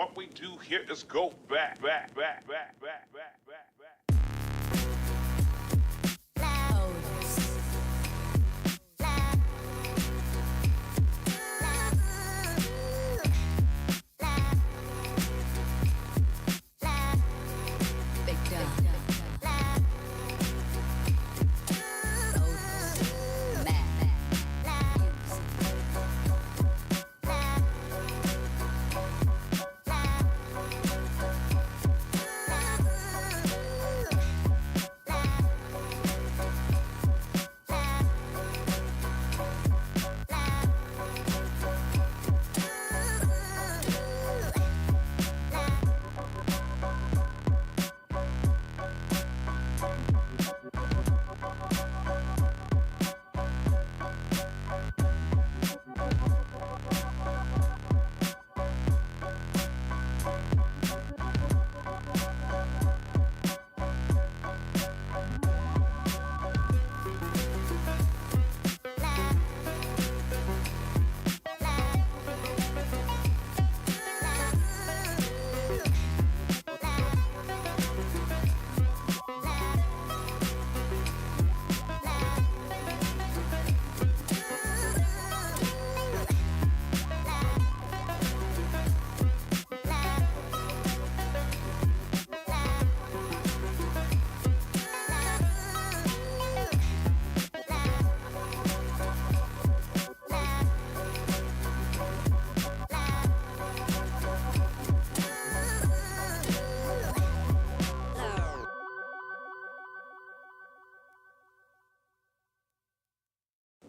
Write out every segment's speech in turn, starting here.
What we do here is go back.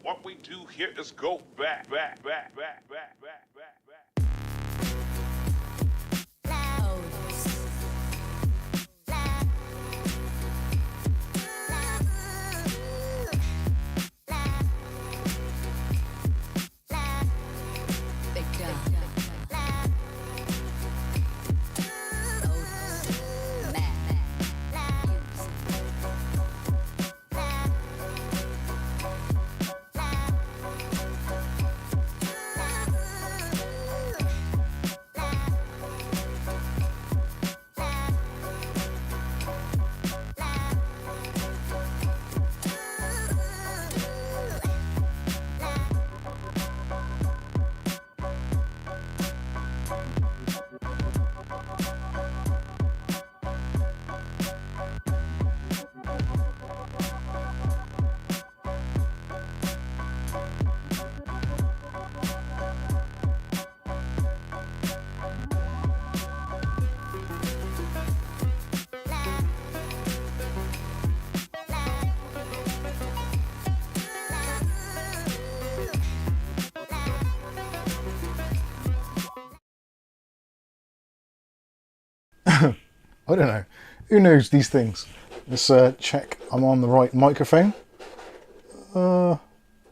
What we do here is go back. I don't know. Who knows these things? Let's check I'm on the right microphone.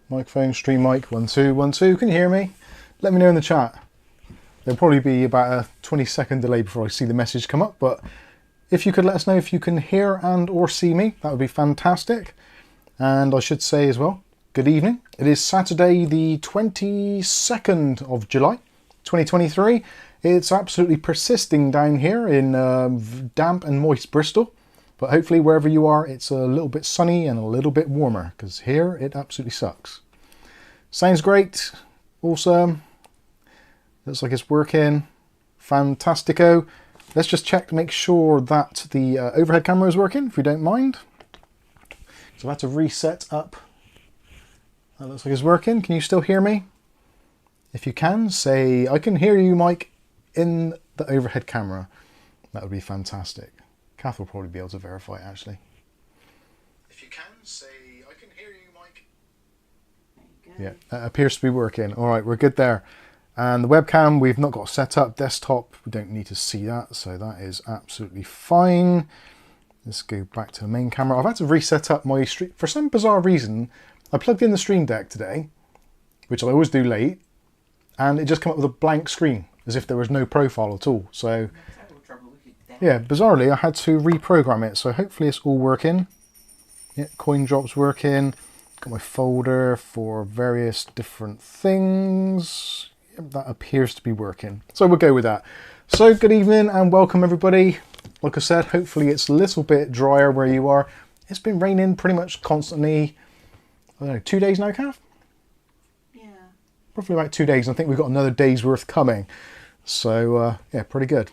Microphone, stream mic, 1 2 1 2. Can you hear me? Let me know in the chat. There'll probably be about a 20-second delay before I see the message come up, but if you could let us know if you can hear and or see me, that would be fantastic. And I should say as well, good evening. It is Saturday the 22nd of July 2023. It's absolutely persisting down here in damp and moist Bristol, but hopefully wherever you are it's a little bit sunny and a little bit warmer, because here it absolutely sucks. Sounds great, awesome, looks like it's working, fantastico. Let's just check to make sure that the overhead camera is working, if you don't mind. So I've had to reset up. That looks like it's working. Can you still hear me? If you can, say I can hear you, Mike, in the overhead camera. That would be fantastic. Kath will probably be able to verify it, actually. If you can, say I can hear you, Mike. Yeah, that appears to be working. All right, we're good there. And the webcam we've not got set up. Desktop, we don't need to see that, so that is absolutely fine. Let's go back to the main camera. I've had to reset up my stream. For some bizarre reason, I plugged in the Stream Deck today, which I always do late, and it just came up with a blank screen, as if there was no profile at all. So yeah, bizarrely I had to reprogram it, so hopefully it's all working. Yeah, coin drop's working. Got my folder for various different things. Yep, that appears to be working, so we'll go with that. So good evening and welcome everybody. Like I said, hopefully it's a little bit drier where you are. It's been raining pretty much constantly, I don't know, 2 days now, Kath? Yeah. Roughly about 2 days. I think we've got another day's worth coming. So yeah, pretty good.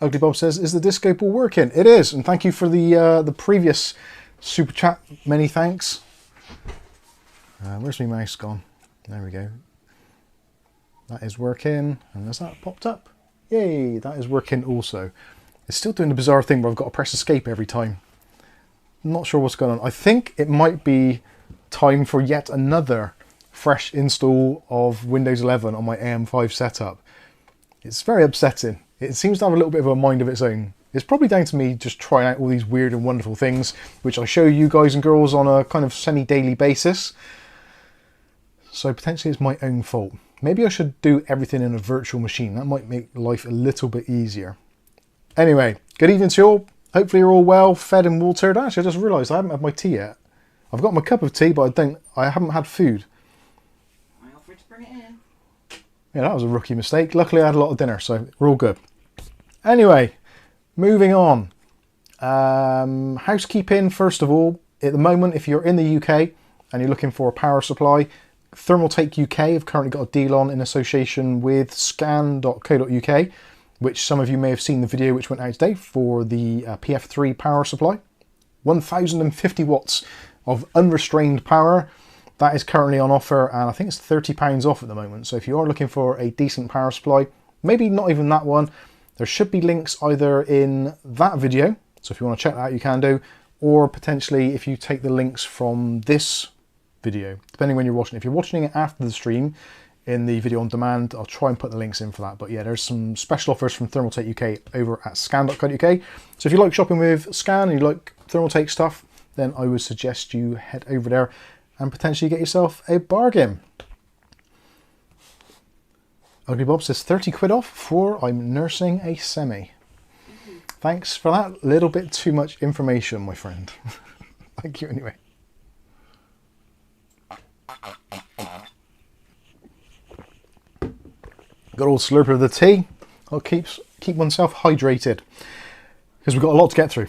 Ugly Bob says, is the disco ball working? It is, and thank you for the previous super chat. Many thanks. Where's my mouse gone? There we go. That is working, and has that popped up? Yay, that is working also. It's still doing the bizarre thing where I've got to press escape every time. I'm not sure what's going on. I think it might be time for yet another fresh install of Windows 11 on my AM5 setup. It's very upsetting. It seems to have a little bit of a mind of its own. It's probably down to me just trying out all these weird and wonderful things, which I show you guys and girls on a kind of semi-daily basis. So potentially it's my own fault. Maybe I should do everything in a virtual machine. That might make life a little bit easier. Anyway, good evening to you all. Hopefully you're all well, fed and watered. Actually, I just realised I haven't had my tea yet. I've got my cup of tea, but I haven't had food. I offered to bring it in. Yeah, that was a rookie mistake. Luckily I had a lot of dinner, so we're all good. Anyway, moving on. Housekeeping, first of all. At the moment, if you're in the UK and you're looking for a power supply, Thermaltake UK have currently got a deal on in association with scan.co.uk, which some of you may have seen the video which went out today for the PF3 power supply. 1050 watts of unrestrained power. That is currently on offer, and I think it's £30 off at the moment. So if you are looking for a decent power supply, maybe not even that one, there should be links either in that video, so if you want to check that out you can do, or potentially if you take the links from this video, depending when you're watching. If you're watching it after the stream in the video on demand, I'll try and put the links in for that. But yeah, there's some special offers from Thermaltake UK over at scan.co.uk. So if you like shopping with Scan and you like Thermaltake stuff, then I would suggest you head over there and potentially get yourself a bargain. Ugly Bob says 30 quid off for I'm nursing a semi. Thanks for that little bit too much information, my friend. Thank you anyway. Good old slurp of the tea. I'll keep oneself hydrated because we've got a lot to get through.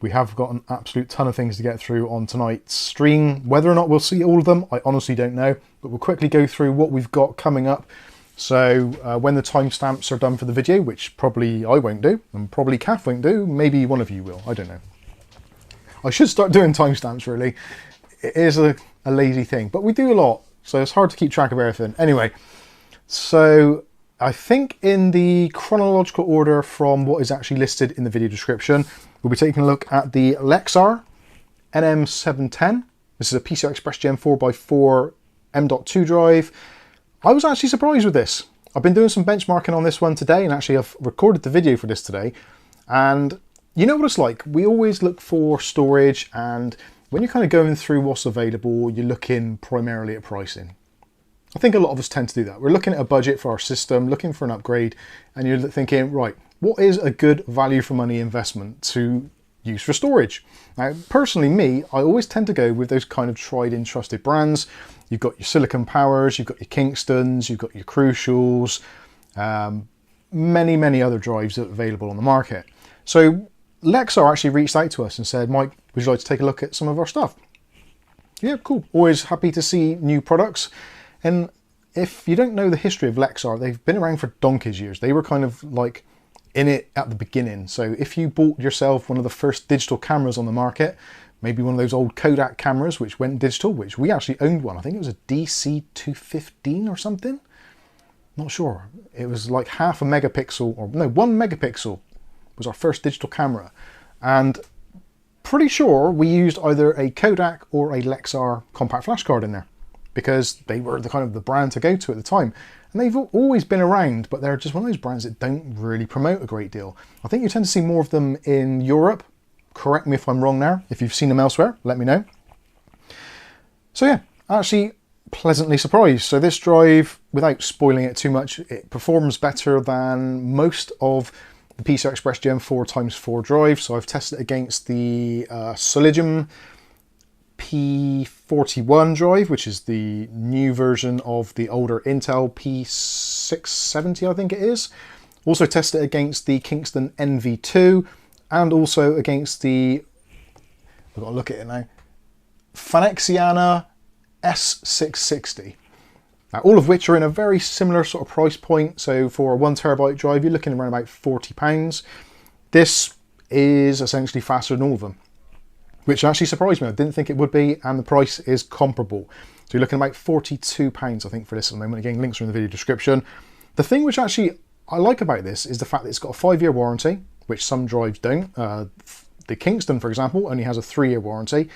We have got an absolute ton of things to get through on tonight's stream. Whether or not we'll see all of them, I honestly don't know, but we'll quickly go through what we've got coming up. So when the timestamps are done for the video, which probably I won't do, and probably Kath won't do, maybe one of you will, I don't know. I should start doing timestamps really. It is a lazy thing, but we do a lot, so it's hard to keep track of everything. Anyway, so I think in the chronological order from what is actually listed in the video description, we'll be taking a look at the Lexar NM710. This is a PCI Express Gen 4x4 M.2 drive. I was actually surprised with this. I've been doing some benchmarking on this one today, and actually I've recorded the video for this today. And you know what it's like. We always look for storage, and when you're kind of going through what's available, you're looking primarily at pricing. I think a lot of us tend to do that. We're looking at a budget for our system, looking for an upgrade, and you're thinking, right, what is a good value for money investment to use for storage? Now, personally, me, I always tend to go with those kind of tried and trusted brands. You've got your Silicon Powers, you've got your Kingstons, you've got your Crucials, many, many other drives that are available on the market. So Lexar actually reached out to us and said, Mike, would you like to take a look at some of our stuff? Yeah, cool. Always happy to see new products. And if you don't know the history of Lexar, they've been around for donkey's years. They were kind of like in it at the beginning. So if you bought yourself one of the first digital cameras on the market, maybe one of those old Kodak cameras which went digital, which we actually owned one. I think it was a DC215 or something. Not sure. It was like half a megapixel, or no, 1 megapixel was our first digital camera. And pretty sure we used either a Kodak or a Lexar compact flash card in there, because they were the kind of the brand to go to at the time. And they've always been around, but they're just one of those brands that don't really promote a great deal. I think you tend to see more of them in Europe. Correct me if I'm wrong there. If you've seen them elsewhere, let me know. So yeah, actually pleasantly surprised. So this drive, without spoiling it too much, it performs better than most of the PCI Express Gen 4x4 drive. So I've tested it against the Solidium P41 drive, which is the new version of the older Intel P670, I think it is. Also tested it against the Kingston NV2 and also against the, I've got to look at it now, Finexiana S660. Now, all of which are in a very similar sort of price point. So for a 1TB drive, you're looking around about £40. This is essentially faster than all of them, which actually surprised me. I didn't think it would be, and the price is comparable. So you're looking at about £42, I think, for this at the moment. Again, links are in the video description. The thing which actually I like about this is the fact that it's got a 5-year warranty, which some drives don't. The Kingston, for example, only has a 3-year warranty.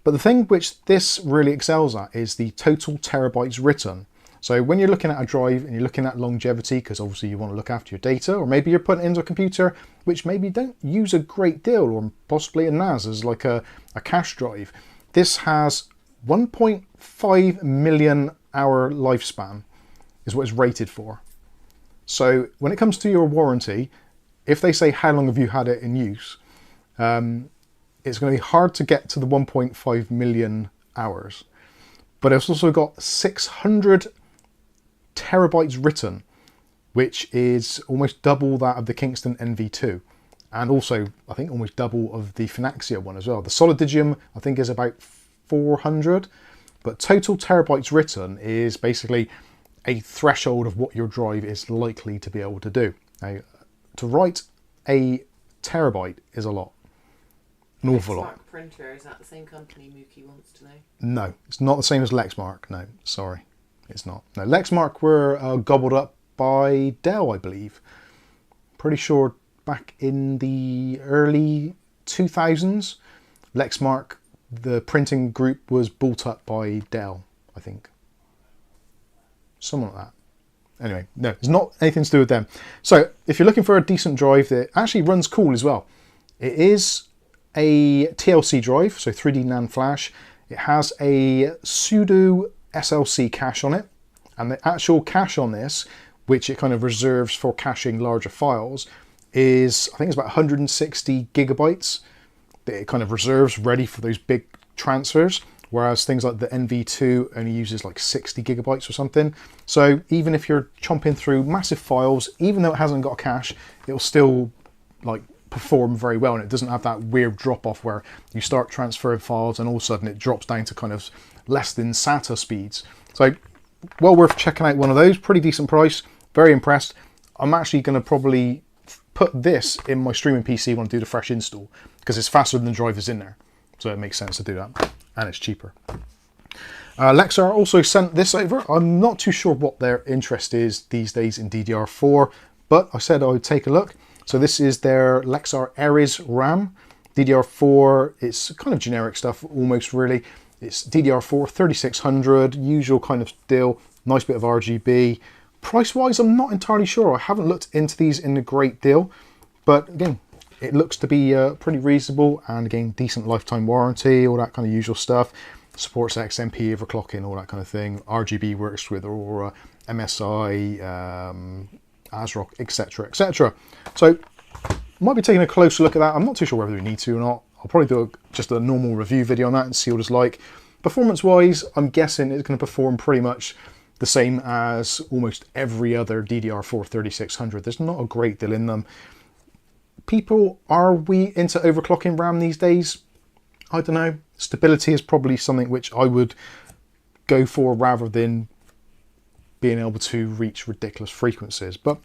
But the thing which this really excels at is the total terabytes written. So when you're looking at a drive and you're looking at longevity, because obviously you want to look after your data, or maybe you're putting it into a computer which maybe don't use a great deal, or possibly a NAS as like a cache drive. This has 1.5 million hour lifespan is what it's rated for. So when it comes to your warranty, if they say how long have you had it in use, it's going to be hard to get to the 1.5 million hours. But it's also got 600 terabytes written, which is almost double that of the Kingston NV2. And also, I think, almost double of the Finaxia one as well. The Solid Digium, I think, is about 400. But total terabytes written is basically a threshold of what your drive is likely to be able to do. Now, to write a terabyte is a lot. An awful lot. Lexmark printer, is that the same company Mookie wants to know? No, it's not the same as Lexmark. No, sorry, it's not. No, Lexmark were gobbled up by Dell, I believe. Pretty sure back in the early 2000s, Lexmark, the printing group, was bought up by Dell, I think. Something like that. Anyway, no, it's not anything to do with them. So if you're looking for a decent drive that actually runs cool as well, it is a TLC drive, so 3D NAND flash. It has a pseudo SLC cache on it, and the actual cache on this, which it kind of reserves for caching larger files, is, I think it's about 160 gigabytes that it kind of reserves ready for those big transfers, whereas things like the NV2 only uses like 60 gigabytes or something. So even if you're chomping through massive files, even though it hasn't got a cache, it'll still like perform very well, and it doesn't have that weird drop off where you start transferring files and all of a sudden it drops down to kind of less than SATA speeds. So well worth checking out one of those. Pretty decent price, very impressed. I'm actually going to probably put this in my streaming PC when I do the fresh install, because it's faster than the drivers in there, so it makes sense to do that, and it's cheaper. Lexar also sent this over. I'm not too sure what their interest is these days in DDR4, but I said I would take a look. So this is their Lexar RAM. DDR4, it's kind of generic stuff, almost really. It's DDR4 3600, usual kind of deal, nice bit of RGB. Price-wise, I'm not entirely sure. I haven't looked into these in a great deal, but again, it looks to be pretty reasonable, and again, decent lifetime warranty, all that kind of usual stuff. Supports XMP overclocking, all that kind of thing. RGB works with Aurora, MSI, ASRock, etc, etc. So might be taking a closer look at that. I'm not too sure whether we need to or not. I'll probably do just a normal review video on that and see what it's like. Performance wise, I'm guessing it's going to perform pretty much the same as almost every other DDR4 3600. There's not a great deal in them. People, are we into overclocking RAM these days? I don't know. Stability is probably something which I would go for rather than being able to reach ridiculous frequencies, but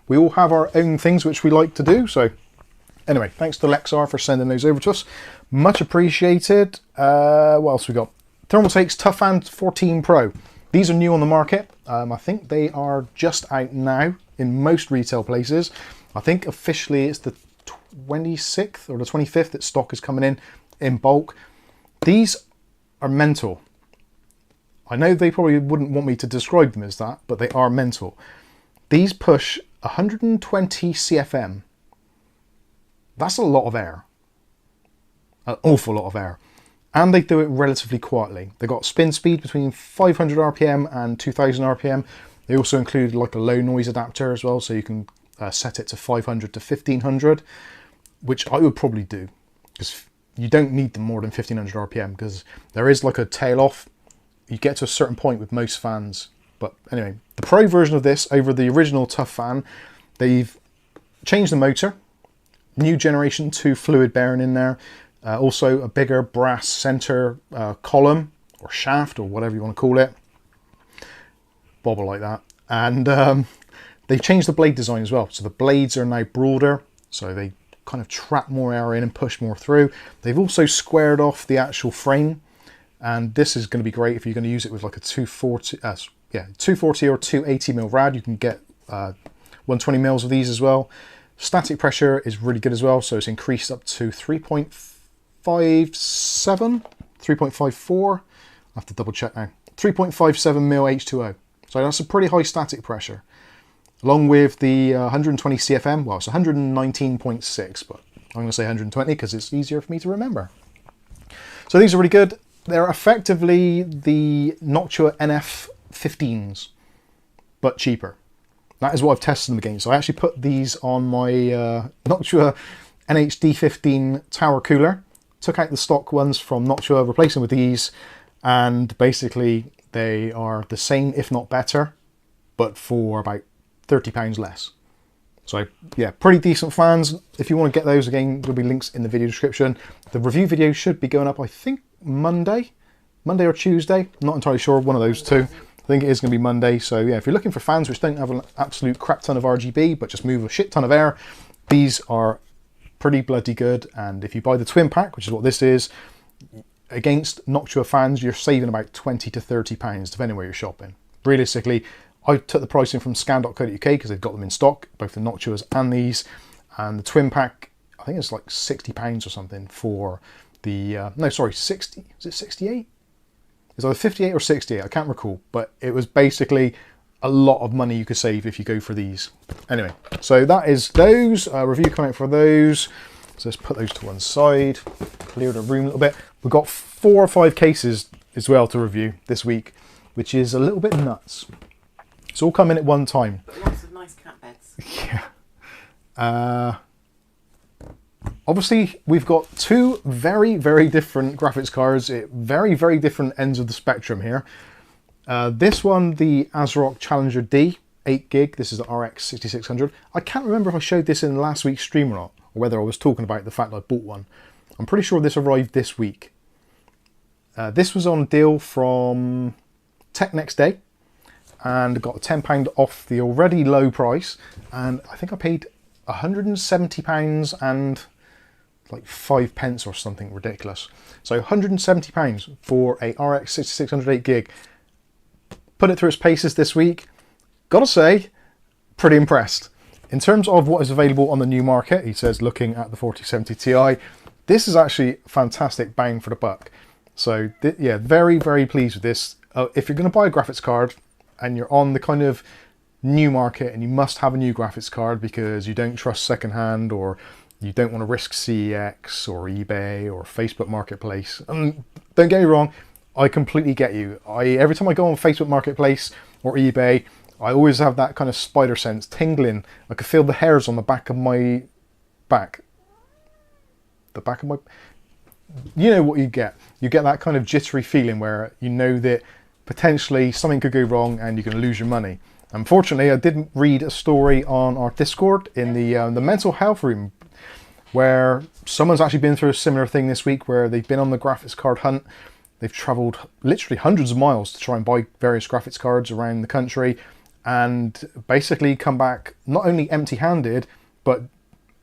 we all have our own things which we like to do. So anyway, thanks to Lexar for sending those over to us, much appreciated. What else we got? Thermaltake's Toughfan 14 Pro. These are new on the market. I think they are just out now in most retail places. I think officially it's the 26th or the 25th that stock is coming in bulk. These are mental. I know they probably wouldn't want me to describe them as that, but they are mental. These push 120 CFM. That's a lot of air. An awful lot of air. And they do it relatively quietly. They've got spin speed between 500 RPM and 2000 RPM. They also include like a low noise adapter as well, so you can set it to 500 to 1500, which I would probably do, because you don't need them more than 1500 RPM, because there is like a tail off. You get to a certain point with most fans. But anyway, the Pro version of this over the original Toughfan They've changed the motor, new generation 2 fluid bearing in there, also a bigger brass center column or shaft or whatever you want to call it, bobble like that. And they've changed the blade design as well, so the blades are now broader, so they kind of trap more air in and push more through. They've also squared off the actual frame, and this is going to be great if you're going to use it with like a 240 or 280mm rad. You can get 120mm of these as well. Static pressure is really good as well, so it's increased up to 3.57, 3.54. I have to double check now. 3.57mm H2O. So that's a pretty high static pressure. Along with the 120 CFM, well, it's 119.6, but I'm going to say 120 because it's easier for me to remember. So these are really good. They're effectively the Noctua NF15s, but cheaper. That is what I've tested them against. So I actually put these on my Noctua NHD15 tower cooler, took out the stock ones from Noctua, replaced them with these, and basically they are the same, if not better, but for about £30 less. So yeah, pretty decent fans. If you want to get those, again, there'll be links in the video description. The review video should be going up, I think, Monday or Tuesday. I'm not entirely sure, one of those two. I think it is going to be Monday. So yeah, if you're looking for fans which don't have an absolute crap ton of RGB, but just move a shit ton of air, these are pretty bloody good. And if you buy the twin pack, which is what this is, against Noctua fans, you're saving about £20 to £30, depending where you're shopping. Realistically, I took the pricing from scan.co.uk because they've got them in stock, both the Noctuas and these. And the twin pack, I think it's like £60 or something for the, no, sorry, 60, is it 68? It's either 58 or 68, I can't recall. But it was basically a lot of money you could save if you go for these. Anyway, so that is those. Review coming out for those. So let's put those to one side, clear the room a little bit. We've got 4 or 5 cases as well to review this week, which is a little bit nuts. It's all coming at one time. But lots of nice cat beds. Yeah. Obviously, we've got 2 very, very different graphics cards at very, very different ends of the spectrum here. This one, the ASRock Challenger D, 8GB. This is the RX 6600. I can't remember if I showed this in last week's stream or not, or whether I was talking about the fact that I bought one. I'm pretty sure this arrived this week. This was on deal from Tech Next Day, and got £10 off the already low price, and I think I paid £170 and like 5 pence or something ridiculous. So £170 for a RX 6600 8GB. Put it through its paces this week. Gotta say, pretty impressed. In terms of what is available on the new market, he says, looking at the 4070 Ti, this is actually fantastic bang for the buck. So yeah, very, very pleased with this. If you're going to buy a graphics card and you're on the kind of new market and you must have a new graphics card because you don't trust secondhand, or you don't want to risk CEX or eBay or Facebook Marketplace. And don't get me wrong, I completely get you. Every time I go on Facebook Marketplace or eBay, I always have that kind of spider sense tingling. I could feel the hairs on the back of my back. The back of my... You know what you get. You get that kind of jittery feeling where you know that potentially something could go wrong and you're going to lose your money. Unfortunately, I did read a story on our Discord in the mental health room where someone's actually been through a similar thing this week, where they've been on the graphics card hunt. They've travelled literally hundreds of miles to try and buy various graphics cards around the country, and basically come back not only empty-handed, but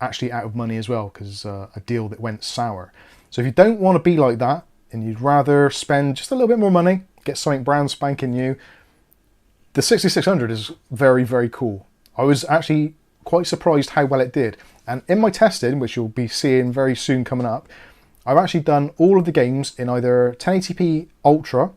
actually out of money as well, because a deal that went sour. So if you don't want to be like that, and you'd rather spend just a little bit more money, get something brand spanking new, the 6600 is very, very cool. I was actually quite surprised how well it did. And in my testing, which you'll be seeing very soon coming up, I've actually done all of the games in either 1080p Ultra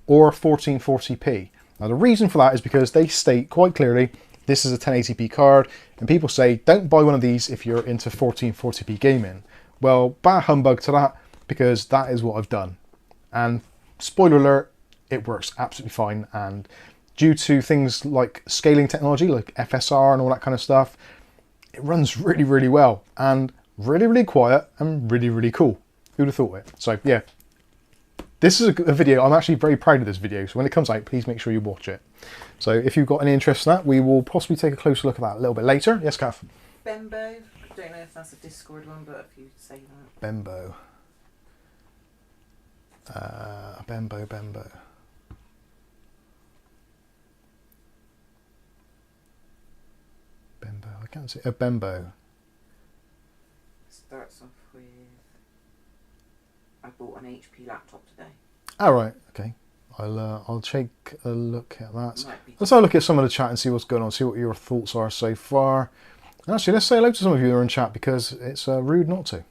or 1440p. Now the reason for that is because they state quite clearly this is a 1080p card, and people say don't buy one of these if you're into 1440p gaming. Well, bah humbug to that, because that is what I've done. And spoiler alert, it works absolutely fine, and due to things like scaling technology, like FSR and all that kind of stuff, it runs really, really well, and really, really quiet, and really, really cool. Who'd have thought it? So yeah, this is a video, I'm actually very proud of this video, so when it comes out, please make sure you watch it. So if you've got any interest in that, we will possibly take a closer look at that a little bit later. Yes, Kath? Bembo. I don't know if that's a Discord one, but if you say that. Bembo. Bembo. Bembo, I can't see. Bembo. Starts off with, I bought an HP laptop today. Oh, right, okay. I'll take a look at that. Let's have a look at some of the chat and see what's going on, see what your thoughts are so far. And actually, let's say hello to some of you who are in chat, because it's rude not to.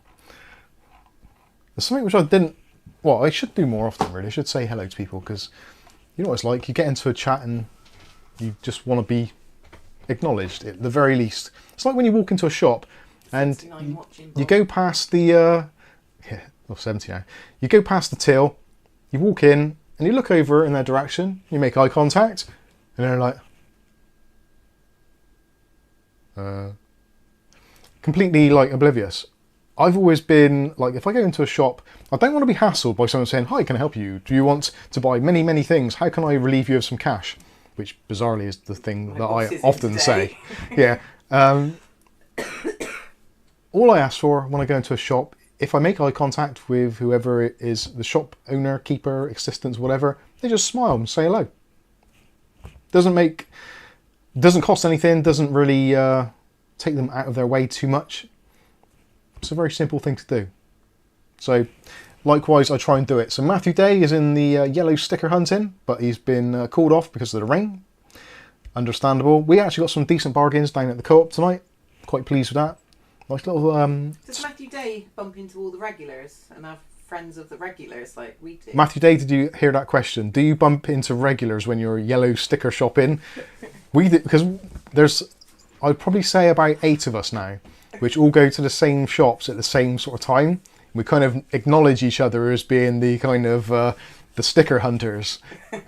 There's something which I didn't... Well, I should do more often, really. I should say hello to people, because you know what it's like. You get into a chat and you just want to be acknowledged, at the very least. It's like when you walk into a shop and you go past the... yeah, well, 70 now. You go past the till, you walk in, and you look over in their direction, you make eye contact, and they're like... completely, like, oblivious. I've always been, like, if I go into a shop, I don't want to be hassled by someone saying, hi, can I help you? Do you want to buy many, many things? How can I relieve you of some cash? Which, bizarrely, is the thing that I often say. Yeah. All I ask for when I go into a shop, if I make eye contact with whoever it is, the shop owner, keeper, assistants, whatever, they just smile and say hello. Doesn't cost anything, doesn't really take them out of their way too much. It's a very simple thing to do. So, likewise, I try and do it. So Matthew Day is in the yellow sticker hunting, but he's been called off because of the rain. Understandable. We actually got some decent bargains down at the Co-op tonight. Quite pleased with that. Nice little... Does Matthew Day bump into all the regulars and have friends of the regulars like we do? Matthew Day, did you hear that question? Do you bump into regulars when you're yellow sticker shopping? We do, because there's, I'd probably say about 8 of us now, which all go to the same shops at the same sort of time. We kind of acknowledge each other as being the kind of the sticker hunters,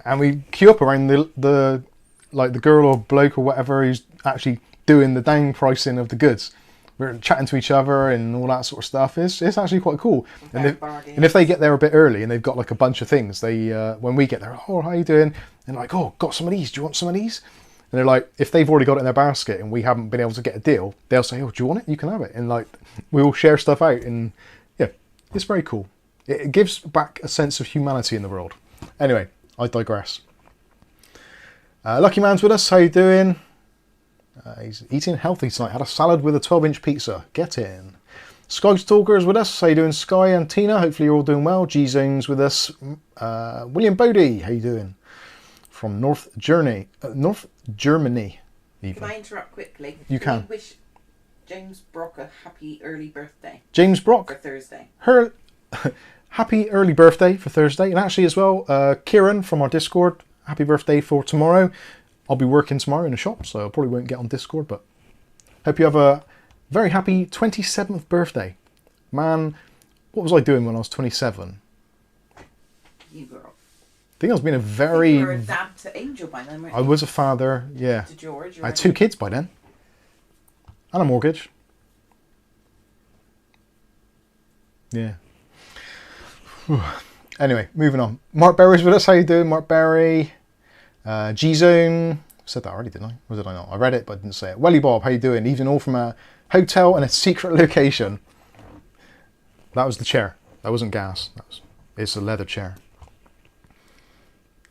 and we queue up around the like the girl or bloke or whatever who's actually doing the down pricing of the goods. We're chatting to each other and all that sort of stuff. It's actually quite cool. And if they get there a bit early and they've got like a bunch of things, they when we get there, oh, how you doing? And like, oh, got some of these. Do you want some of these? And they're like, if they've already got it in their basket and we haven't been able to get a deal, they'll say, oh, do you want it? You can have it. And like, we all share stuff out, and yeah, it's very cool. It gives back a sense of humanity in the world. Anyway, I digress. Lucky Man's with us. How you doing? He's eating healthy tonight. Had a salad with a 12-inch pizza. Get in. Sky Stalker's with us. How you doing, Sky and Tina? Hopefully you're all doing well. G-Zone's with us. William Bodie, how you doing? From North Germany. Even. Can I interrupt quickly? You can. We wish James Brock a happy early birthday. James Brock? For Thursday. Happy early birthday for Thursday. And actually as well, Kieran from our Discord, happy birthday for tomorrow. I'll be working tomorrow in the shop, so I probably won't get on Discord, but hope you have a very happy 27th birthday. Man, what was I doing when I was 27? You were. I think I was being a very... You were a dad to Angel by then, weren't you? I was a father, yeah. To George. I had 2 kids by then. And a mortgage. Yeah. Anyway, moving on. Mark Berry's with us. How you doing, Mark Berry? G-Zone. Said that already, didn't I? Or did I not? I read it, but I didn't say it. Welly Bob, how you doing? Evening all from a hotel and a secret location. That was the chair. That wasn't gas. It's a leather chair.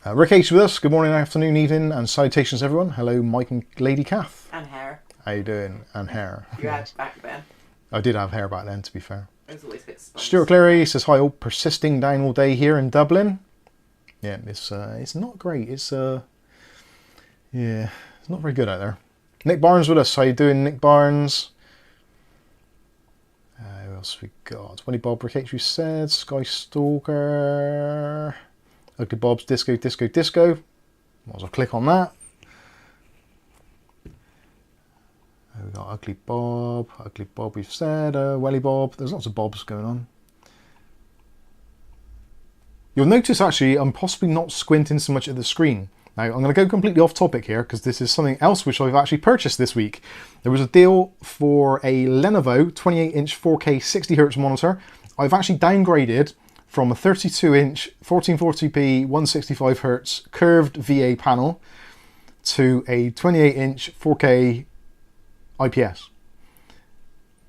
Rick H with us. Good morning, afternoon, evening, and salutations everyone. Hello, Mike and Lady Kath. And hair. How you doing? And hair. You had back then. I did have hair back then, to be fair. It was always a bit spicy. Stuart Cleary says, hi all, persisting down all day here in Dublin. Yeah, it's not great. It's yeah, it's not very good out there. Nick Barnes with us. How you doing, Nick Barnes? Who else we got? Wendy Bob Rick, we said. Sky Stalker. Ugly Bob's Disco. Might as well click on that. We got Ugly Bob. We've said. Welly Bob. There's lots of Bobs going on. You'll notice actually I'm possibly not squinting so much at the screen. Now I'm going to go completely off topic here because this is something else which I've actually purchased this week. There was a deal for a Lenovo 28-inch 4K 60Hz monitor. I've actually downgraded from a 32-inch 1440p 165Hz curved VA panel to a 28-inch 4K IPS,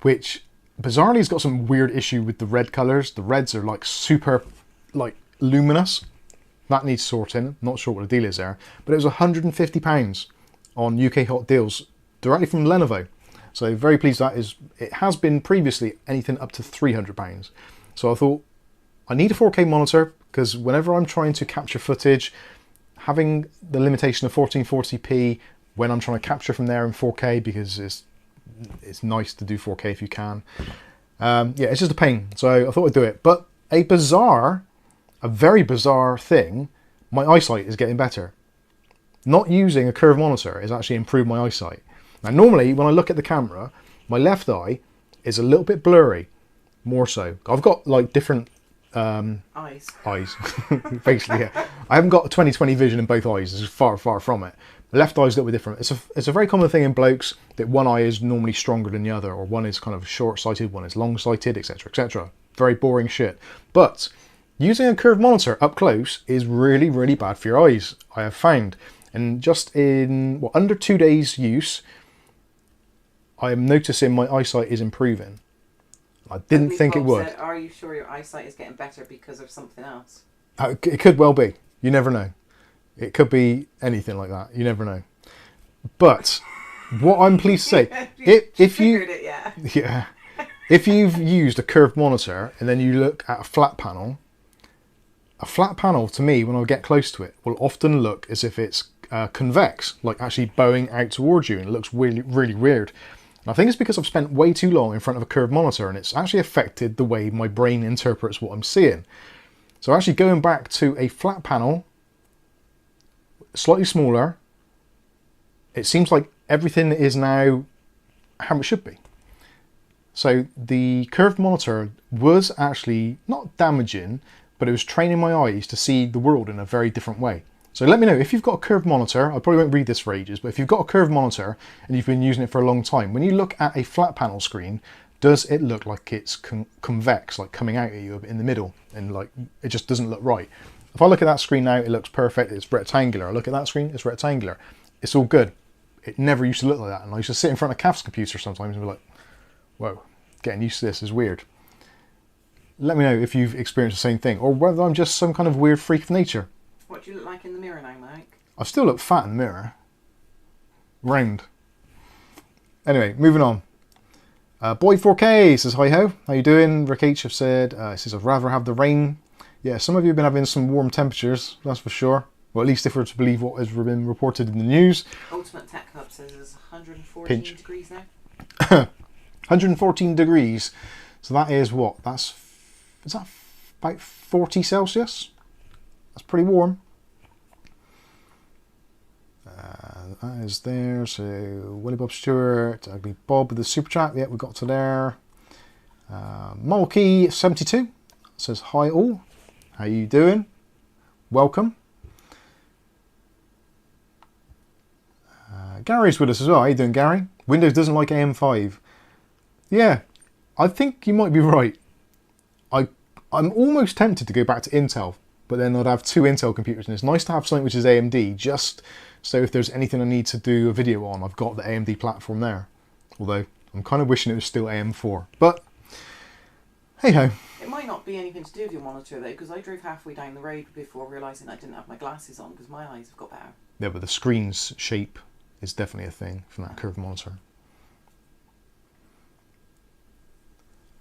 which bizarrely has got some weird issue with the red colours. The reds are like super like luminous. That needs sorting. Not sure what the deal is there, but it was £150 on UK Hot Deals directly from Lenovo. So very pleased that is. It has been previously anything up to £300. So I thought I need a 4K monitor because whenever I'm trying to capture footage, having the limitation of 1440p when I'm trying to capture from there in 4K, because it's nice to do 4K if you can. Yeah, it's just a pain. So I thought I'd do it. But a very bizarre thing, my eyesight is getting better. Not using a curved monitor has actually improved my eyesight. Now normally when I look at the camera, my left eye is a little bit blurry, more so. I've got like different eyes. Basically, yeah. I haven't got 20/20 vision in both eyes. It's far from it. The left eye is a little bit different. It's a very common thing in blokes that one eye is normally stronger than the other, or one is kind of short-sighted, one is long-sighted, etc, etc. Very boring shit. But using a curved monitor up close is really, really bad for your eyes, I have found. And just in under 2 days use, I am noticing my eyesight is improving. I didn't think it would. Said, are you sure your eyesight is getting better because of something else? It could well be. You never know. It could be anything like that. You never know. But what I'm pleased to say, if you've used a curved monitor and then you look at a flat panel to me, when I get close to it, will often look as if it's convex, like actually bowing out towards you, and it looks really, really weird. And I think it's because I've spent way too long in front of a curved monitor, and it's actually affected the way my brain interprets what I'm seeing. So actually going back to a flat panel, slightly smaller, it seems like everything is now how it should be. So the curved monitor was actually not damaging, but it was training my eyes to see the world in a very different way. So let me know if you've got a curved monitor. I probably won't read this for ages, but if you've got a curved monitor and you've been using it for a long time, when you look at a flat panel screen, does it look like it's convex, like coming out at you in the middle, and like it just doesn't look right? If I look at that screen now, it looks perfect. It's rectangular. I look at that screen, it's rectangular. It's all good. It never used to look like that. And I used to sit in front of Kath's computer sometimes and be like, whoa, getting used to this is weird. Let me know if you've experienced the same thing, or whether I'm just some kind of weird freak of nature. What do you look like in the mirror now, Mike? I still look fat in the mirror. Round. Anyway, moving on. Boy 4K says, hi ho, how you doing? Rick H have said, says I'd rather have the rain. Yeah, some of you have been having some warm temperatures, that's for sure. Well, at least if we're to believe what has been reported in the news. Ultimate Tech Hub says it's 114 degrees now. 114 degrees. So that is what? Is that about 40 Celsius? That's pretty warm. That is there. So Willie Bob Stewart, Ugly Bob with the super chat. Yeah, we got to there. Mulkey72 says, hi all. How you doing? Welcome. Gary's with us as well. How you doing, Gary? Windows doesn't like AM5. Yeah, I think you might be right. I'm almost tempted to go back to Intel, but then I'd have two Intel computers, and it's nice to have something which is AMD, just so if there's anything I need to do a video on, I've got the AMD platform there. Although, I'm kind of wishing it was still AM4. But, hey-ho. It might not be anything to do with your monitor, though, because I drove halfway down the road before realising I didn't have my glasses on, because my eyes have got better. Yeah, but the screen's shape is definitely a thing from that curved monitor.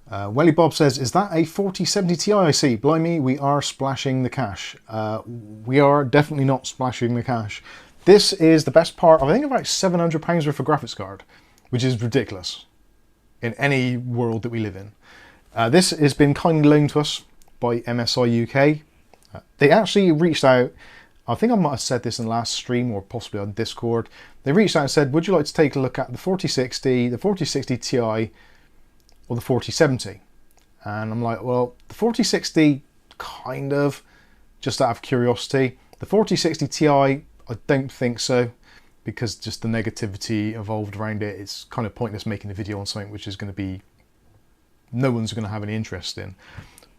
Welly Bob says, is that a 4070 Ti I see? Blimey, we are splashing the cash. We are definitely not splashing the cash. This is the best part of, I think, about £700 worth of graphics card, which is ridiculous in any world that we live in. This has been kindly loaned to us by MSI UK. They actually reached out, I think I might have said this in the last stream or possibly on Discord. They reached out and said, would you like to take a look at the 4060, the 4060 Ti, or the 4070? And I'm like, well, the 4060 kind of, just out of curiosity. The 4060 Ti, I don't think so, because just the negativity evolved around it. It's kind of pointless making a video on something which is going to be, no one's going to have any interest in.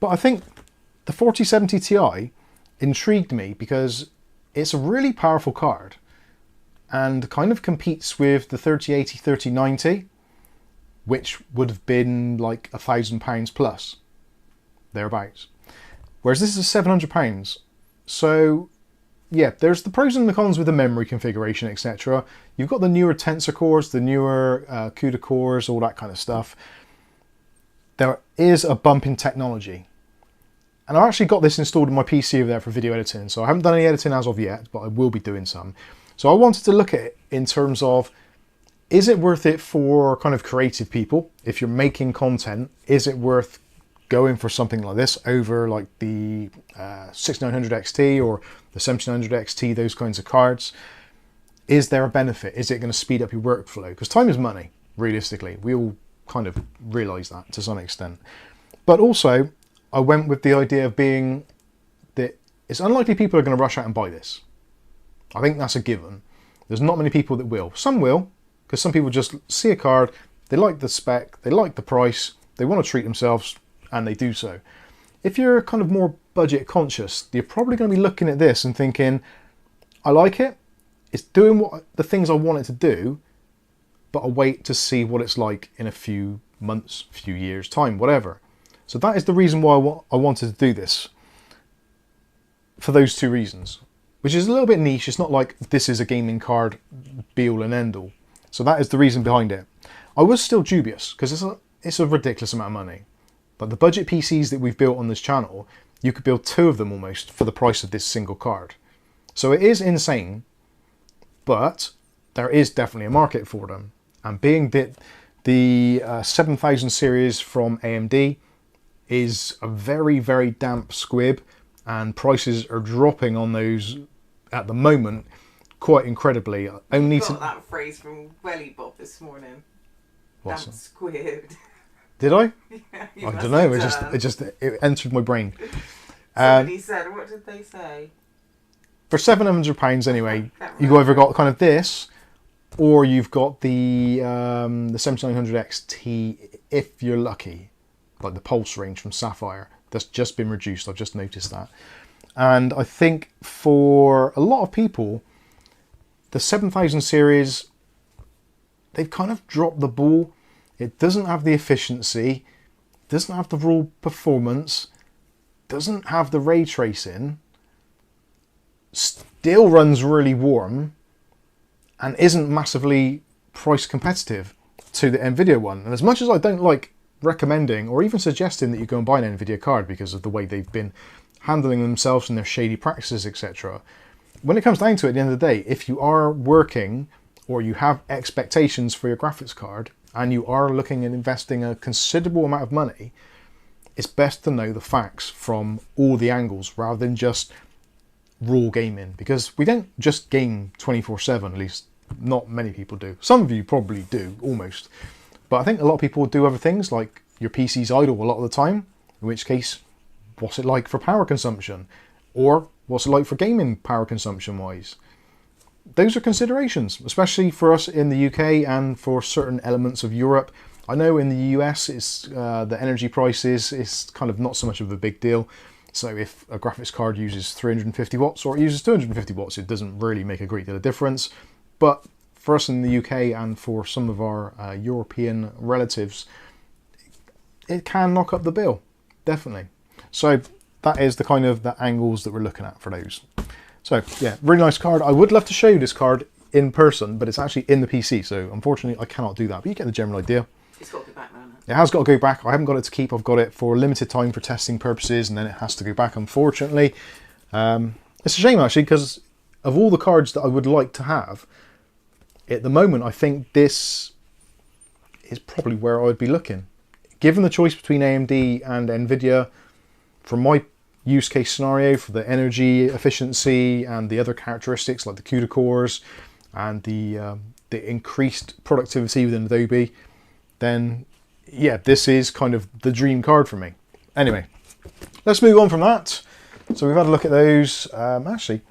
But I think the 4070 Ti intrigued me because it's a really powerful card and kind of competes with the 3080, 3090, which would have been like £1,000 plus, thereabouts. Whereas this is £700. So yeah, there's the pros and the cons with the memory configuration, etc. You've got the newer tensor cores, the newer CUDA cores, all that kind of stuff. There is a bump in technology. And I've actually got this installed in my PC over there for video editing, so I haven't done any editing as of yet, but I will be doing some. So I wanted to look at it in terms of, is it worth it for kind of creative people? If you're making content, is it worth going for something like this over like the 6900 XT or the 1700 XT, those kinds of cards? Is there a benefit? Is it going to speed up your workflow? Because time is money, realistically. We all kind of realise that to some extent. But also, I went with the idea of being that it's unlikely people are going to rush out and buy this. I think that's a given. There's not many people that will. Some will, because some people just see a card, they like the spec, they like the price, they want to treat themselves, and they do so. If you're kind of more budget conscious, you're probably going to be looking at this and thinking, I like it, it's doing what the things I want it to do, but I'll wait to see what it's like in a few months, few years time, whatever. So that is the reason why I wanted to do this, for those two reasons, which is a little bit niche. It's not like this is a gaming card be all and end all. So that is the reason behind it. I was still dubious because it's a ridiculous amount of money. But the budget PCs that we've built on this channel, you could build 2 of them almost for the price of this single card. So it is insane, but there is definitely a market for them. And being that the 7000 series from AMD is a very, very damp squib, and prices are dropping on those at the moment quite incredibly. I got that phrase from Welly Bob this morning. What's Damp squib. Did I? Yeah, I don't know. It entered my brain. Somebody said, what did they say? For £700 anyway, you've either got kind of this, or you've got the 7900 XT if you're lucky, like the pulse range from Sapphire. That's just been reduced. I've just noticed that. And I think for a lot of people, the 7000 series, they've kind of dropped the ball. It doesn't have the efficiency, doesn't have the raw performance, doesn't have the ray tracing, still runs really warm, and isn't massively price competitive to the NVIDIA one. And as much as I don't like recommending or even suggesting that you go and buy an NVIDIA card because of the way they've been handling themselves and their shady practices, etc., when it comes down to it, at the end of the day, if you are working or you have expectations for your graphics card and you are looking at investing a considerable amount of money, it's best to know the facts from all the angles rather than just raw gaming, because we don't just game 24/7, at least not many people do. Some of you probably do, almost. But I think a lot of people do other things, like your PC's idle a lot of the time, in which case, what's it like for power consumption? Or what's it like for gaming power consumption wise? Those are considerations, especially for us in the UK and for certain elements of Europe. I know in the US, it's the energy prices is kind of not so much of a big deal. So if a graphics card uses 350 watts or it uses 250 watts, it doesn't really make a great deal of difference. But for us in the UK and for some of our European relatives, it can knock up the bill, definitely. So that is the kind of the angles that we're looking at for those. So yeah, really nice card. I would love to show you this card in person, but it's actually in the PC, so unfortunately I cannot do that, but you get the general idea. It's got to go back now, hasn't it? It has got to go back. I haven't got it to keep. I've got it for a limited time for testing purposes, and then it has to go back, unfortunately. It's a shame, actually, because of all the cards that I would like to have, at the moment, I think this is probably where I would be looking. Given the choice between AMD and NVIDIA, from my use case scenario, for the energy efficiency and the other characteristics like the CUDA cores and the increased productivity within Adobe, then yeah, this is kind of the dream card for me. Anyway, let's move on from that. So we've had a look at those. Actually,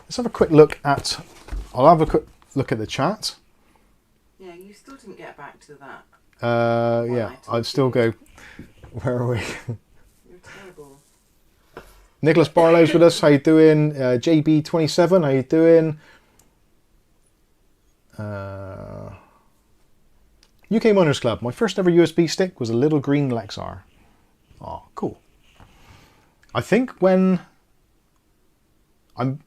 let's have a quick look at, I'll have a quick look at the chat. Yeah, you still didn't get back to that. Yeah, I'd still go, where are we? You're terrible. Nicholas Barlow's with us. How you doing? JB27, how you doing? UK Miners Club. My first ever USB stick was a little green Lexar. Oh, cool. I think I'm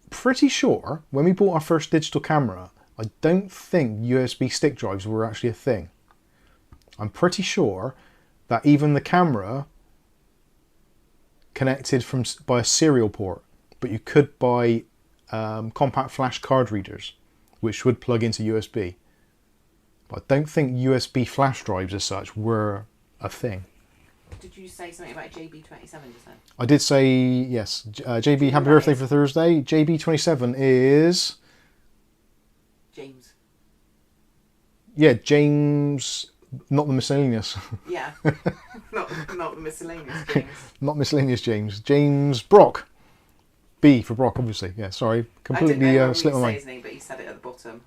pretty sure when we bought our first digital camera, I don't think USB stick drives were actually a thing. I'm pretty sure that even the camera connected by a serial port, but you could buy compact flash card readers, which would plug into USB. But I don't think USB flash drives as such were a thing. Did you say something about JB27 just then? I did say yes. JB, happy birthday for Thursday. JB27 is... James. Yeah, James... Not the miscellaneous. Yeah. not the miscellaneous James. Not miscellaneous James. James Brock. B for Brock, obviously. Yeah, sorry. Completely slipped my mind. His name, but he said it at the bottom.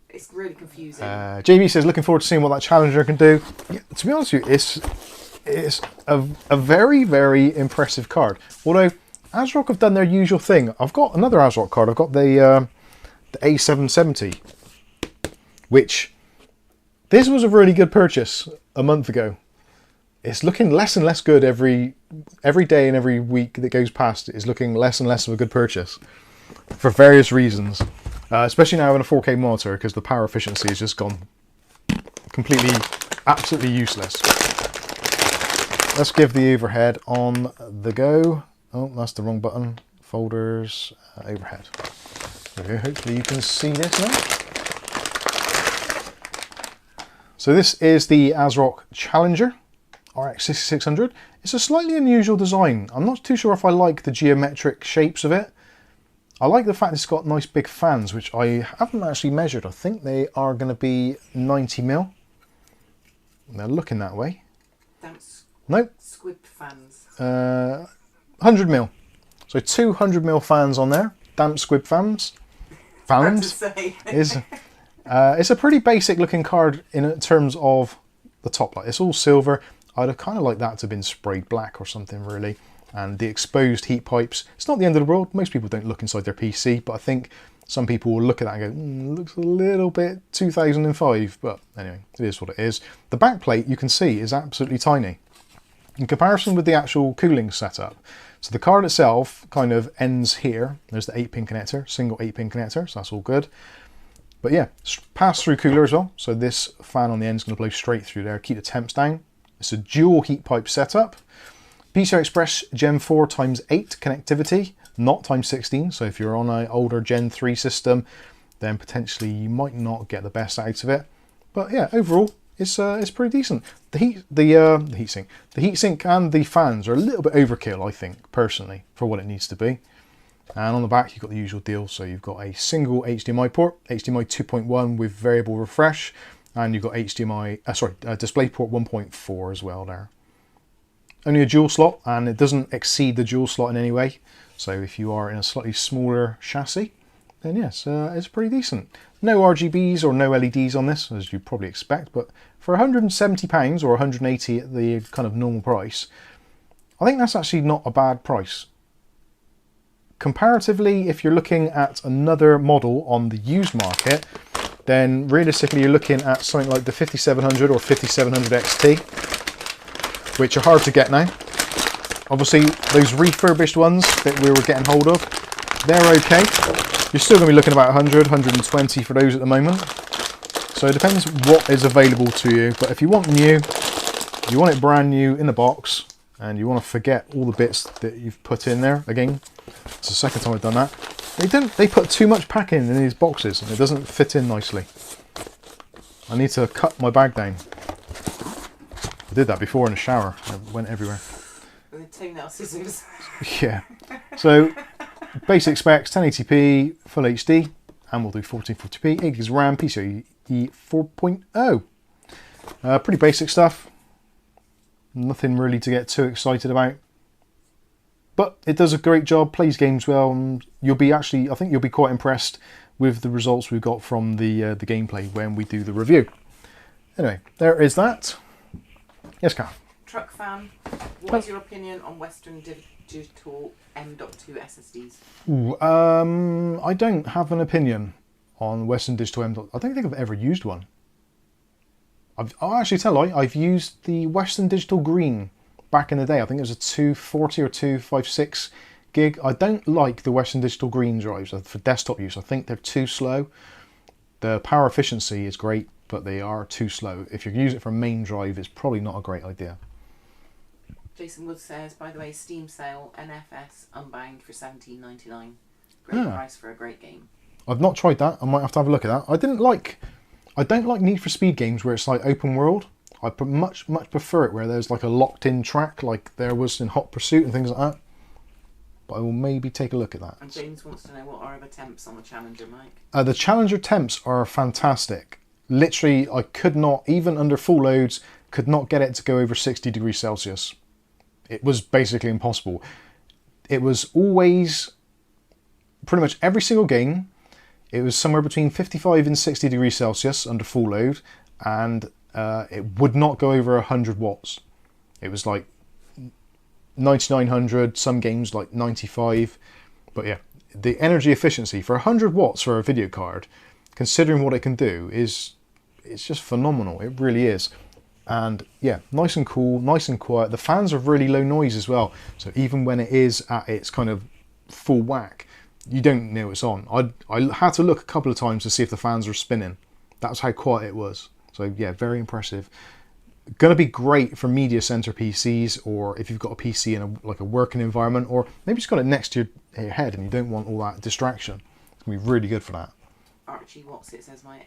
It's really confusing. JB says, looking forward to seeing what that Challenger can do. Yeah, to be honest with you, it's a very, very impressive card. Although, ASRock have done their usual thing. I've got another ASRock card. I've got the A770, which... This was a really good purchase a month ago. It's looking less and less good every day and every week that goes past. It's looking less and less of a good purchase for various reasons. Especially now in a 4K monitor, because the power efficiency has just gone completely, absolutely useless. Let's give the overhead on the go. Oh, that's the wrong button. Folders, overhead. There we go. Hopefully you can see this now. So this is the ASRock Challenger RX 6600. It's a slightly unusual design. I'm not too sure if I like the geometric shapes of it. I like the fact it's got nice big fans, which I haven't actually measured. I think they are going to be 90mm. They're looking that way. Nope. Squib fans. 100mm. So 200mm fans on there. Damp squib fans. Fans is... it's a pretty basic looking card in terms of the top light. It's all silver. I'd have kind of liked that to have been sprayed black or something really. And the exposed heat pipes, it's not the end of the world. Most people don't look inside their PC, but I think some people will look at that and go, looks a little bit 2005, but anyway, it is what it is. The back plate, you can see, is absolutely tiny in comparison with the actual cooling setup. So the card itself kind of ends here. There's the 8-pin connector, single 8-pin connector, so that's all good. But yeah, pass-through cooler as well. So this fan on the end is going to blow straight through there, keep the temps down. It's a dual heat pipe setup. PCI Express Gen 4 x8 connectivity, not x16. So if you're on an older Gen 3 system, then potentially you might not get the best out of it. But yeah, overall, it's pretty decent. The heatsink and the fans are a little bit overkill, I think, personally, for what it needs to be. And on the back, you've got the usual deal. So you've got a single HDMI port, HDMI 2.1 with variable refresh, and you've got HDMI, DisplayPort 1.4 as well there. Only a dual slot, and it doesn't exceed the dual slot in any way. So if you are in a slightly smaller chassis, then yes, it's pretty decent. No RGBs or no LEDs on this, as you probably expect, but for £170 or £180 at the kind of normal price, I think that's actually not a bad price. Comparatively, if you're looking at another model on the used market, then realistically you're looking at something like the 5700 or 5700 XT, which are hard to get now. Obviously, those refurbished ones that we were getting hold of, they're okay. You're still going to be looking about 100, 120 for those at the moment. So it depends what is available to you. But if you want new, you want it brand new in the box, and you want to forget all the bits that you've put in there, again, it's the second time I've done that. They put too much packing in these boxes and it doesn't fit in nicely. I need to cut my bag down. I did that before in the shower. It went everywhere. With the toenail scissors. Yeah. So basic specs, 1080p, full HD, and we'll do 1440p, 8 GB RAM, PCIe 4.0. Pretty basic stuff. Nothing really to get too excited about. But it does a great job, plays games well, and I think you'll be quite impressed with the results we've got from the gameplay when we do the review. Anyway, there is that. Yes, Kath? Truck fan. What is your opinion on Western Digital M.2 SSDs? Ooh, I don't have an opinion on Western Digital M. I don't think I've ever used one. I'll actually tell you, I've used the Western Digital Green back in the day. I think it was a 240 or 256 gig. I don't like the Western Digital Green drives for desktop use. I think they're too slow. The power efficiency is great, but they are too slow. If you use it for a main drive, it's probably not a great idea. Jason Wood says, by the way, Steam sale, NFS Unbound for $17.99. Great price for a great game. I've not tried that. I might have to have a look at that. I don't like Need for Speed games where it's like open world. I much prefer it where there's like a locked-in track, like there was in Hot Pursuit and things like that. But I will maybe take a look at that. And James wants to know, what are the temps on the Challenger, Mike? The Challenger temps are fantastic. Literally, I could not, even under full loads, could not get it to go over 60 degrees Celsius. It was basically impossible. It was always, pretty much every single game, it was somewhere between 55 and 60 degrees Celsius under full load, and it would not go over 100 watts. It was like 9900, some games like 95. But yeah, the energy efficiency for 100 watts for a video card, considering what it can do, it's just phenomenal. It really is. And yeah, nice and cool, nice and quiet. The fans are really low noise as well. So even when it is at its kind of full whack, you don't know it's on. I had to look a couple of times to see if the fans were spinning. That's how quiet it was. So yeah, very impressive. Going to be great for media center PCs, or if you've got a PC in like a working environment, or maybe just got it next to your head and you don't want all that distraction. It's going to be really good for that. Archie Watts, it says my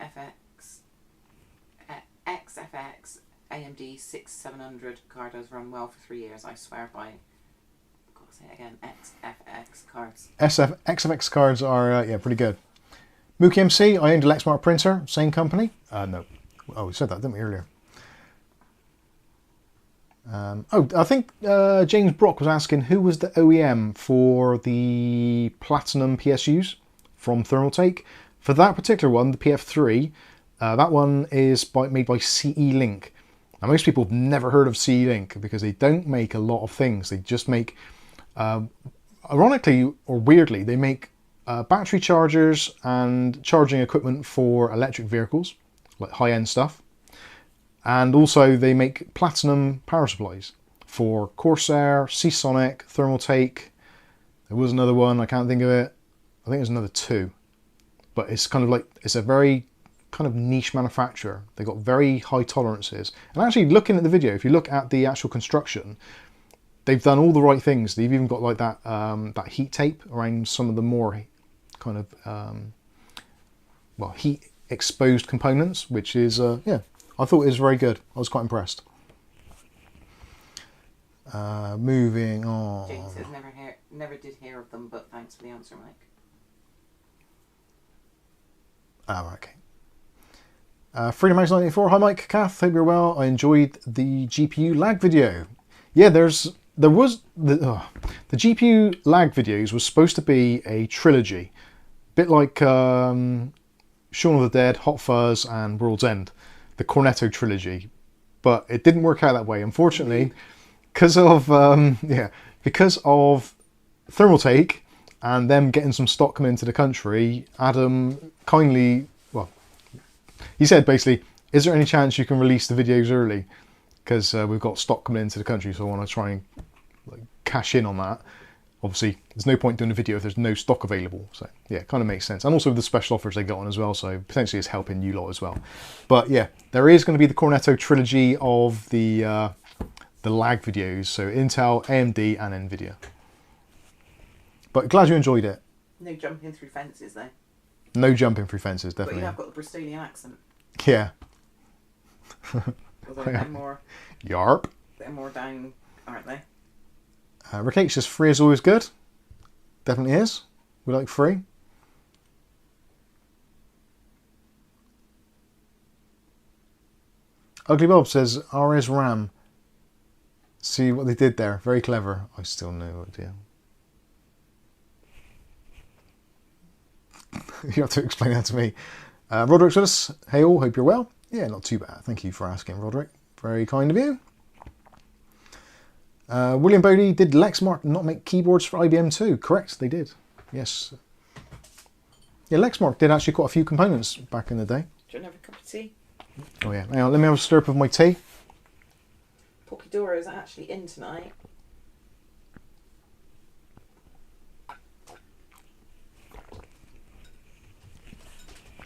XFX AMD 6700 card has run well for 3 years. I swear by, I've got to say it again, XFX cards. XFX cards are yeah, pretty good. Mookie MC, I owned a Lexmark printer, same company. No. Oh, we said that, didn't we, earlier? I think James Brock was asking who was the OEM for the Platinum PSUs from Thermaltake. For that particular one, the PF3, that one is made by CE Link. Now, most people have never heard of CE Link because they don't make a lot of things. They just make, ironically or weirdly, they make battery chargers and charging equipment for electric vehicles, like high-end stuff. And also they make platinum power supplies for Corsair, Seasonic, Thermaltake. There was another one, I can't think of it. I think there's another two. But it's kind of like, it's a very kind of niche manufacturer. They got very high tolerances. And actually looking at the video, if you look at the actual construction, they've done all the right things. They've even got like that that heat tape around some of the more kind of well, heat exposed components, which is yeah, I thought it was very good. I was quite impressed. Moving on. James says never did hear of them, but thanks for the answer, Mike. Oh, okay. FreedomHouse94, hi Mike, Kath, hope you're well. I enjoyed the GPU lag video. Yeah, there was the GPU lag videos was supposed to be a trilogy, bit like Shaun of the Dead, Hot Fuzz, and World's End, the Cornetto trilogy, but it didn't work out that way, unfortunately, because of because of Thermaltake and them getting some stock coming into the country. Adam kindly, well, he said basically, is there any chance you can release the videos early? Because we've got stock coming into the country, so I want to try and like, cash in on that. Obviously, there's no point doing a video if there's no stock available. So yeah, it kind of makes sense. And also with the special offers they got on as well, so potentially it's helping you lot as well. But yeah, there is going to be the Cornetto trilogy of the lag videos. So Intel, AMD, and Nvidia. But glad you enjoyed it. No jumping through fences, though. No jumping through fences, definitely. But you have got the Bristolian accent. Yeah. Although they're more... Yarp. They're more down, aren't they? Rickage says free is always good. Definitely is. We like free. Ugly Bob says RS RAM. See what they did there. Very clever. I still no idea. You have to explain that to me. Roderick says, hey all, hope you're well. Yeah, not too bad. Thank you for asking, Roderick. Very kind of you. William Bodie, did Lexmark not make keyboards for IBM too? Correct, they did. Yes. Yeah, Lexmark did actually quite a few components back in the day. Do you want to have a cup of tea? Oh yeah, hang on, let me have a slurp of my tea. Porkadora is actually in tonight.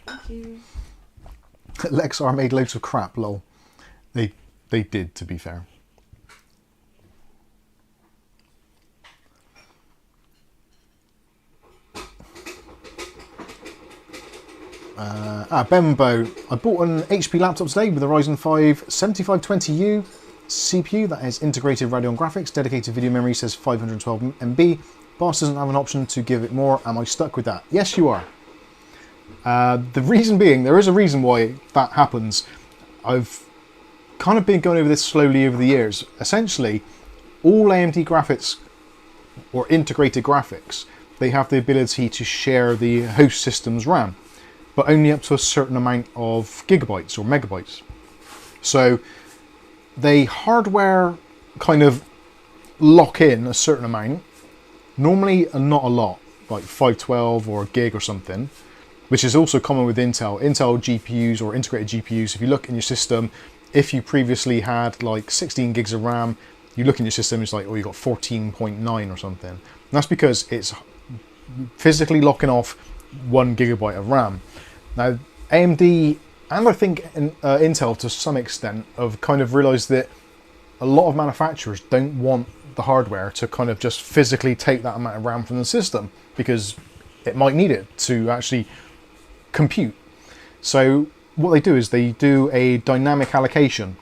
Thank you. Lexar made loads of crap, lol. They did, to be fair. Bembo, I bought an HP laptop today with a Ryzen 5 7520U CPU that has integrated Radeon graphics, dedicated video memory, says 512 MB. Boss doesn't have an option to give it more. Am I stuck with that? Yes, you are. The reason being, there is a reason why that happens. I've kind of been going over this slowly over the years. Essentially, all AMD graphics or integrated graphics, they have the ability to share the host system's RAM, but only up to a certain amount of gigabytes or megabytes. So they hardware kind of lock in a certain amount, normally not a lot, like 512 or a gig or something, which is also common with Intel GPUs or integrated GPUs. If you look in your system, if you previously had like 16 gigs of RAM, you look in your system, it's like, oh, you got 14.9 or something. And that's because it's physically locking off 1 gigabyte of RAM. Now, AMD and I think Intel to some extent have kind of realized that a lot of manufacturers don't want the hardware to kind of just physically take that amount of RAM from the system, because it might need it to actually compute. So what they do is they do a dynamic allocation.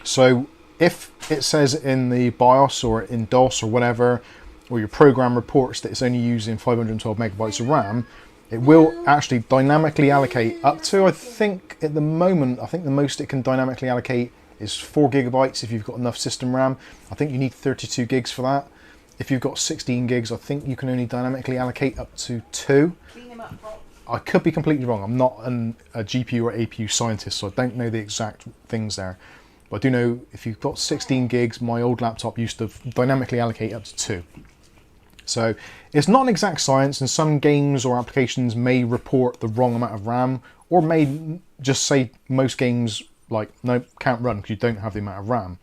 So if it says in the BIOS or in DOS or whatever, or your program reports that it's only using 512 megabytes of RAM, it will actually dynamically allocate up to, I think at the moment, I think the most it can dynamically allocate is 4 gigabytes if you've got enough system RAM. I think you need 32 gigs for that. If you've got 16 gigs, I think you can only dynamically allocate up to 2. Clean him up, Rob. I could be completely wrong. I'm not a GPU or APU scientist, so I don't know the exact things there. But I do know if you've got 16 gigs, my old laptop used to dynamically allocate up to 2. So it's not an exact science, and some games or applications may report the wrong amount of RAM, or may just say most games like, no, can't run because you don't have the amount of RAM.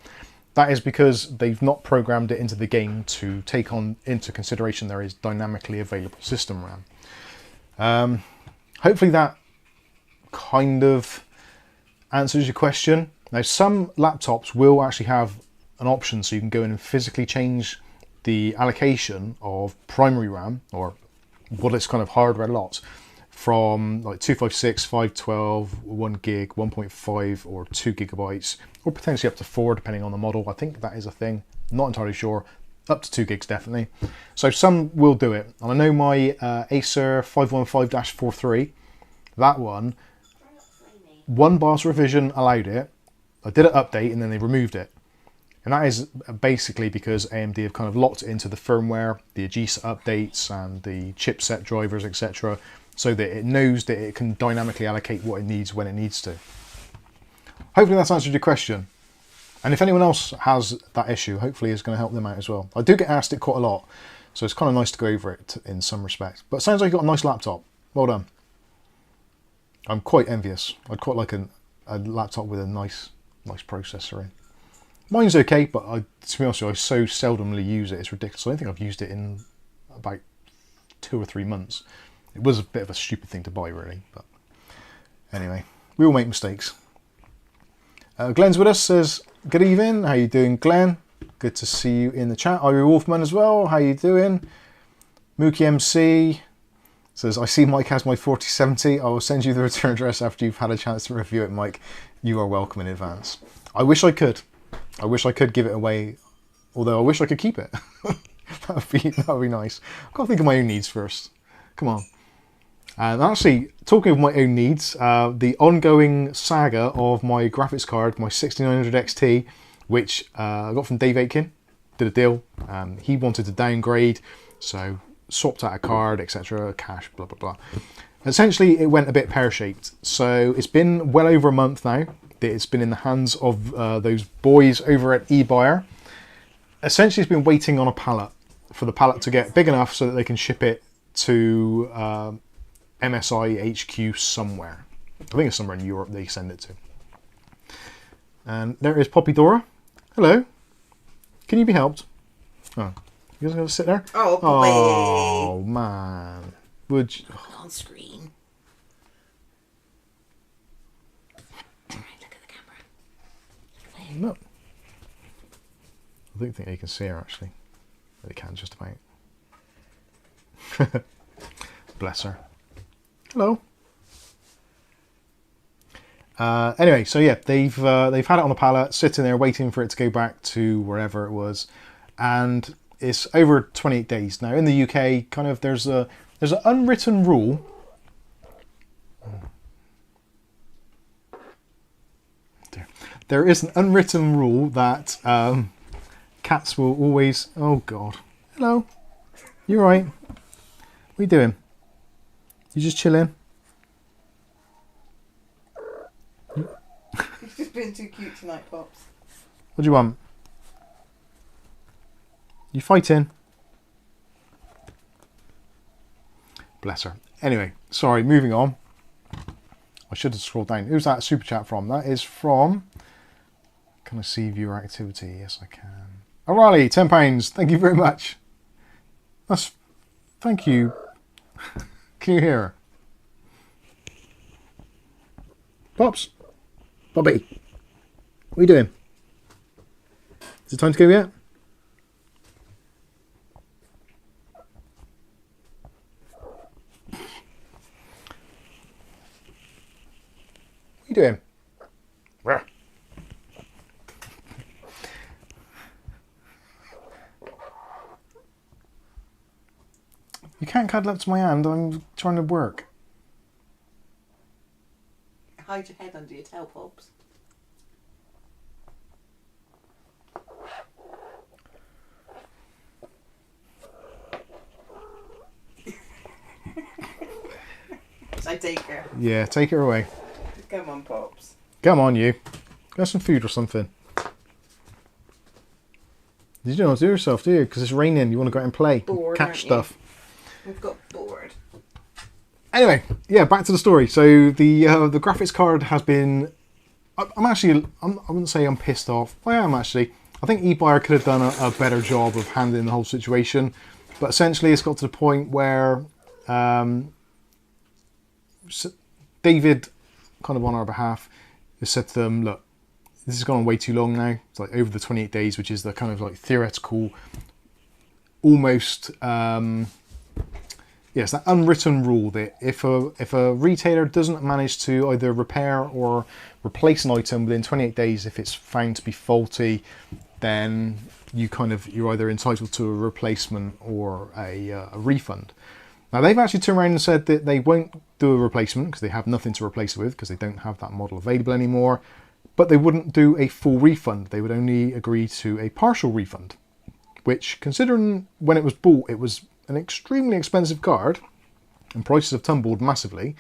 That is because they've not programmed it into the game to take on into consideration there is dynamically available system RAM. Hopefully that kind of answers your question. Now, some laptops will actually have an option so you can go in and physically change the allocation of primary RAM, or what is kind of hardware lots, from like 256, 512, 1 gig, 1.5 or 2 gigabytes, or potentially up to 4 depending on the model. I think that is a thing, not entirely sure. Up to 2 gigs definitely. So some will do it. And I know my Acer 515-43, that one BIOS revision allowed it. I did an update and then they removed it. And that is basically because AMD have kind of locked it into the firmware, the AGISA updates and the chipset drivers, etc., so that it knows that it can dynamically allocate what it needs when it needs to. Hopefully that's answered your question. And if anyone else has that issue, hopefully it's going to help them out as well. I do get asked it quite a lot, so it's kind of nice to go over it in some respect. But it sounds like you've got a nice laptop. Well done. I'm quite envious. I'd quite like a laptop with a nice processor in. Mine's okay, but to be honest with you, I so seldomly use it, it's ridiculous. I don't think I've used it in about 2 or 3 months. It was a bit of a stupid thing to buy, really. But anyway, we all make mistakes. Glenn's with us, says, good evening. How you doing, Glenn? Good to see you in the chat. Iri Wolfman as well. How you doing? Mookie MC says, I see Mike has my 4070. I will send you the return address after you've had a chance to review it, Mike. You are welcome in advance. I wish I could. I wish I could give it away, although I wish I could keep it. that would be nice. I've got to think of my own needs first. Come on. And actually, talking of my own needs, the ongoing saga of my graphics card, my 6900 XT, which I got from Dave Aitken, did a deal. He wanted to downgrade, so swapped out a card, etc., cash, blah, blah, blah. Essentially, it went a bit pear-shaped. So it's been well over a month now that it's been in the hands of those boys over at eBuyer. essentially it's been waiting on a pallet for the pallet to get big enough so that they can ship it to MSI HQ somewhere. I think it's somewhere in Europe they send it to. And there is Poppy Dora. Hello. Can you be helped? Oh, you guys going to sit there? Oh, oh man. Would you... on screen. Alright, look at the camera. No. I don't think you can see her actually. They can just about. Bless her. Hello. Anyway, so yeah, they've had it on the pallet, sitting there waiting for it to go back to wherever it was, and it's over 28 days now. In the UK, kind of there's an unwritten rule. There is an unwritten rule that cats will always. Oh God. Hello. You alright? What are you doing? You just chilling? You've just been too cute tonight, Pops. What do you want? You fighting? Bless her. Anyway, sorry, moving on. I should have scrolled down. Who's that super chat from? That is from... Can I see viewer activity? Yes, I can. O'Reilly, £10. Thank you very much. That's... Thank you. Can you hear her? Pops? Bobby? What are you doing? Is it time to go yet? What are you doing? Where? You can't cuddle up to my hand, I'm trying to work. Hide your head under your tail, Pops. Should I take her? Yeah, take her away. Come on, Pops. Come on, you. Got some food or something. You don't want to do yourself, do you? Because it's raining, you want to go out and play. Bored, catch aren't you? stuff. We've got bored. Anyway, yeah, back to the story. So the graphics card has been... I wouldn't say I'm pissed off. I am actually. I think eBuyer could have done a better job of handling the whole situation. But essentially it's got to the point where David, kind of on our behalf, has said to them, look, this has gone on way too long now. It's like over the 28 days, which is the kind of like theoretical, almost... Yes, that unwritten rule that if a retailer doesn't manage to either repair or replace an item within 28 days, if it's found to be faulty, then you're either entitled to a replacement or a refund. Now they've actually turned around and said that they won't do a replacement because they have nothing to replace it with because they don't have that model available anymore, but they wouldn't do a full refund. They would only agree to a partial refund, which, considering when it was bought, it was an extremely expensive card and prices have tumbled massively.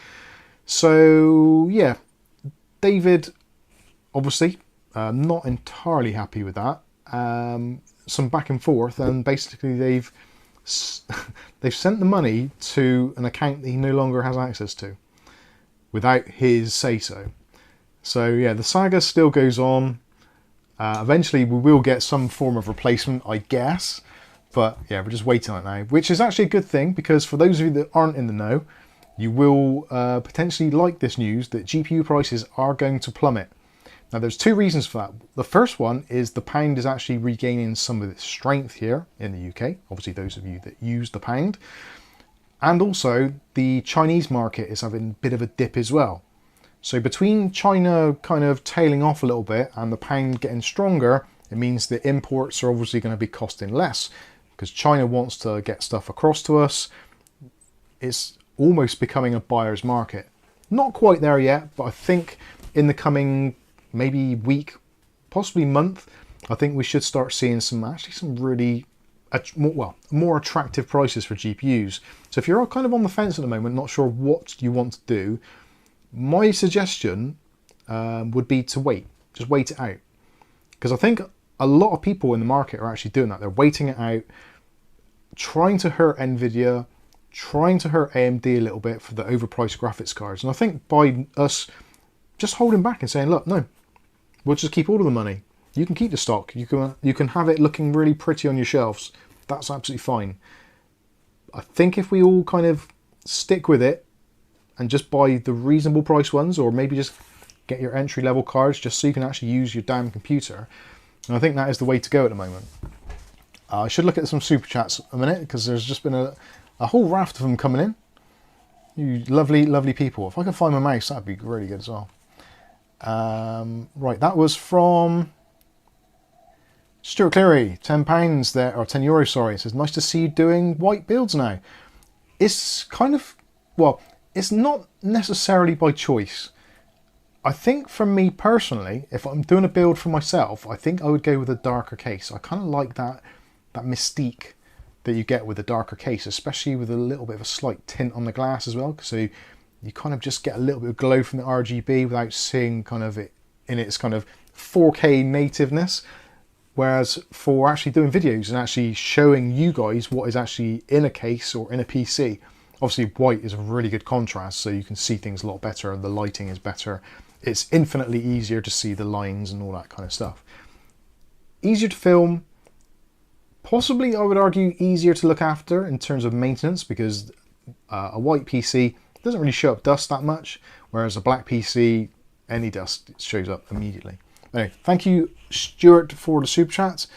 So yeah, David obviously not entirely happy with that. Some back and forth, and basically they've sent the money to an account that he no longer has access to without his say so. So yeah, the saga still goes on. Eventually we will get some form of replacement, I guess. But yeah, we're just waiting on it now, which is actually a good thing, because for those of you that aren't in the know, you will potentially like this news that GPU prices are going to plummet. Now there's two reasons for that. The first one is the pound is actually regaining some of its strength here in the UK. Obviously those of you that use the pound. And also the Chinese market is having a bit of a dip as well. So between China kind of tailing off a little bit and the pound getting stronger, it means that imports are obviously going to be costing less, because China wants to get stuff across to us. It's almost becoming a buyer's market. Not quite there yet, but I think in the coming maybe week, possibly month, I think we should start seeing some really more attractive prices for GPUs. So if you're kind of on the fence at the moment, not sure what you want to do, my suggestion would be to wait. Just wait it out. Because I think a lot of people in the market are actually doing that. They're waiting it out, trying to hurt Nvidia, trying to hurt AMD a little bit for the overpriced graphics cards. And I think by us just holding back and saying, look, no, we'll just keep all of the money. You can keep the stock. You can have it looking really pretty on your shelves. That's absolutely fine. I think if we all kind of stick with it and just buy the reasonable price ones, or maybe just get your entry level cards just so you can actually use your damn computer, and I think that is the way to go at the moment. I should look at some super chats a minute, because there's just been a whole raft of them coming in. You lovely, lovely people. If I can find my mouse, that'd be really good as well. Right, that was from Stuart Cleary, £10 there, or €10, sorry. It says, nice to see you doing white builds now. It's kind of, well, it's not necessarily by choice. I think for me personally, if I'm doing a build for myself, I think I would go with a darker case. I kind of like that mystique that you get with a darker case, especially with a little bit of a slight tint on the glass as well. So you kind of just get a little bit of glow from the RGB without seeing kind of it in its kind of 4K nativeness. Whereas for actually doing videos and actually showing you guys what is actually in a case or in a PC, obviously white is a really good contrast, so you can see things a lot better, the lighting is better. It's infinitely easier to see the lines and all that kind of stuff. Easier to film, possibly I would argue easier to look after in terms of maintenance, because a white PC doesn't really show up dust that much, whereas a black PC, any dust shows up immediately. Anyway, thank you Stuart for the super chats,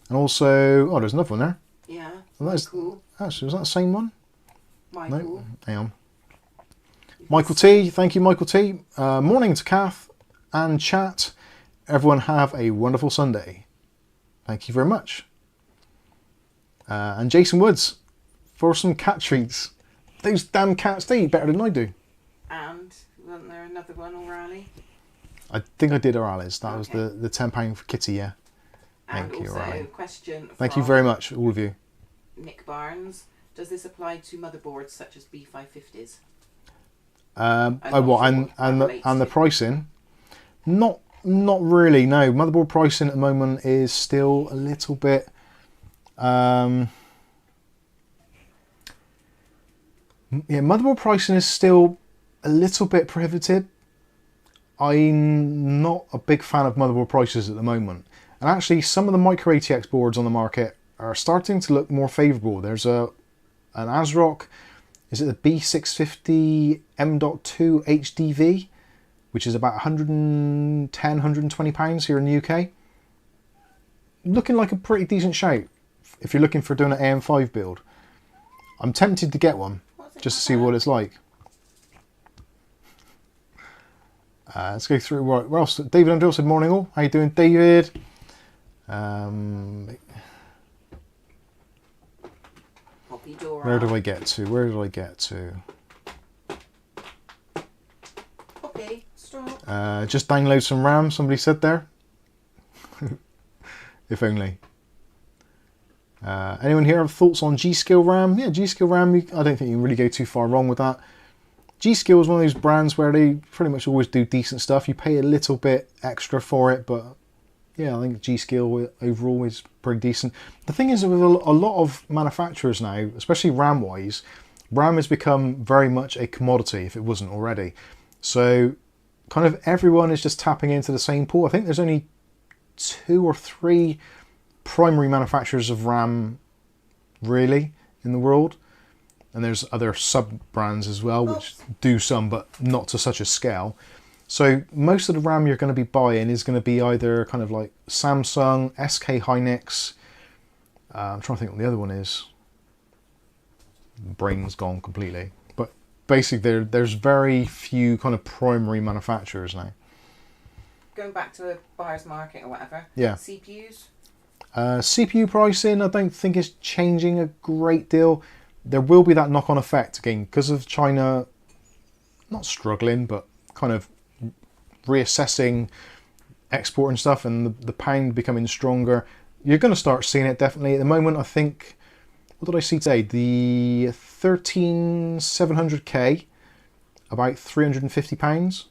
and also, oh, there's another one there. Yeah, well, that is cool. Actually, was that the same one? Michael. No, hang on. Michael T, thank you Michael T. Morning to Kath and chat. Everyone have a wonderful Sunday. Thank you very much. And Jason Woods for some cat treats. Those damn cats, they eat better than I do. And wasn't there another one, O'Reilly? I think I did Orales. That was Okay. the £10 for Kitty, yeah. And Thank you, also O'Reilly. a question Thank you from very much, all of you. Nick Barnes. Does this apply to motherboards such as B550s? And that relates the to. pricing? Not really, no. Motherboard pricing at the moment is still a little bit yeah, motherboard pricing is still a little bit prohibited. I'm not a big fan of motherboard prices at the moment. And actually some of the micro ATX boards on the market are starting to look more favourable. There's an ASRock, is it the B650 M.2 HDV, which is about £110, £120 here in the UK. Looking like a pretty decent shout if you're looking for doing an AM5 build. I'm tempted to get one just to see what it's like. Let's go through. Right, where else? David Andrew said, morning all. How you doing, David? Where do I get to? Where do I get to? Okay, stop. Just download some RAM, somebody said there. If only. Anyone here have thoughts on G.Skill RAM? Yeah, G.Skill RAM, I don't think you can really go too far wrong with that. G.Skill is one of those brands where they pretty much always do decent stuff. You pay a little bit extra for it, but yeah, I think G.Skill overall is pretty decent. The thing is, with a lot of manufacturers now, especially RAM-wise, RAM has become very much a commodity, if it wasn't already. So kind of everyone is just tapping into the same pool. I think there's only 2 or 3 primary manufacturers of RAM really in the world, and there's other sub brands as well which do some, but not to such a scale. So most of the RAM you're going to be buying is going to be either kind of like Samsung, SK Hynix, I'm trying to think what the other one is. Brain's gone completely, but basically there's very few kind of primary manufacturers now. Going back to a buyer's market or whatever. Yeah. CPUs? CPU pricing, I don't think is changing a great deal. There will be that knock-on effect again because of China not struggling, but kind of reassessing export and stuff, and the pound becoming stronger. You're going to start seeing it definitely. At the moment, I think, what did I see today? The 13700K, about £350.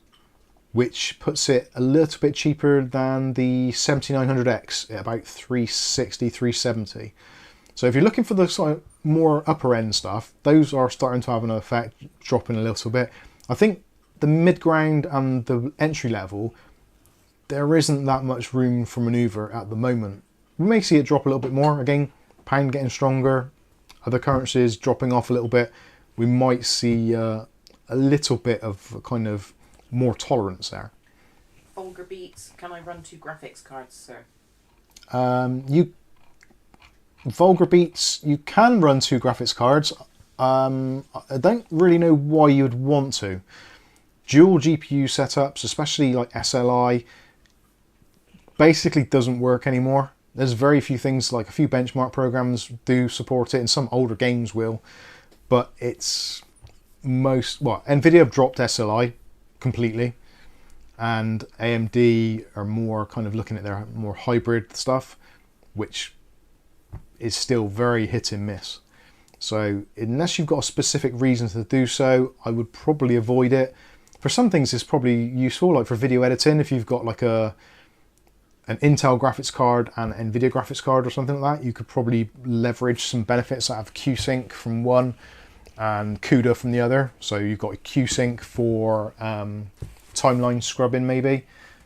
which puts it a little bit cheaper than the 7900X at about 360, 370. So if you're looking for the sort of more upper end stuff, those are starting to have an effect, dropping a little bit. I think the mid-ground and the entry level, there isn't that much room for maneuver at the moment. We may see it drop a little bit more. Again, pound getting stronger, other currencies dropping off a little bit. We might see a little bit of kind of more tolerance there. Vulgar beats, can I run 2 graphics cards, sir? Vulgar beats, you can run 2 graphics cards. I don't really know why you'd want to. Dual GPU setups, especially like SLI, basically doesn't work anymore. There's very few things, like a few benchmark programs do support it, and some older games will, but it's NVIDIA have dropped SLI completely, and AMD are more kind of looking at their more hybrid stuff, which is still very hit and miss. So unless you've got a specific reason to do so, I would probably avoid it. For some things it's probably useful, like for video editing, if you've got like an Intel graphics card and an NVIDIA graphics card or something like that, you could probably leverage some benefits out of QSync from one and CUDA from the other. So you've got QSync for timeline scrubbing maybe,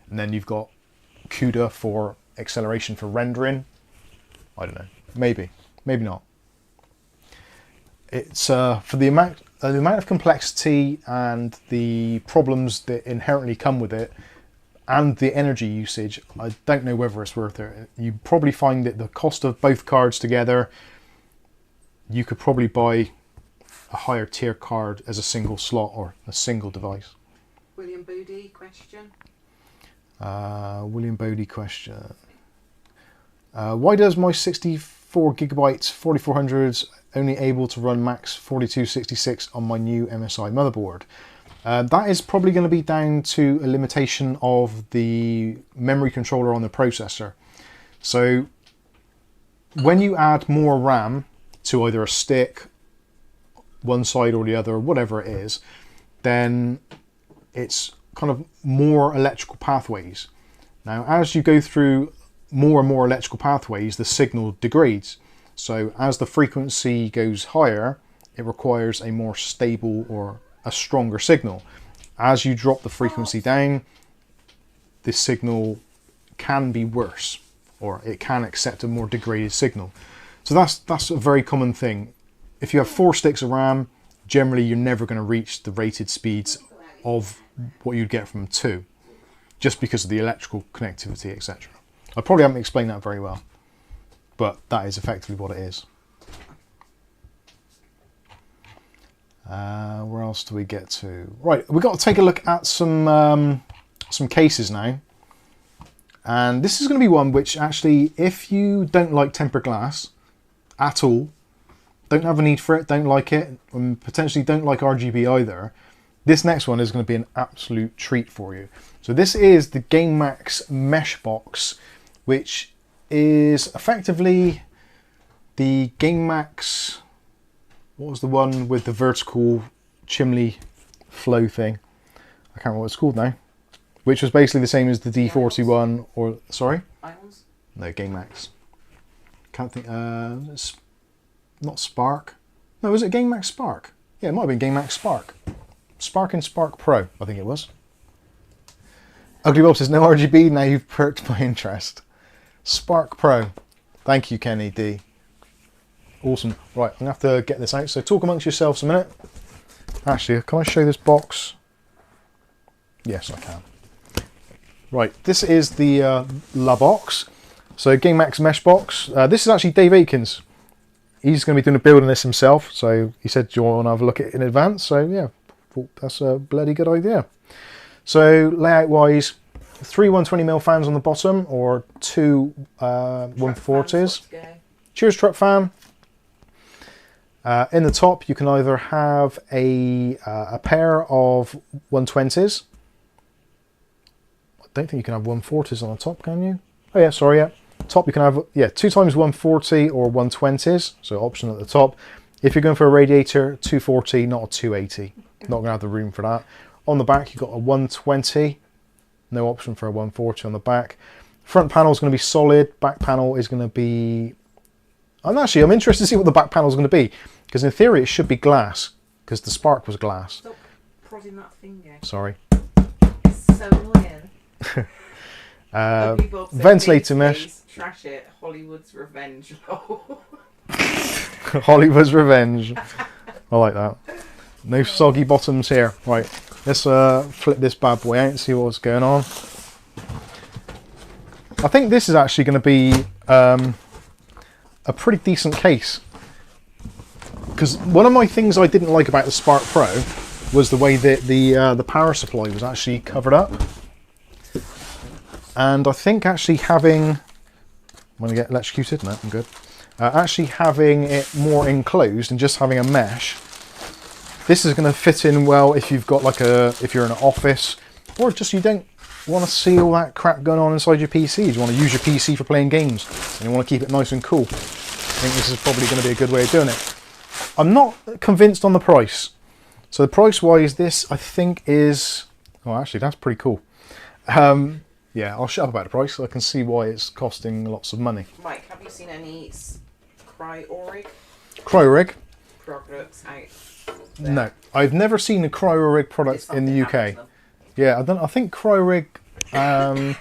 and then you've got CUDA for acceleration for rendering. I don't know, maybe not. It's for the amount of complexity and the problems that inherently come with it, and the energy usage, I don't know whether it's worth it. You probably find that the cost of both cards together, you could probably buy a higher tier card as a single slot or a single device. William Bodie question. William Bodie question. Why does my 64 gigabytes 4400s only able to run max 4266 on my new MSI motherboard? That is probably going to be down to a limitation of the memory controller on the processor. So when you add more RAM to either a stick, one side or the other, whatever it is, then it's kind of more electrical pathways. Now, as you go through more and more electrical pathways, the signal degrades. So as the frequency goes higher, it requires a more stable or a stronger signal. As you drop the frequency down, the signal can be worse, or it can accept a more degraded signal. So that's a very common thing. If you have 4 sticks of RAM, generally you're never going to reach the rated speeds of what you'd get from 2, just because of the electrical connectivity, etc. I probably haven't explained that very well, but that is effectively what it is. Where else do we get to? Right, we've got to take a look at some cases now. And this is going to be one which actually, if you don't like tempered glass at all, don't have a need for it, don't like it, and potentially don't like RGB either, this next one is going to be an absolute treat for you. So this is the Gamemax Meshbox, which is effectively the Gamemax, what was the one with the vertical chimney flow thing? I can't remember what it's called now. Which was basically the same as the D41, or, sorry? Ions? No, Gamemax. Can't think, it's not Spark. No, was it Gamemax Spark? Yeah, it might have been Gamemax Spark. Spark and Spark Pro, I think it was. Ugly Bob says, no RGB, now you've perked my interest. Spark Pro. Thank you, Kenny D. Awesome. Right, I'm going to have to get this out. So talk amongst yourselves a minute. Actually, can I show this box? Yes, I can. Right, this is the La Box. So Gamemax Meshbox. This is actually Dave Aikens. He's going to be doing a build on this himself. So he said, do you want to have a look at it in advance? So yeah, thought that's a bloody good idea. So layout wise, 3 120mm fans on the bottom, or 2 140s. Cheers, truck fan. In the top, you can either have a pair of 120s. I don't think you can have 140s on the top, can you? Oh yeah, sorry, yeah. Top you can have, yeah, 2 times 140 or 120s, so option at the top. If you're going for a Radiator, 240, not a 280. Not going to have the room for that. On the back, you've got a 120 No option for a 140 on the back. Front panel is going to be solid. Back panel is going to be... I'm interested to see what the back panel is going to be, because in theory it should be glass, because the Spark was glass. Stop prodding that finger. Sorry. It's so annoying. Ventilator mesh. Trash it. Hollywood's revenge. Hollywood's revenge. I like that. No soggy bottoms here. Right, let's flip this bad boy out and see what's going on. I think this is actually going to be a pretty decent case, because one of my things I didn't like about the Spark Pro was the way that the power supply was actually covered up, and I think actually having, I'm going to get electrocuted, no, I'm good. Actually having it more enclosed and just having a mesh, this is going to fit in well if you've got like if you're in an office, or just you don't want to see all that crap going on inside your PC. You want to use your PC for playing games and you want to keep it nice and cool. I think this is probably going to be a good way of doing it. I'm not convinced on the price. So the price wise, this I think is, oh actually that's pretty cool. Yeah, I'll shut up about the price so I can see why it's costing lots of money. Mike, have you seen any cryo-rig products out there? No, I've never seen a cryo-rig product in the UK. Yeah, I think cryo-rig, actually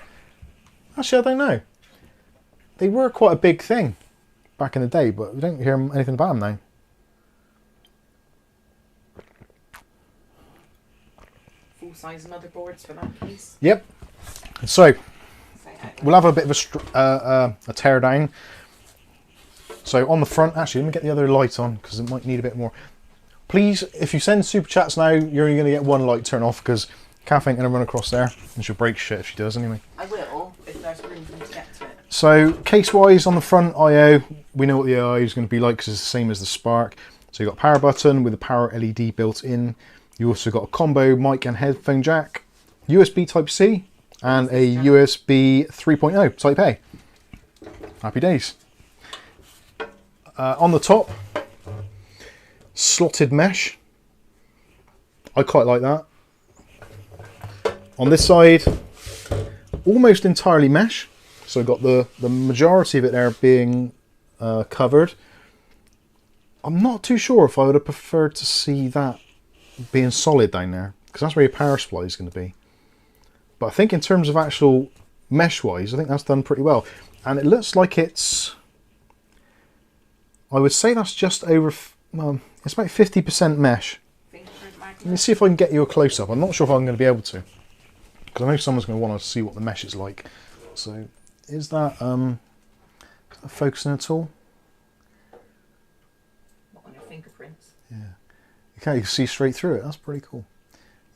I don't know. They were quite a big thing back in the day, but we don't hear anything about them now. Full-size motherboards for that, please. Yep. So we'll have a bit of a tear down. So on the front, actually, let me get the other light on because it might need a bit more. Please, if you send super chats now, you're only going to get one light turn off because Kath ain't going to run across there, and she'll break shit if she does anyway. I will, if there's room for me to get to it. So case-wise on the front IO, we know what the IO is going to be like because it's the same as the Spark. So you've got a power button with a power LED built in. You also got a combo mic and headphone jack, USB Type-C, and a USB 3.0 Type A. Happy days. On the top, slotted mesh. I quite like that. On this side, almost entirely mesh. So I've got the majority of it there being covered. I'm not too sure if I would have preferred to see that being solid down there, because that's where your power supply is going to be. But I think in terms of actual mesh wise, I think that's done pretty well. And it looks like it's, I would say that's just over, well, it's about 50% mesh. Let me see if I can get you a close up. I'm not sure if I'm going to be able to, because I know someone's going to want to see what the mesh is like. So is that focusing at all? Not on your fingerprints. Yeah. Okay, you can see straight through it. That's pretty cool.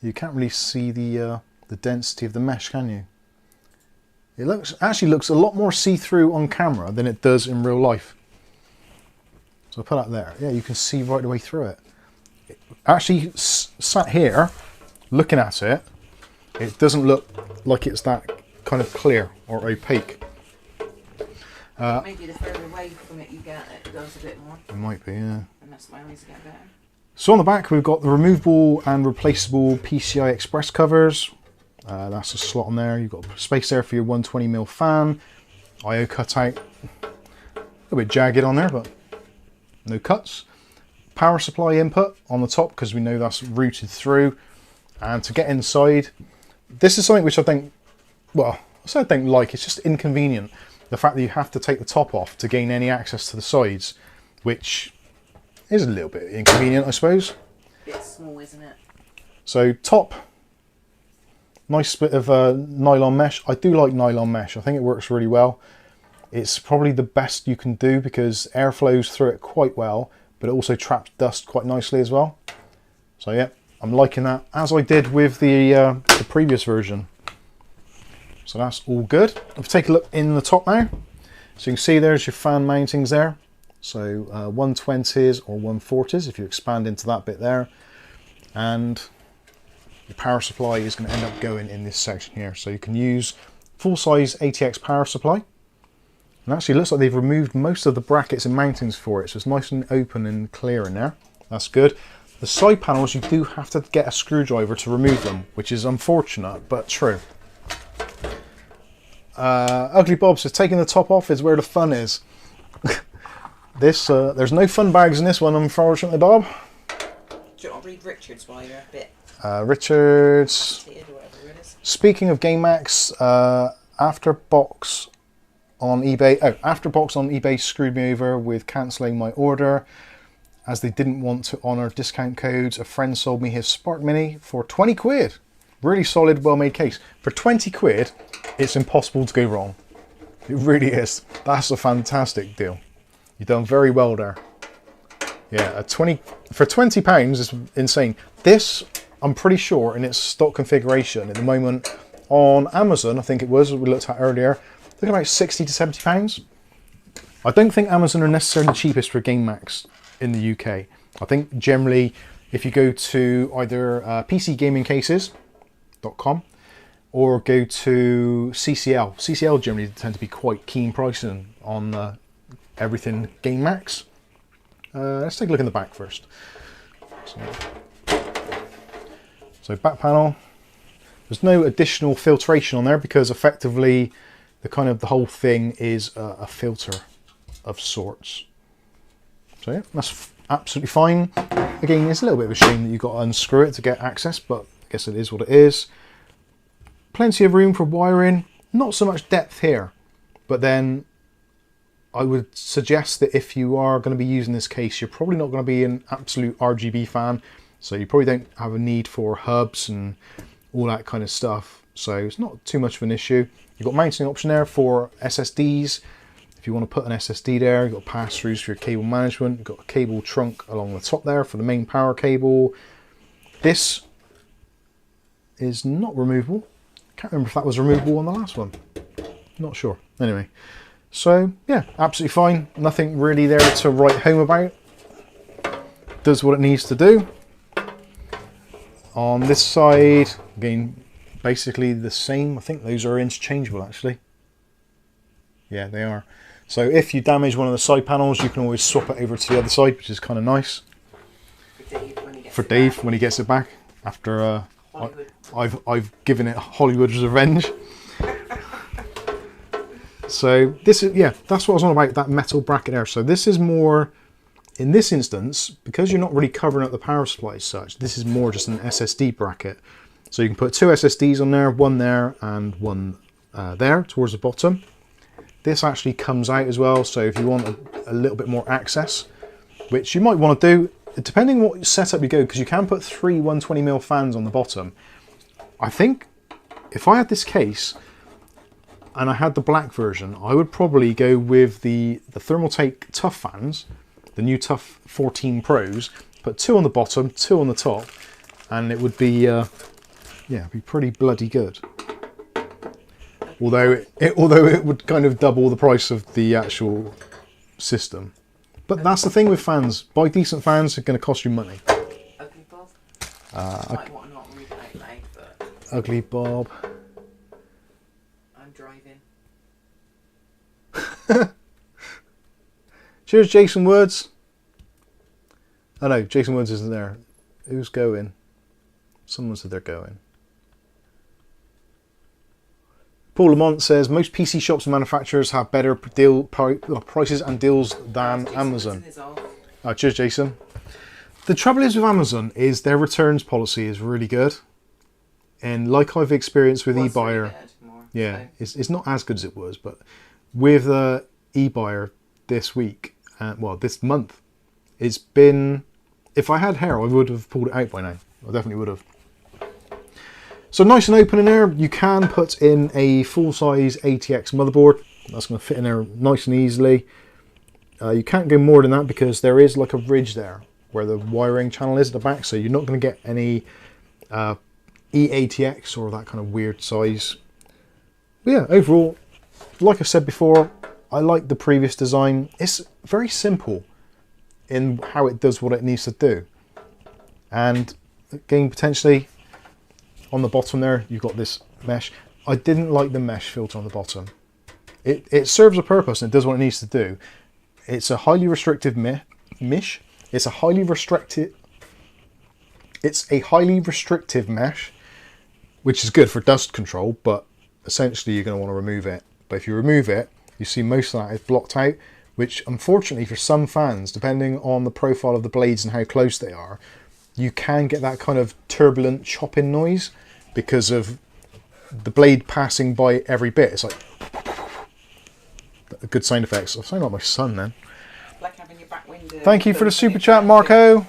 You can't really see the density of the mesh, can you? It actually looks a lot more see-through on camera than it does in real life. So I'll put that there. Yeah, you can see right the way through it. Actually, sat here, looking at it, it doesn't look like it's that kind of clear or opaque. Maybe the further away from it you get, it does a bit more. It might be, yeah. Unless my eyes get better. So on the back, we've got the removable and replaceable PCI Express covers. That's a slot on there. You've got space there for your 120mm fan. IO cutout. A little bit jagged on there, but no cuts. Power supply input on the top, because we know that's routed through. And to get inside, this is something which I think, well, I don't like, it's just inconvenient. The fact that you have to take the top off to gain any access to the sides, which is a little bit inconvenient, I suppose. Bit small, isn't it? So top, nice bit of nylon mesh. I do like nylon mesh. I think it works really well. It's probably the best you can do because air flows through it quite well, but it also traps dust quite nicely as well. So yeah, I'm liking that, as I did with the previous version. So that's all good. If we take a look in the top now, so you can see there's your fan mountings there. So 120s or 140s if you expand into that bit there. And your power supply is going to end up going in this section here. So you can use full-size ATX power supply. And actually it looks like they've removed most of the brackets and mountings for it. So it's nice and open and clear in there. That's good. The side panels, you do have to get a screwdriver to remove them, which is unfortunate, but true. Ugly Bob says taking the top off is where the fun is. This there's no fun bags in this one, unfortunately, Bob. Do you want to read Richard's while you're a bit Richard's. agitated or whatever it is? Speaking of GameMax, Afterbox on eBay. Oh, Afterbox on eBay screwed me over with cancelling my order as they didn't want to honour discount codes. A friend sold me his Spark Mini for 20 quid. Really solid, well-made case. For 20 quid, it's impossible to go wrong. It really is. That's a fantastic deal. You've done very well there. Yeah, for £20 is insane. This, I'm pretty sure, in its stock configuration at the moment on Amazon, I think it was, we looked at earlier, they're about 60 to 70 pounds. I don't think Amazon are necessarily the cheapest for GameMax in the UK. I think generally, if you go to either PCGamingCases.com or go to CCL. CCL generally tend to be quite keen pricing on everything GameMax. Let's take a look in the back first. So back panel. There's no additional filtration on there because effectively the whole thing is a filter of sorts. So yeah, that's absolutely fine. Again, it's a little bit of a shame that you've got to unscrew it to get access, but I guess it is what it is. Plenty of room for wiring, not so much depth here, but then I would suggest that if you are going to be using this case, you're probably not going to be an absolute RGB fan, so you probably don't have a need for hubs and all that kind of stuff, so it's not too much of an issue. You've got mounting option there for SSDs. If you want to put an SSD there, you've got pass-throughs for your cable management. You've got a cable trunk along the top there for the main power cable. This is not removable. Can't remember if that was removable on the last one. Not sure. Anyway, so yeah, absolutely fine. Nothing really there to write home about. Does what it needs to do. On this side, again, basically the same. I think those are interchangeable actually. Yeah, they are. So if you damage one of the side panels, you can always swap it over to the other side, which is kind of nice. For Dave when he gets it back after I've given it Hollywood's revenge. So this is, yeah, that's what I was on about, that metal bracket there. So this is more, in this instance, because you're not really covering up the power supply as such, this is more just an SSD bracket. So you can put two SSDs on there, one there and one there towards the bottom. This actually comes out as well, so if you want a little bit more access, which you might want to do, depending on what setup you go, because you can put three 120mm fans on the bottom. I think if I had this case and I had the black version, I would probably go with the Thermaltake Toughfans, the new Tough 14 Pros, put two on the bottom, two on the top, and it would be, yeah, it'd be pretty bloody good. Although it would kind of double the price of the actual system. But that's the thing with fans. Buy decent fans, are going to cost you money. Ugly Bob? Ugly Bob. I'm driving. Cheers, Jason Woods. Oh no, Jason Woods isn't there. Who's going? Someone said they're going. Paul Lamont says most PC shops and manufacturers have better prices and deals than Amazon. Oh, cheers, Jason. The trouble is with Amazon is their returns policy is really good, and like I've experienced with eBuyer, yeah, it's not as good as it was, but with eBuyer this week, well, this month, it's been. If I had hair, I would have pulled it out by now. I definitely would have. So nice and open in there. You can put in a full-size ATX motherboard. That's going to fit in there nice and easily. You can't go more than that because there is like a ridge there where the wiring channel is at the back, so you're not going to get any eATX or that kind of weird size. But yeah, overall, like I said before, I like the previous design. It's very simple in how it does what it needs to do. And again, potentially, on the bottom there, you've got this mesh. I didn't like the mesh filter on the bottom. It serves a purpose and it does what it needs to do. It's a highly restrictive mesh. It's a highly restrictive mesh, which is good for dust control, but essentially you're going to want to remove it. But if you remove it, you see most of that is blocked out, which unfortunately for some fans, depending on the profile of the blades and how close they are, you can get that kind of turbulent chopping noise because of the blade passing by every bit. It's like good sound effects. I sound like my son then. Like having your back window. Thank you for the super chat, Marco,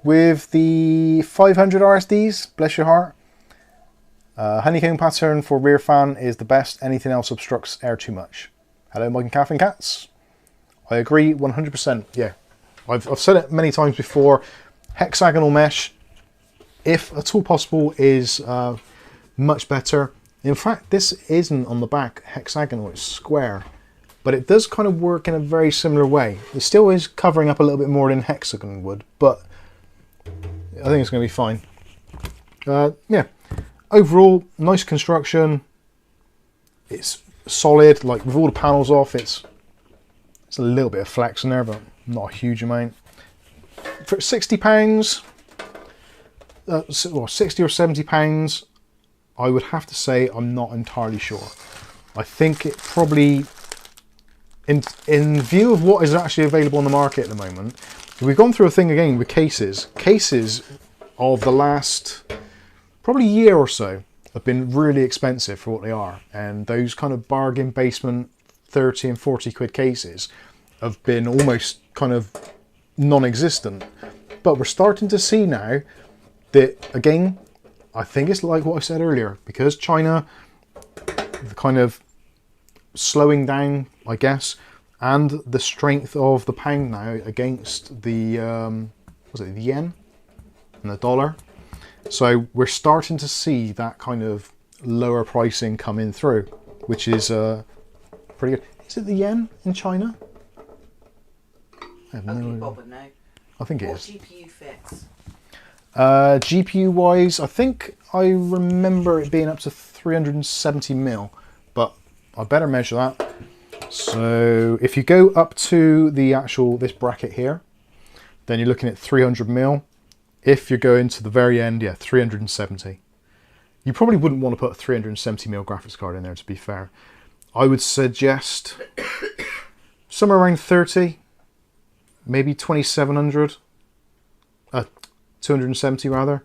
with the 500 RSDs. Bless your heart. Honeycomb pattern for rear fan is the best. Anything else obstructs air too much. Hello, Mike and Kath and Cats. I agree 100%. Yeah, I've said it many times before. Hexagonal mesh, if at all possible, is much better. In fact, this isn't on the back hexagonal, it's square. But it does kind of work in a very similar way. It still is covering up a little bit more than hexagon would, but I think it's going to be fine. Yeah, overall, nice construction. It's solid, like with all the panels off, it's a little bit of flex in there, but not a huge amount. For £60, well, 60 or £70, I would have to say I'm not entirely sure. I think it probably, in view of what is actually available on the market at the moment, we've gone through a thing again with cases. Cases of the last probably year or so have been really expensive for what they are, and those kind of bargain basement 30 and 40 quid cases have been almost kind of non-existent. But we're starting to see now that, again, I think it's like what I said earlier, because China, the kind of slowing down, I guess, and the strength of the pound now against the was it the yen and the dollar. So we're starting to see that kind of lower pricing coming through, which is pretty good. Is it the yen in China? I have no idea. I think it is. What GPU fits? GPU wise, I think I remember it being up to 370 mil, but I better measure that. So if you go up to the actual, this bracket here, then you're looking at 300 mil. If you're going to the very end, yeah, 370. You probably wouldn't want to put a 370 mil graphics card in there, to be fair. I would suggest somewhere around 30, maybe 2700, 270 rather.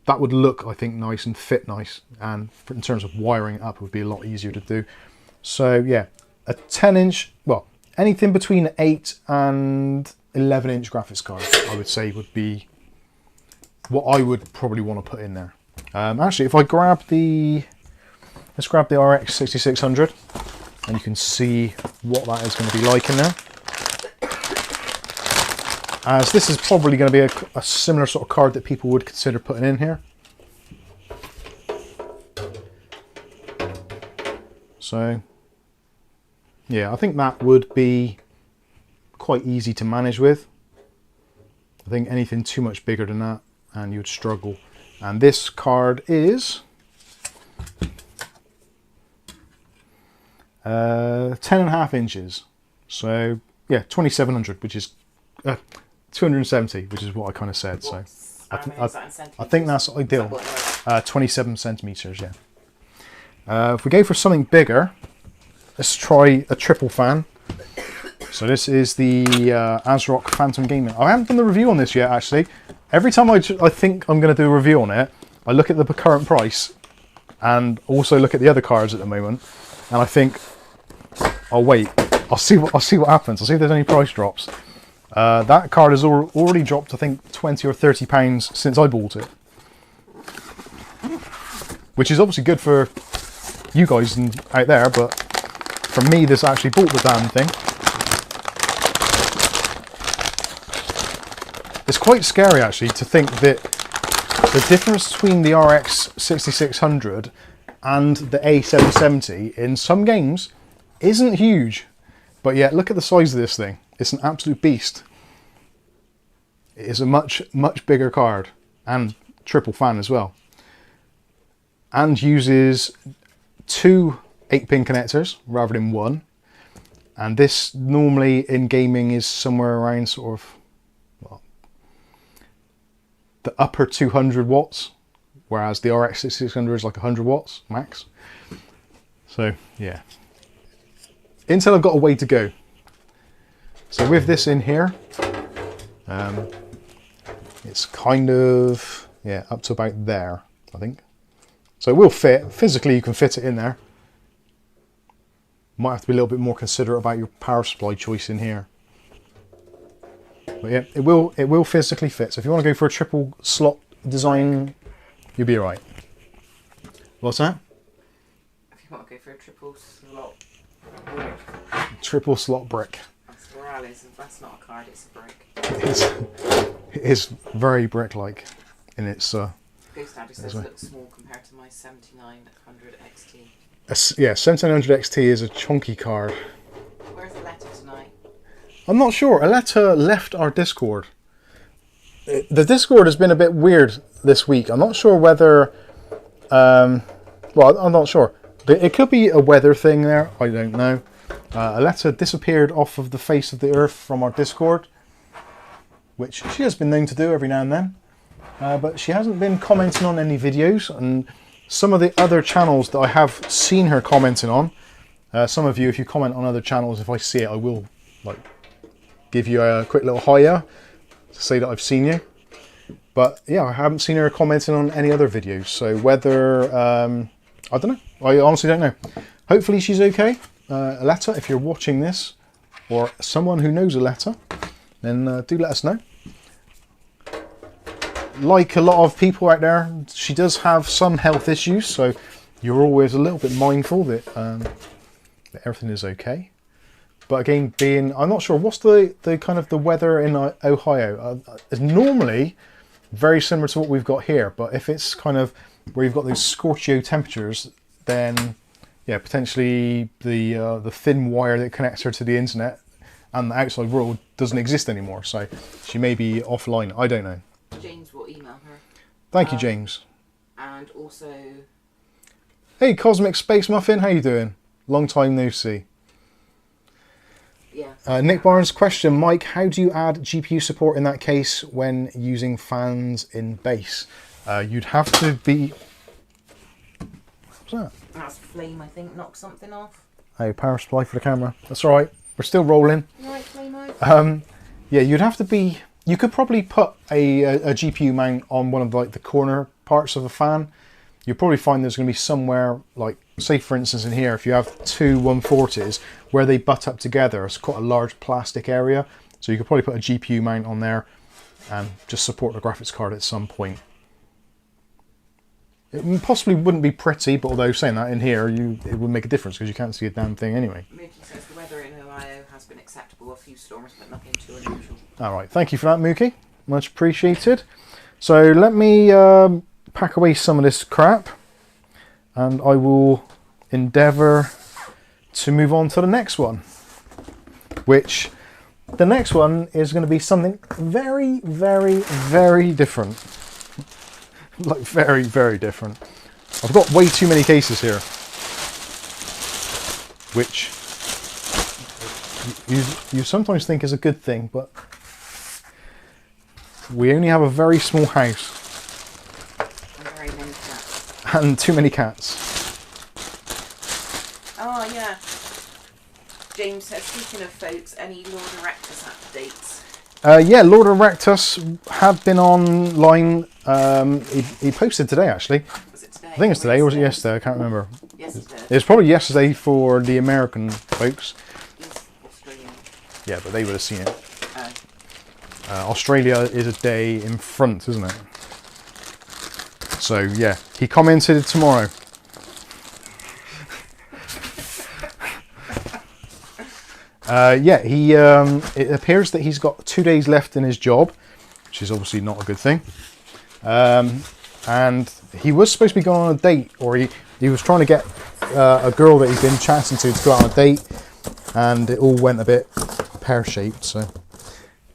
That would look, I think, nice and fit nice, and in terms of wiring it up, it would be a lot easier to do. So yeah, a 10-inch, well, anything between 8 and 11-inch graphics card, I would say, would be what I would probably want to put in there. Actually, if I grab the, let's grab the RX 6600, and you can see what that is going to be like in there. As this is probably going to be a similar sort of card that people would consider putting in here. So, yeah, I think that would be quite easy to manage with. I think anything too much bigger than that and you'd struggle. And this card is 10.5 inches. So, yeah, 2700, which is 270, which is what I kind of said. So I think that's ideal. 27 centimeters, yeah. If we go for something bigger, let's try a triple fan. So this is the ASRock Phantom Gaming. I haven't done the review on this yet, actually. Every time I think I'm going to do a review on it, I look at the current price and also look at the other cards at the moment, and I think, I'll wait. I'll see what happens. I'll see if there's any price drops. That card has already dropped, I think, 20 or 30 pounds since I bought it, which is obviously good for you guys out there, but for me, this actually bought the damn thing. It's quite scary, actually, to think that the difference between the RX 6600 and the A770 in some games isn't huge, but yet look at the size of this thing. It's an absolute beast. It is a much bigger card, and triple fan as well, and uses 2 8-pin connectors rather than 1. And this normally in gaming is somewhere around sort of, well, the upper 200 watts, whereas the RX 6600 is like 100 watts max. So yeah, Intel have got a way to go. So with this in here, it's kind of, yeah, up to about there, I think. So it will fit. Physically, you can fit it in there. Might have to be a little bit more considerate about your power supply choice in here. But yeah, it will physically fit. So if you want to go for a triple slot design, you'll be alright. What's that? If you want to go for a triple slot brick. Triple slot brick. That's where Al is. That's not a card, it's a brick. It is very brick-like in its... Ghost Daddy says it looks small compared to my 7900 XT. Yeah, 7900 XT is a chunky card. Where's the letter tonight? I'm not sure. Aletta left our Discord. The Discord has been a bit weird this week. I'm not sure whether... well, I'm not sure. It could be a weather thing there. I don't know. Aletta disappeared off of the face of the earth from our Discord, which she has been known to do every now and then. But she hasn't been commenting on any videos, and some of the other channels that I have seen her commenting on, some of you, if you comment on other channels, if I see it, I will like give you a quick little hiya to say that I've seen you. But yeah, I haven't seen her commenting on any other videos, so whether, I don't know, I honestly don't know. Hopefully she's okay. Aletta, if you're watching this, or someone who knows Aletta, then do let us know. Like a lot of people out there, she does have some health issues, so you're always a little bit mindful that, that everything is okay. But again, I'm not sure, what's the kind of the weather in Ohio? It's normally very similar to what we've got here, but if it's kind of where you've got those scorchio temperatures, then yeah, potentially the thin wire that connects her to the internet and the outside world doesn't exist anymore, so she may be offline. I don't know. James will email her. Thank you, James. And also... Hey, Cosmic Space Muffin, how you doing? Long time no see. Yeah. Nick Barnes' question, Mike, how do you add GPU support in that case when using fans in base? You'd have to be... What's that? That's flame, I think, knock something off. Oh, power supply for the camera. That's alright. We're still rolling. Right, flame out. Yeah, you'd have to be... You could probably put a GPU mount on one of like the corner parts of a fan. You'll probably find there's going to be somewhere, like, say for instance in here, if you have two 140s, where they butt up together, it's quite a large plastic area. So you could probably put a GPU mount on there and just support the graphics card at some point. It possibly wouldn't be pretty, but although saying that, in here, it would make a difference because you can't see a damn thing anyway. Mookie says the weather in Ohio has been acceptable, a few storms, but nothing too unusual. Alright, thank you for that, Mookie. Much appreciated. So let me pack away some of this crap, and I will endeavour to move on to the next one. Which, the next one is going to be something very, very, very different. Like, very, very different. I've got way too many cases here. Which you sometimes think is a good thing, but we only have a very small house. And very many cats. And too many cats. Oh, yeah. James says, speaking of folks, any Lord Erectus updates? Yeah, Lord Erectus have been online. He posted today, actually. Was it today? I think it's today, or was it yesterday? I can't remember. Yesterday. It was probably yesterday for the American folks. He's Australian. Yeah, but they would have seen it. Oh. Australia is a day in front, isn't it? So, yeah. He commented tomorrow. Yeah, it appears that he's got 2 days left in his job, which is obviously not a good thing. And he was supposed to be going on a date, or he was trying to get a girl that he'd been chatting to go out on a date, and it all went a bit pear-shaped, so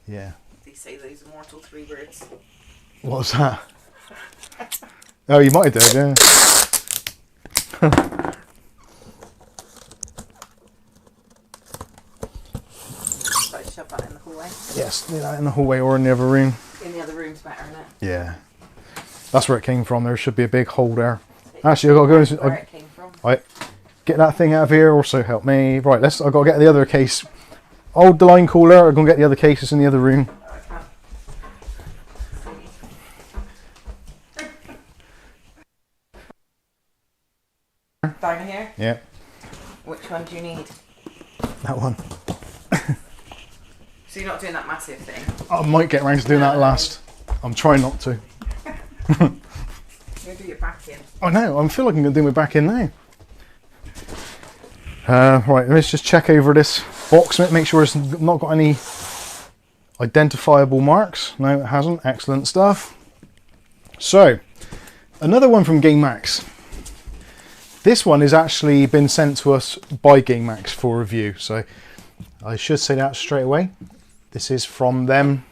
yeah. They say those immortal 3 words. What was that? Oh, you might have done, yeah. Shove that in the hallway. Yes, do that in the hallway or in the other room. In the other room's better, isn't it? Yeah. That's where it came from. There should be a big hole there. Actually, I've got to go into... Where it came from. Right, get that thing out of here. Also help me. Right, I've got to get the other case. Hold the line cooler. I'm going to get the other cases in the other room. Down here? Yeah. Which one do you need? That one. So you're not doing that massive thing? I might get around to doing that last. I'm trying not to. You're going to do your back in. I know, I feel like I'm going to do my back in now. Right, let's just check over this box, make sure it's not got any identifiable marks. No, it hasn't. Excellent stuff. So, another one from GameMax. This one has actually been sent to us by GameMax for review, so I should say that straight away. This is from them.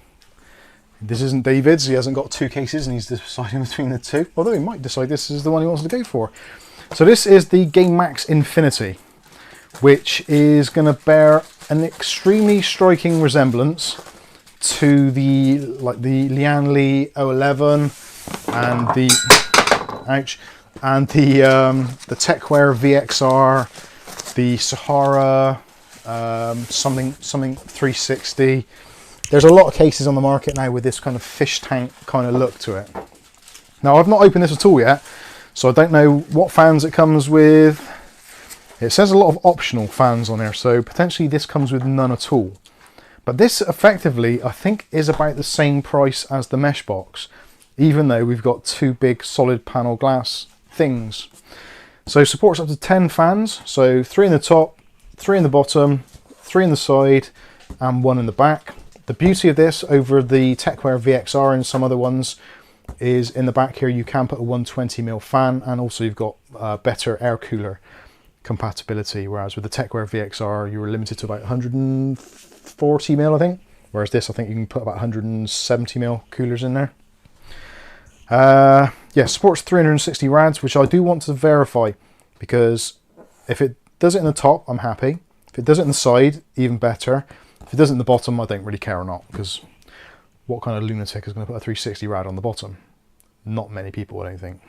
This isn't David's, he hasn't got two cases and he's deciding between the two, although he might decide this is the one he wants to go for. So this is the Gamemax Infinity, which is going to bear an extremely striking resemblance to the Lian Li 011 and the the Techwear VXR, the Sahara something 360. There's a lot of cases on the market now with this kind of fish tank kind of look to it. Now I've not opened this at all yet, so I don't know what fans it comes with. It says a lot of optional fans on there, so potentially this comes with none at all. But this effectively, I think, is about the same price as the Meshbox, even though we've got two big solid panel glass things. So supports up to 10 fans, so 3 in the top, 3 in the bottom, 3 in the side, and 1 in the back. The beauty of this over the Techwear VXR and some other ones is in the back here you can put a 120mm fan, and also you've got better air cooler compatibility, whereas with the Techwear VXR you were limited to about 140mm, I think, whereas this I think you can put about 170mm coolers in there. Yeah, supports 360 rads, which I do want to verify, because if it does it in the top, I'm happy. If it does it in the side, even better. If it does it in the bottom, I don't really care or not, because what kind of lunatic is going to put a 360 rad on the bottom? Not many people, I don't think.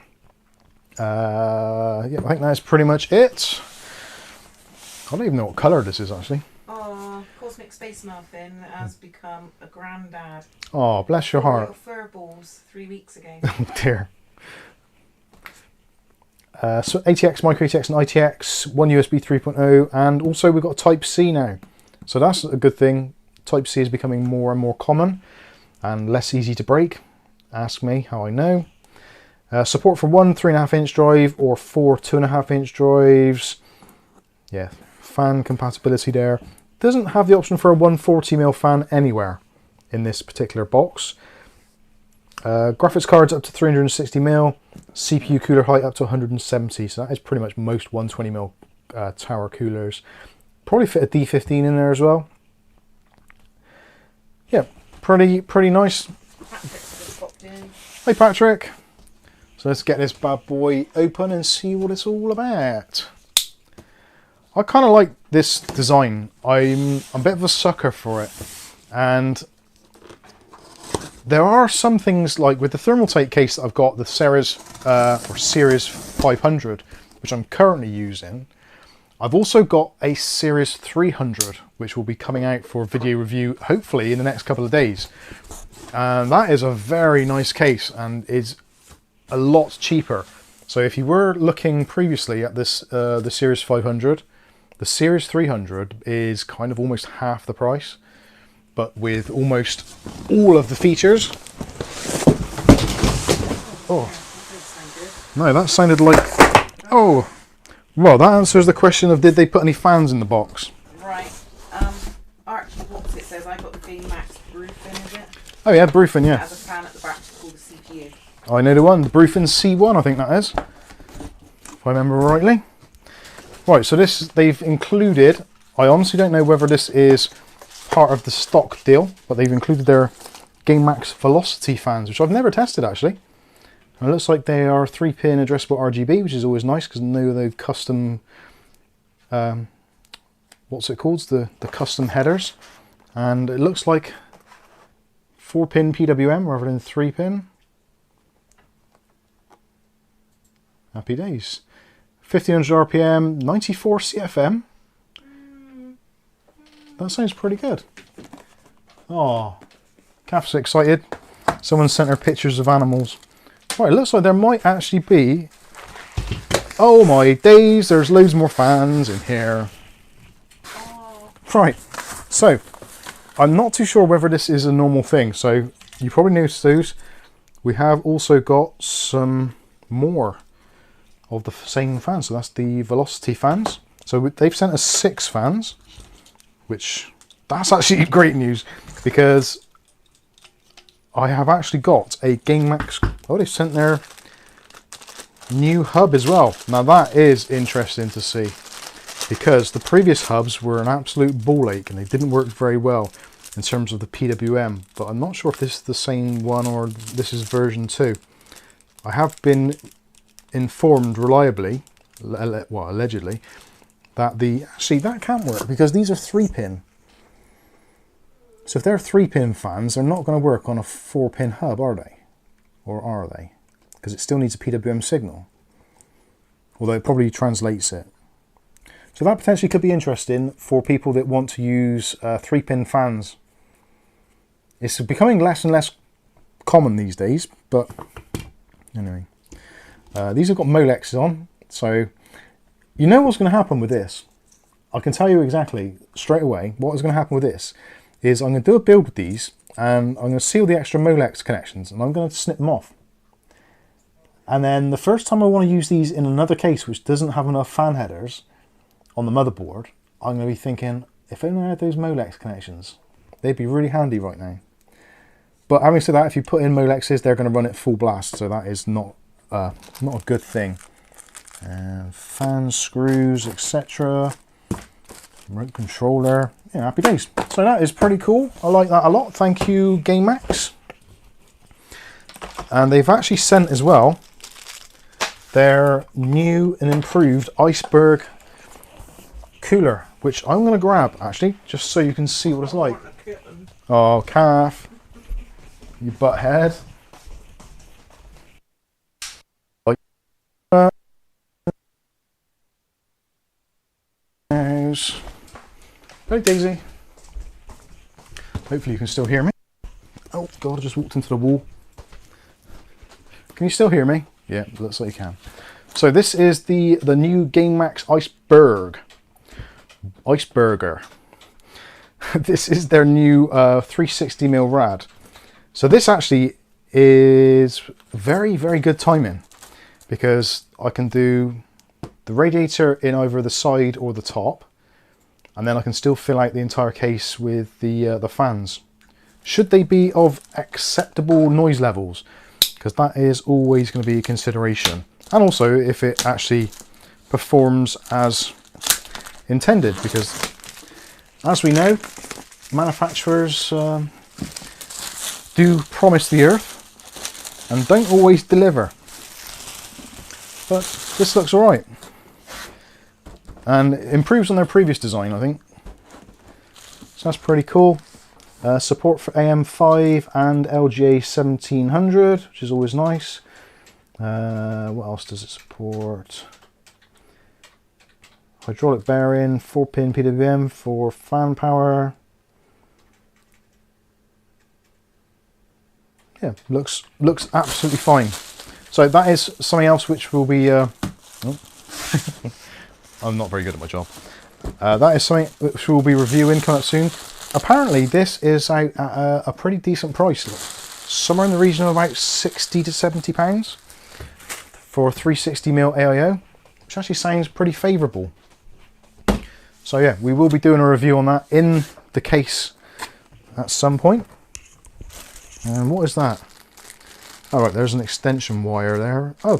Yeah, I think that's pretty much it. I don't even know what colour this is, actually. Oh, Cosmic Space Muffin has become a granddad. Oh, bless your heart. Little fur balls 3 weeks ago. Oh dear. So ATX, micro ATX and ITX, one USB 3.0, and also we've got Type-C now. So that's a good thing. Type-C is becoming more and more common and less easy to break. Ask me how I know. Support for one 3.5-inch drive or 4 2.5-inch drives. Yeah, fan compatibility there. Doesn't have the option for a 140mm fan anywhere in this particular box. Graphics cards up to 360mm, CPU cooler height up to 170, so that is pretty much most 120mm tower coolers. Probably fit a D15 in there as well. Yeah, pretty nice. Patrick's just popped in. Hey Patrick. So let's get this bad boy open and see what it's all about. I kind of like this design. I'm a bit of a sucker for it, and there are some things like with the Thermaltake case that I've got, the Series 500, which I'm currently using. I've also got a Series 300, which will be coming out for video review, hopefully in the next couple of days. And that is a very nice case and is a lot cheaper. So if you were looking previously at this, the Series 500, the Series 300 is kind of almost half the price, but with almost all of the features. Oh, no, that sounded like, oh. Well, that answers the question of did they put any fans in the box? Right. Archie Watts, it says, I got the Gamemax Brufin, is it? Oh yeah, Brufin, yeah. It has a fan at the back to cool the CPU. I know the one, the Brufin C1, I think that is, if I remember rightly. Right, so this they've included, I honestly don't know whether this is part of the stock deal, but they've included their Gamemax Velocity fans, which I've never tested actually. It looks like they are 3-pin addressable RGB, which is always nice because I know they've custom, what's it called? The custom headers. And it looks like 4-pin PWM rather than 3-pin. Happy days. 1500 RPM, 94 CFM. That sounds pretty good. Oh, Kath's excited. Someone sent her pictures of animals. Right, it looks like there might actually be... Oh my days, there's loads more fans in here. Right, so I'm not too sure whether this is a normal thing. So you probably noticed those. We have also got some more of the same fans. So that's the Velocity fans. So they've sent us 6 fans, which that's actually great news because I have actually got a GameMax. Oh, they've sent their new hub as well. Now that is interesting to see because the previous hubs were an absolute ball ache and they didn't work very well in terms of the PWM, but I'm not sure if this is the same one or this is version 2. I have been informed reliably, well, allegedly, that actually that can't work because these are 3-pin. So if they're 3-pin fans, they're not going to work on a 4-pin hub, are they? Or are they? Because it still needs a PWM signal. Although it probably translates it. So that potentially could be interesting for people that want to use 3-pin fans. It's becoming less and less common these days, but anyway. These have got Molexes on, so you know what's going to happen with this. I can tell you exactly straight away what is going to happen with this is I'm going to do a build with these and I'm going to seal the extra Molex connections and I'm going to snip them off. And then the first time I want to use these in another case which doesn't have enough fan headers on the motherboard, I'm going to be thinking, if only I had those Molex connections, they'd be really handy right now. But having said that, if you put in Molexes, they're going to run it full blast, so that is not a good thing. Fan screws, etc. Remote controller. Yeah, happy days. So that is pretty cool. I like that a lot. Thank you, GameMax. And they've actually sent as well their new and improved Iceberg cooler, which I'm going to grab actually, just so you can see what it's like. Oh, Kath, you butthead. Hey Daisy. Hopefully you can still hear me. Oh god, I just walked into the wall. Can you still hear me? Yeah, looks like you can. So this is the new GameMax Iceberger. This is their new 360mm rad. So this actually is very, very good timing because I can do the radiator in either the side or the top, and then I can still fill out the entire case with the fans. Should they be of acceptable noise levels? Because that is always going to be a consideration. And also if it actually performs as intended, because as we know, manufacturers do promise the earth and don't always deliver. But this looks alright. And it improves on their previous design, I think. So that's pretty cool. Support for AM5 and LGA 1700, which is always nice. What else does it support? Hydraulic bearing, 4-pin PWM for fan power. Yeah, looks absolutely fine. So that is something else which will be... oh. I'm not very good at my job. That is something which we'll be reviewing coming up soon. Apparently this is out at a pretty decent price. Somewhere in the region of about £60 to £70 for 360mm AIO, which actually sounds pretty favourable. So yeah, we will be doing a review on that in the case at some point. And what is that? Oh right, there's an extension wire there. Oh,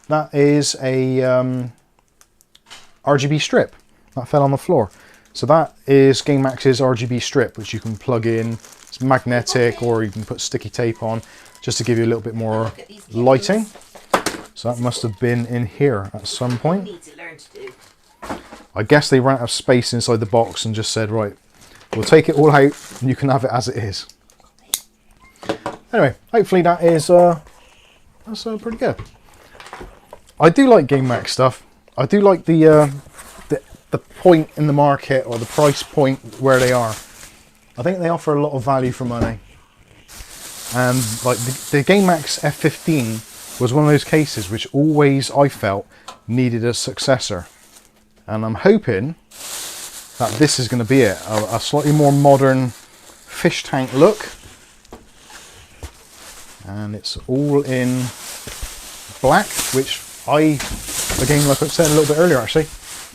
that is a RGB strip that fell on the floor. So that is GameMax's RGB strip, which you can plug in. It's magnetic, or you can put sticky tape on, just to give you a little bit more lighting. So that must have been in here at some point. I guess they ran out of space inside the box and just said, right, we'll take it all out and you can have it as it is. Anyway, hopefully that is that's pretty good. I do like GameMax stuff. I do like the point in the market, or the price point where they are. I think they offer a lot of value for money. And like the GameMax F15 was one of those cases which always, I felt, needed a successor. And I'm hoping that this is going to be it. A slightly more modern fish tank look. And it's all in black, which I, again, like I said a little bit earlier actually,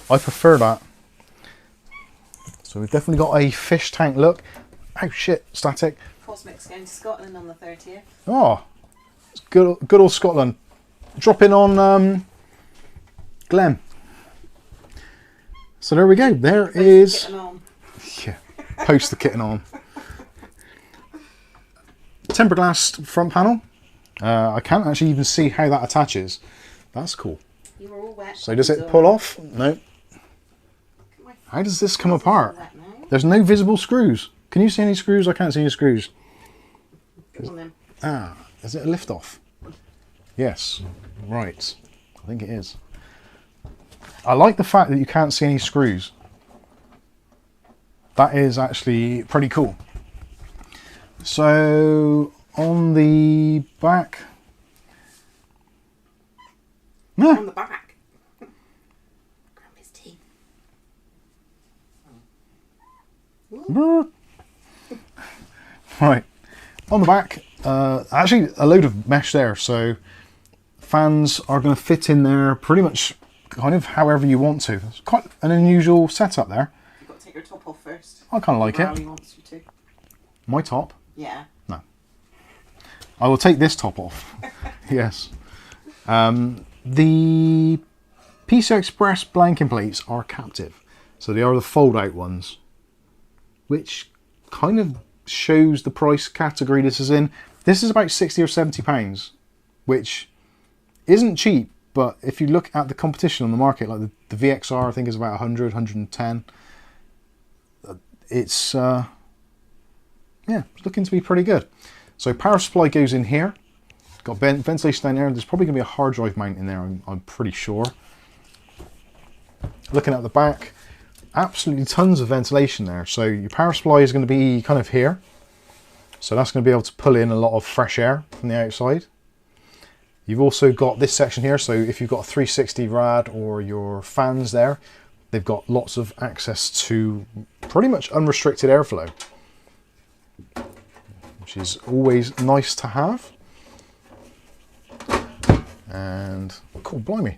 I prefer that. So we've definitely got a fish tank look. Oh shit, static. Cosmic's going to Scotland on the 30th. Oh, it's good old Scotland. Drop in on Glen. So there we go. There is. Yeah, post the kitten on. Tempered glass front panel. I can't actually even see how that attaches. That's cool. You were all wet. So does it pull off? No. How does this come apart? There's no visible screws. Can you see any screws? I can't see any screws. Come on then. Ah, is it a lift off? Yes. Right. I think it is. I like the fact that you can't see any screws. That is actually pretty cool. So on the back. On the back. Grab his teeth. Right. On the back, actually a load of mesh there, so fans are going to fit in there pretty much kind of however you want to. It's quite an unusual setup there. You've got to take your top off first. I kind of like it. Riley wants you to. My top? Yeah. No. I will take this top off. Yes. The PCI Express blanking plates are captive. So they are the fold out ones, which kind of shows the price category this is in. This is about 60 or 70 pounds, which isn't cheap, but if you look at the competition on the market, like the VXR I think is about 100, 110. It's yeah, it's looking to be pretty good. So power supply goes in here. Got ventilation down there. There's probably going to be a hard drive mount in there, I'm pretty sure. Looking at the back, absolutely tons of ventilation there. So your power supply is going to be kind of here. So that's going to be able to pull in a lot of fresh air from the outside. You've also got this section here. So if you've got a 360 rad or your fans there, they've got lots of access to pretty much unrestricted airflow, which is always nice to have. And cool, blimey,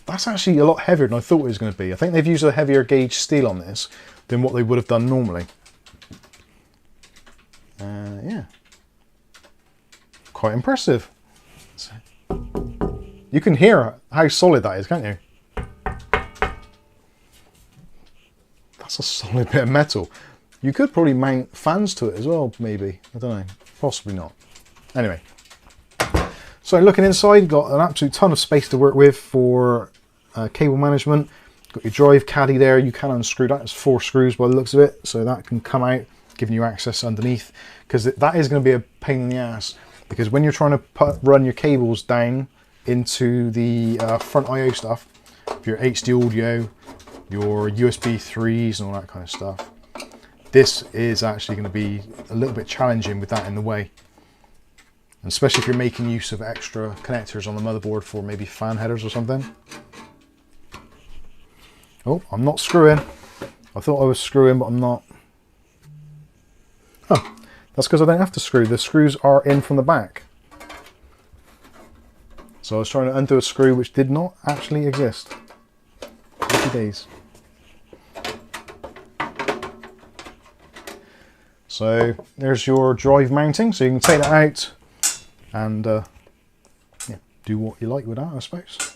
that's actually a lot heavier than I thought it was going to be. I think they've used a heavier gauge steel on this than what they would have done normally. Yeah, quite impressive. So, you can hear how solid that is, can't you? That's a solid bit of metal. You could probably mount fans to it as well, maybe. I don't know, possibly not. Anyway. So looking inside, you've got an absolute ton of space to work with for cable management. Got your drive caddy there. You can unscrew that. It's 4 screws by the looks of it, so that can come out, giving you access underneath. Because that is going to be a pain in the ass. Because when you're trying to run your cables down into the front I/O stuff, for your HD audio, your USB 3s, and all that kind of stuff, this is actually going to be a little bit challenging with that in the way. And especially if you're making use of extra connectors on the motherboard for maybe fan headers or something. Oh, I'm not screwing. I thought I was screwing, but I'm not. Oh, that's because I don't have to screw. The screws are in from the back. So I was trying to undo a screw which did not actually exist. Happy days. So there's your drive mounting. So you can take that out and yeah, do what you like with that, I suppose.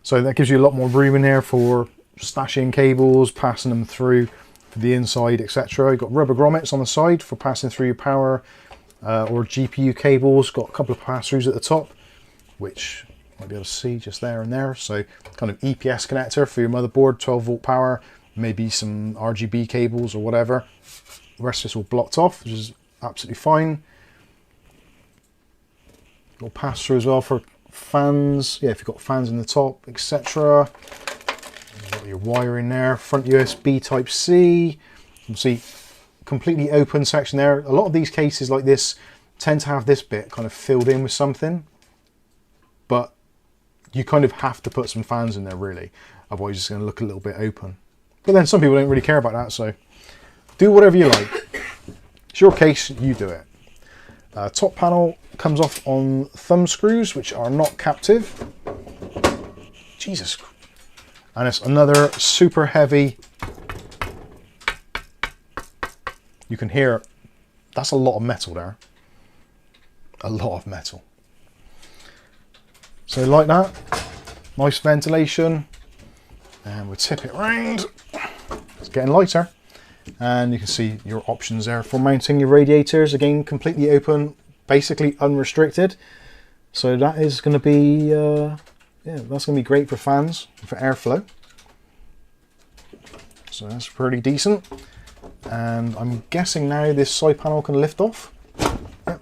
So that gives you a lot more room in there for stashing cables, passing them through the inside, etc. You've got rubber grommets on the side for passing through your power or GPU cables. Got a couple of pass-throughs at the top, which you might be able to see just there and there. So kind of EPS connector for your motherboard, 12 volt power, maybe some RGB cables or whatever. The rest of it's all blocked off, which is absolutely fine. Got pass through as well for fans, yeah, if you've got fans in the top, etc. You've got your wiring there, front USB Type-C. You can see completely open section there. A lot of these cases like this tend to have this bit kind of filled in with something, but you kind of have to put some fans in there really, otherwise it's going to look a little bit open. But then some people don't really care about that, so do whatever you like. It's your case, you do it. Top panel comes off on thumb screws, which are not captive. Jesus. And it's another super heavy. You can hear, that's a lot of metal there. A lot of metal. So like that, nice ventilation. And we'll tip it round. It's getting lighter. And you can see your options there for mounting your radiators. Again, completely open, basically unrestricted. So that is going to be, yeah, that's going to be great for fans, for airflow. So that's pretty decent. And I'm guessing now this side panel can lift off. Yep.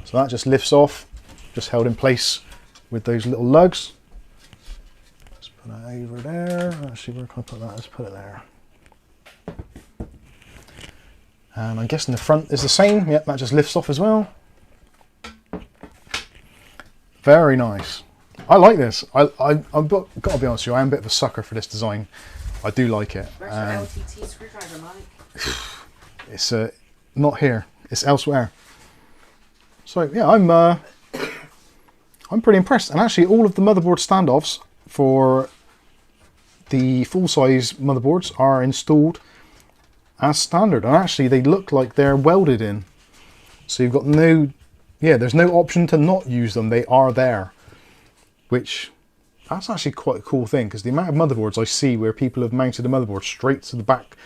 So that just lifts off, just held in place with those little lugs. Let's put that over there. Actually, where can I put that? Let's put it there. And I'm guessing the front is the same. Yep, that just lifts off as well. Very nice. I like this. I've got to be honest with you, I am a bit of a sucker for this design. I do like it. Where's your LTT screwdriver, Mike? It's not here. It's elsewhere. So yeah, I'm pretty impressed. And actually, all of the motherboard standoffs for the full-size motherboards are installed as standard, and actually they look like they're welded in. So you've got no, yeah, there's no option to not use them. They are there, which that's actually quite a cool thing, because the amount of motherboards I see where people have mounted a motherboard straight to the back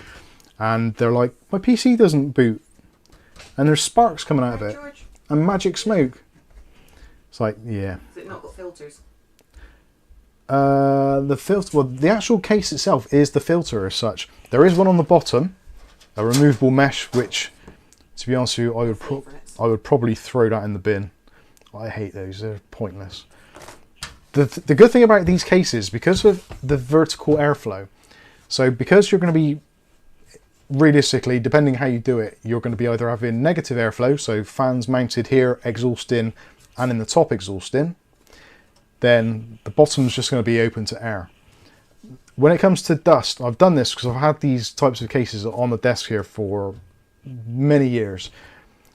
and they're like, my PC doesn't boot, and there's sparks coming out of it and magic smoke. It's like, yeah. Is it not got filters? The filter, well, the actual case itself is the filter as such. There is one on the bottom, a removable mesh, which, to be honest with you, I would probably throw that in the bin. I hate those, they're pointless. The good thing about these cases, because of the vertical airflow, so because you're going to be, realistically, depending how you do it, you're going to be either having negative airflow, so fans mounted here, exhaust in, and in the top exhaust in, then the bottom's just going to be open to air. When it comes to dust, I've done this because I've had these types of cases on the desk here for many years.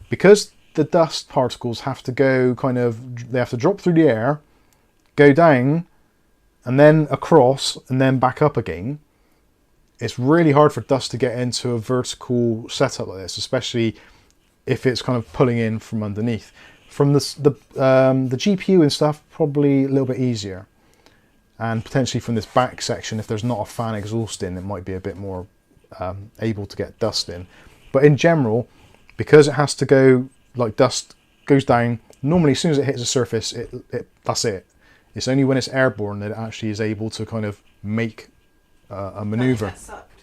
Because the dust particles have to go kind of, they have to drop through the air, go down, and then across, and then back up again. It's really hard for dust to get into a vertical setup like this, especially if it's kind of pulling in from underneath. From the GPU and stuff, probably a little bit easier. And potentially from this back section, if there's not a fan exhaust in, it might be a bit more able to get dust in. But in general, because it has to go, like dust goes down, normally as soon as it hits the surface, that's it. It's only when it's airborne that it actually is able to kind of make a maneuver. That sucked,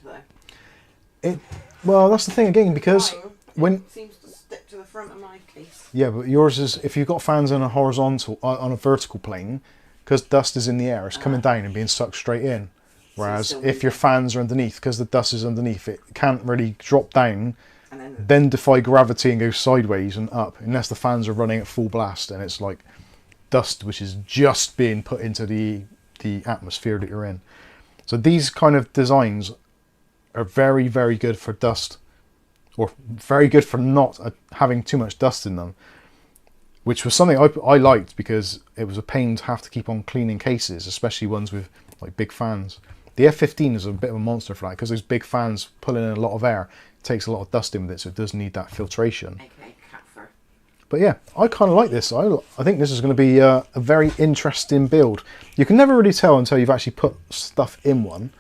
though. Well, that's the thing again, because when it seems to stick to the front of my case. Yeah, but yours is, if you've got fans on a horizontal, on a vertical plane, because dust is in the air, it's coming down and being sucked straight in. Whereas if your fans are underneath, because the dust is underneath, it can't really drop down, and then defy gravity and go sideways and up, unless the fans are running at full blast, and it's like dust which is just being put into the atmosphere that you're in. So these kind of designs are very, very good for dust, or very good for not having too much dust in them, which was something I liked, because it was a pain to have to keep on cleaning cases, especially ones with like big fans. The F15 is a bit of a monster for that, because those big fans pull in a lot of air. It takes a lot of dust in with it, so it does need that filtration. Okay, cat fur. But yeah, I kind of like this. I think this is going to be a very interesting build. You can never really tell until you've actually put stuff in one,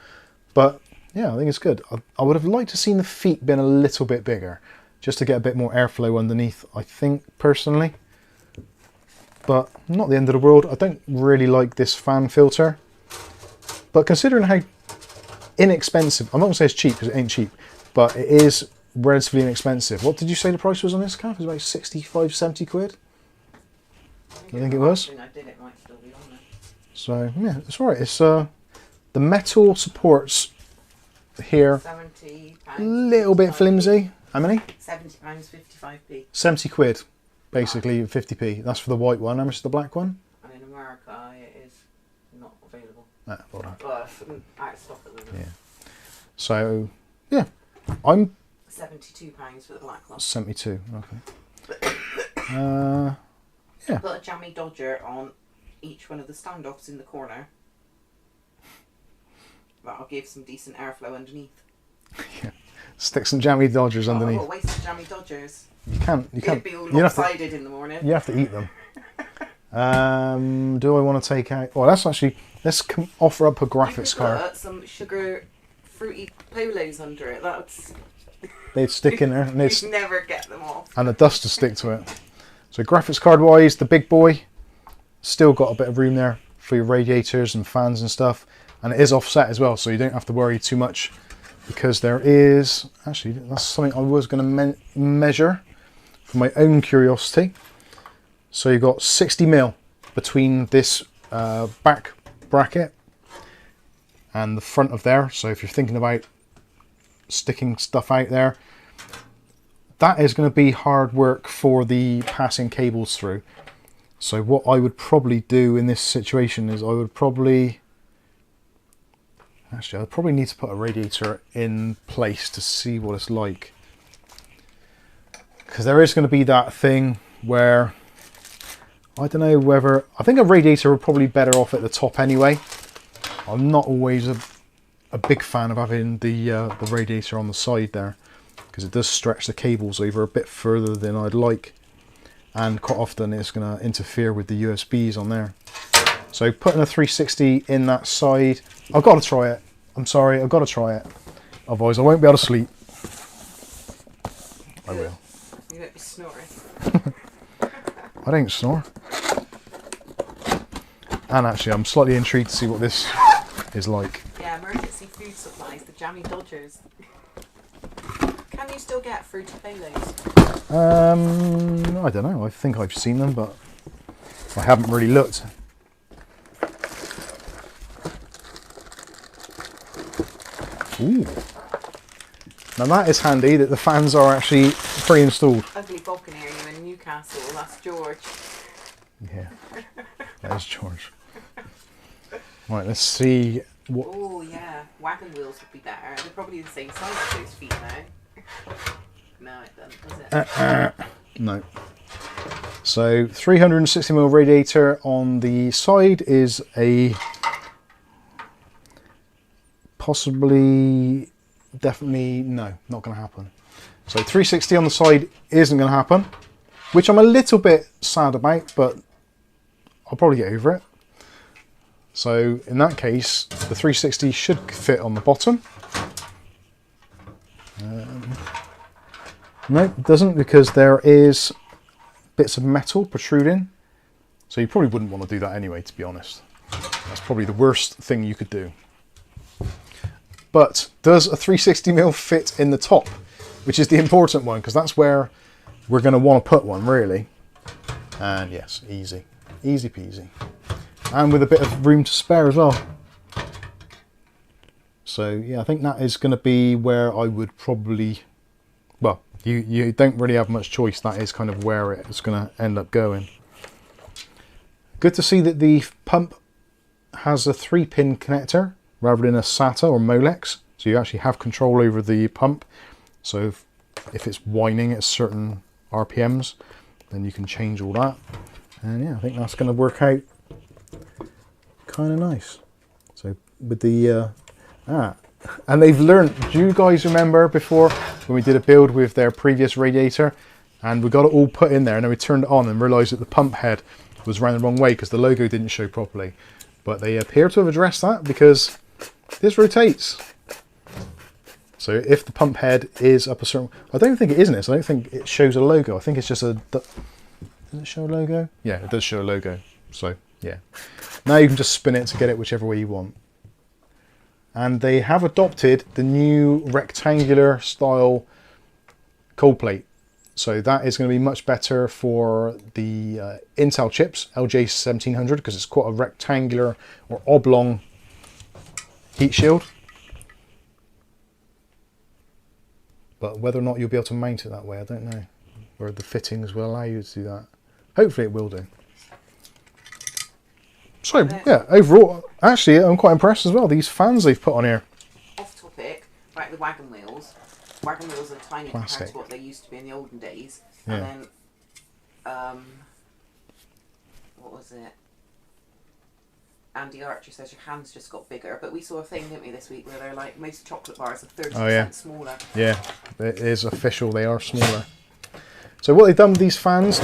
but yeah, I think it's good. I would have liked to seen the feet been a little bit bigger, just to get a bit more airflow underneath, I think, personally. But not the end of the world. I don't really like this fan filter. But considering how inexpensive, I'm not going to say it's cheap, because it ain't cheap, but it is relatively inexpensive. What did you say the price was on this, Kath? It was about 65, 70 quid? I think it was. I did, it might still be So yeah, it's alright. It's the metal supports here £70. a little bit flimsy. How many? £70, 55p. 70 quid, basically 50p. That's for the white one. How much is the black one? And in America, it is not available. Ah, well done. Well, it's out of stock at the moment. Yeah. So yeah, I'm £72 for the black one. 72. Okay. Yeah. Put a jammy dodger on each one of the standoffs in the corner. That'll give some decent airflow underneath. Yeah. Stick some jammy dodgers underneath. Oh, waste of jammy dodgers. You can't. It'd be all lopsided in the morning. You have to eat them. Do I want to take out? Well, let's offer up a graphics card. Put some sugar, fruity polos under it. That's. They'd stick in there, and You'd never get them off. and the dust to stick to it. So graphics card wise, the big boy still got a bit of room there for your radiators and fans and stuff, and it is offset as well, so you don't have to worry too much, because there is actually, that's something I was going to measure for my own curiosity. So you've got 60mm between this back bracket and the front of there. So if you're thinking about sticking stuff out there, that is going to be hard work for the passing cables through. So what I would probably do in this situation is I'd probably need to put a radiator in place to see what it's like, because there is going to be that thing where I don't know whether, I think a radiator would probably be better off at the top anyway. I'm not always a big fan of having the radiator on the side there, because it does stretch the cables over a bit further than I'd like, and quite often it's going to interfere with the USBs on there. So putting a 360 in that side, I've got to try it. I'm sorry, I've got to try it. Otherwise I won't be able to sleep. I will. You won't be snoring. I don't snore. And actually I'm slightly intrigued to see what this is like. Yeah, emergency food supplies, the jammy dodgers. Can you still get fruity polos? I don't know. I think I've seen them, but I haven't really looked. Ooh. Now that is handy that the fans are actually pre-installed. Ugly Bob can hear you in Newcastle, that's George. Yeah, that is George. Right, let's see what... Oh yeah, wagon wheels would be better. They're probably the same size as those feet now. No, it doesn't, does it? No. So 360mm radiator on the side is a possibly, definitely, no, not going to happen. So 360 on the side isn't going to happen, which I'm a little bit sad about, but I'll probably get over it. So in that case, the 360 should fit on the bottom. No, it doesn't, because there is bits of metal protruding. So you probably wouldn't want to do that anyway, to be honest. That's probably the worst thing you could do. But does a 360mm fit in the top, which is the important one, because that's where we're going to want to put one, really. And yes, easy. Easy peasy. And with a bit of room to spare as well. So yeah, I think that is going to be where I would probably... Well, you don't really have much choice. That is kind of where it's going to end up going. Good to see that the pump has a 3-pin connector rather than a SATA or Molex. So you actually have control over the pump. So if it's whining at certain RPMs, then you can change all that. And yeah, I think that's going to work out kind of nice. So with the... and they've learned, do you guys remember before when we did a build with their previous radiator and we got it all put in there and then we turned it on and realised that the pump head was ran the wrong way because the logo didn't show properly. But they appear to have addressed that because this rotates. So if the pump head is up a certain... I don't think it is in this. I don't think it shows a logo. I think it's just a... Does it show a logo? Yeah, it does show a logo. So, yeah. Now you can just spin it to get it whichever way you want. And they have adopted the new rectangular style cold plate. So that is going to be much better for the Intel chips, LJ1700, because it's quite a rectangular or oblong heat shield. But whether or not you'll be able to mount it that way, I don't know. Or the fittings will allow you to do that. Hopefully it will do. So yeah, overall, actually I'm quite impressed as well. These fans they've put on here. Off topic, right, the wagon wheels. Wagon wheels are tiny Plastic. compared to what they used to be in the olden days. Yeah. And then, what was it? Andy Archer says your hands just got bigger. But we saw a thing, didn't we, this week where they're like, most chocolate bars are 30% smaller. Yeah, it is official. They are smaller. So what they've done with these fans,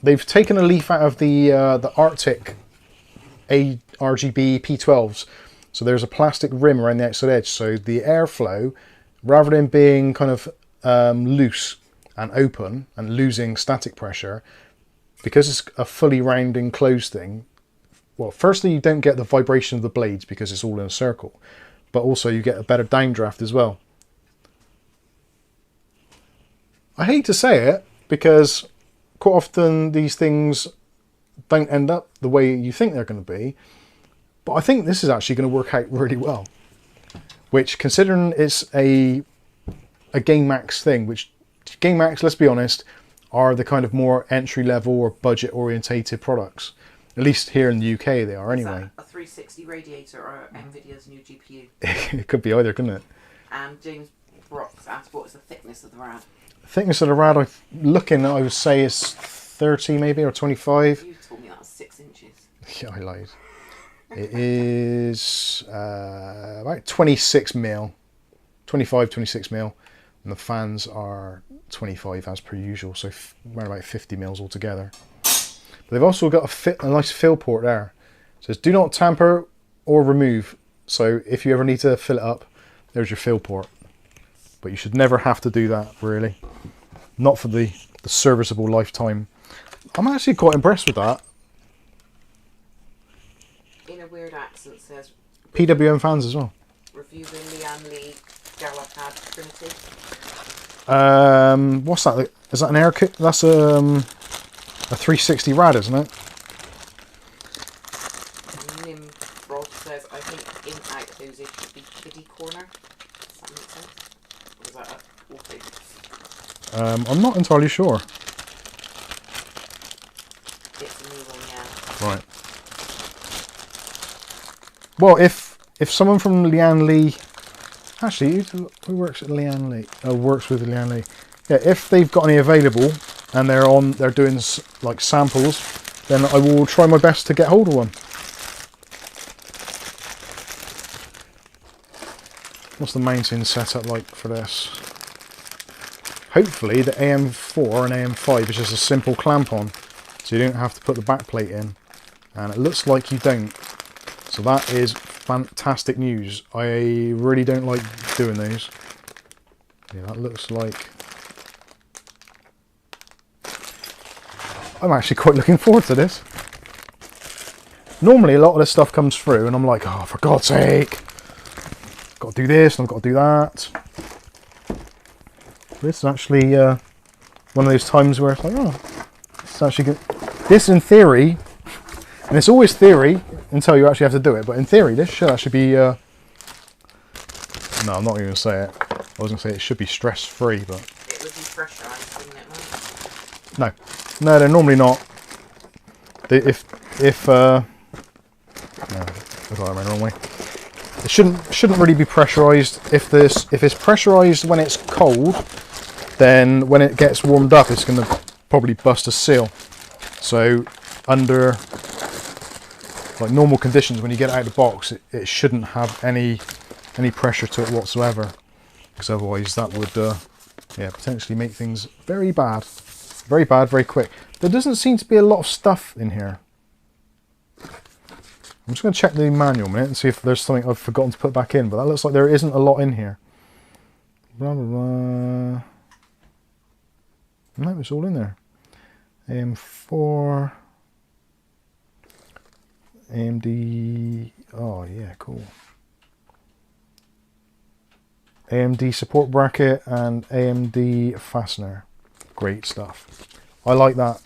they've taken a leaf out of the Arctic ARGB P12s. So there's a plastic rim around the outside edge. So the airflow, rather than being kind of loose and open and losing static pressure, because it's a fully round enclosed thing, well, firstly, you don't get the vibration of the blades because it's all in a circle, but also you get a better downdraft as well. I hate to say it, because quite often these things don't end up the way you think they're going to be, but I think this is actually going to work out really well. Which, considering it's a Gamemax thing, which Gamemax, let's be honest, are the kind of more entry-level or budget-orientated products. At least here in the UK they are anyway. Is that a 360 Radiator or NVIDIA's new GPU? It could be either, couldn't it? And James Brock's asked what is the thickness of the RAM? The thickness of the rad, I would say is 30 maybe, or 25. You told me that was 6 inches. Yeah, I lied. It is about 26 mil, 25, 26 mil. And the fans are 25 as per usual, so around about 50 mils altogether. But they've also got a nice fill port there. It says do not tamper or remove. So if you ever need to fill it up, there's your fill port. But you should never have to do that, really. Not for the serviceable lifetime. I'm actually quite impressed with that. In a weird accent says PWM fans as well. review the Lian Li Galapad Trinity. What's that? Is that an air kit? That's a 360 rad, isn't it? Nimrod says, I think in out hoses should be kiddie corner. Does that make sense? Or is that all things? I'm not entirely sure. It's a new one, yeah. Right. Well, if someone from Lian Li, actually, who works at Lian Li? Works with Lian Li. Yeah, if they've got any available and they're doing like samples, then I will try my best to get hold of one. What's the mounting setup like for this? Hopefully the AM4 and AM5 is just a simple clamp on, so you don't have to put the back plate in, and it looks like you don't. So that is fantastic news. I really don't like doing those. Yeah, that looks like... I'm actually quite looking forward to this. Normally a lot of this stuff comes through and I'm like, oh, for God's sake, I've got to do this and I've got to do that. This is actually one of those times where it's like, oh, this is actually good. This in theory, and it's always theory until you actually have to do it, but in theory this should actually be, no, I'm not even going to say it. I was going to say it should be stress-free, but... It would be pressurised, wouldn't it, No. Mike? No, they're normally not. No, I got that around the wrong way. It shouldn't really be pressurised. If it's pressurised when it's cold, then when it gets warmed up, it's going to probably bust a seal. So under like normal conditions, when you get it out of the box, it shouldn't have any pressure to it whatsoever, because otherwise that would yeah, potentially make things very bad, very quick. There doesn't seem to be a lot of stuff in here. I'm just going to check the manual a minute and see if there's something I've forgotten to put back in, but that looks like there isn't a lot in here. Blah, blah, blah. No, it's all in there. AM4, AMD, oh yeah, cool. AMD support bracket and AMD fastener. Great stuff. I like that.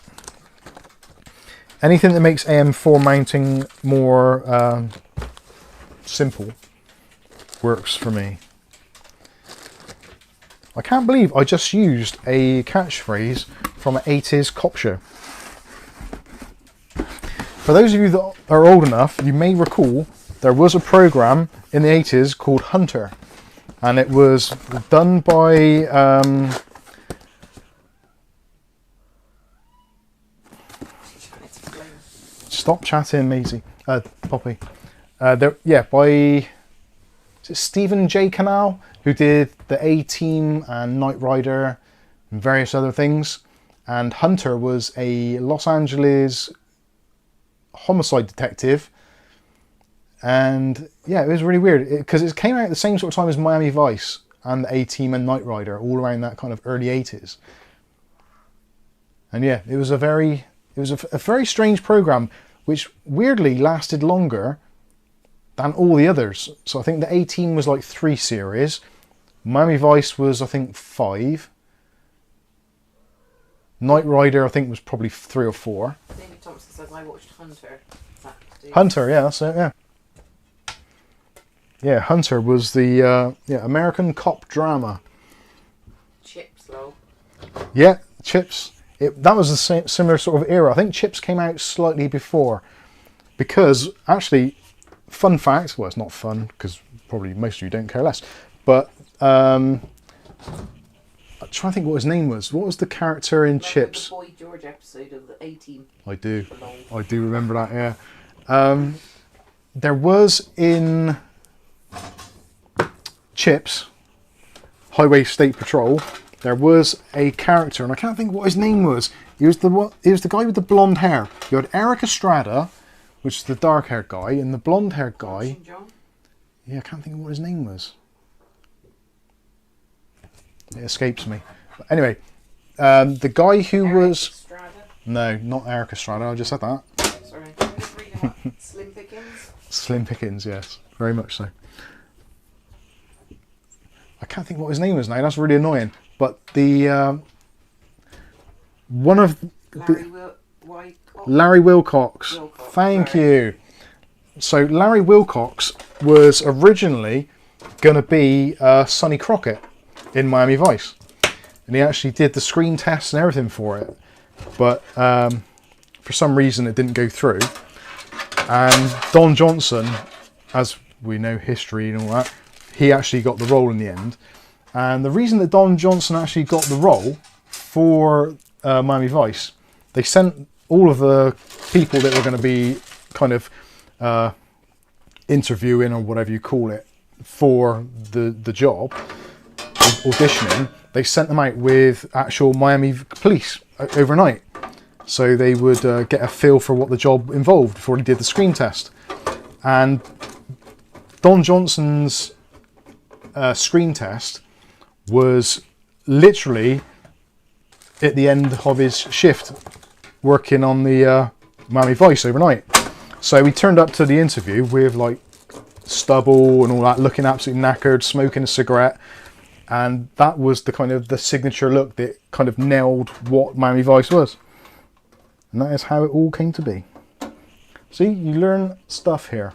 Anything that makes AM4 mounting more simple works for me. I can't believe I just used a catchphrase from an 80s cop show. For those of you that are old enough, you may recall there was a program in the 80s called Hunter, and it was done by stop chatting, Maisie. Poppy. By is it Stephen J. Canal, who did the A-Team and Knight Rider and various other things. And Hunter was a Los Angeles homicide detective. And yeah, it was really weird because it came out at the same sort of time as Miami Vice and the A-Team and Knight Rider, all around that kind of early 80s. And yeah, it was a very strange program, which weirdly lasted longer than all the others. So I think the A-Team was like 3 series. Miami Vice was, I think, 5. Knight Rider, I think, was probably 3 or 4. David Thompson says, I watched Hunter. Hunter, yeah, that's it, yeah. Yeah, Hunter was the American cop drama. Chips, though. Yeah, Chips. That was a similar sort of era. I think Chips came out slightly before. Because, actually, fun fact, well, it's not fun, because probably most of you don't care less, but I'm trying to think what his name was. What was the character in Chips? The Boy George episode of the A-Team. I do remember that, yeah. There was in Chips, Highway State Patrol, there was a character, and I can't think what his name was. He was the guy with the blonde hair. You had Eric Estrada, which is the dark-haired guy, and the blonde-haired guy. Yeah, I can't think of what his name was. It escapes me. But anyway, the guy who was... Estrada? No, not Eric Estrada, I just said that. Sorry, I'm just reading what? Slim Pickens? Slim Pickens, yes. Very much so. I can't think what his name was now, that's really annoying. But the... one of... Larry Wilcox. Thank you. So Larry Wilcox was originally going to be Sonny Crockett in Miami Vice, and he actually did the screen tests and everything for it, but for some reason it didn't go through. And Don Johnson, as we know history and all that, he actually got the role in the end. And the reason that Don Johnson actually got the role for Miami Vice, they sent all of the people that were going to be kind of interviewing, or whatever you call it, for the job, auditioning, they sent them out with actual Miami police overnight. So they would get a feel for what the job involved before he did the screen test. And Don Johnson's screen test was literally at the end of his shift working on the Miami Vice overnight. So we turned up to the interview with like stubble and all that, looking absolutely knackered, smoking a cigarette, and that was the kind of the signature look that kind of nailed what Miami Vice was. And that is how it all came to be. See, you learn stuff here.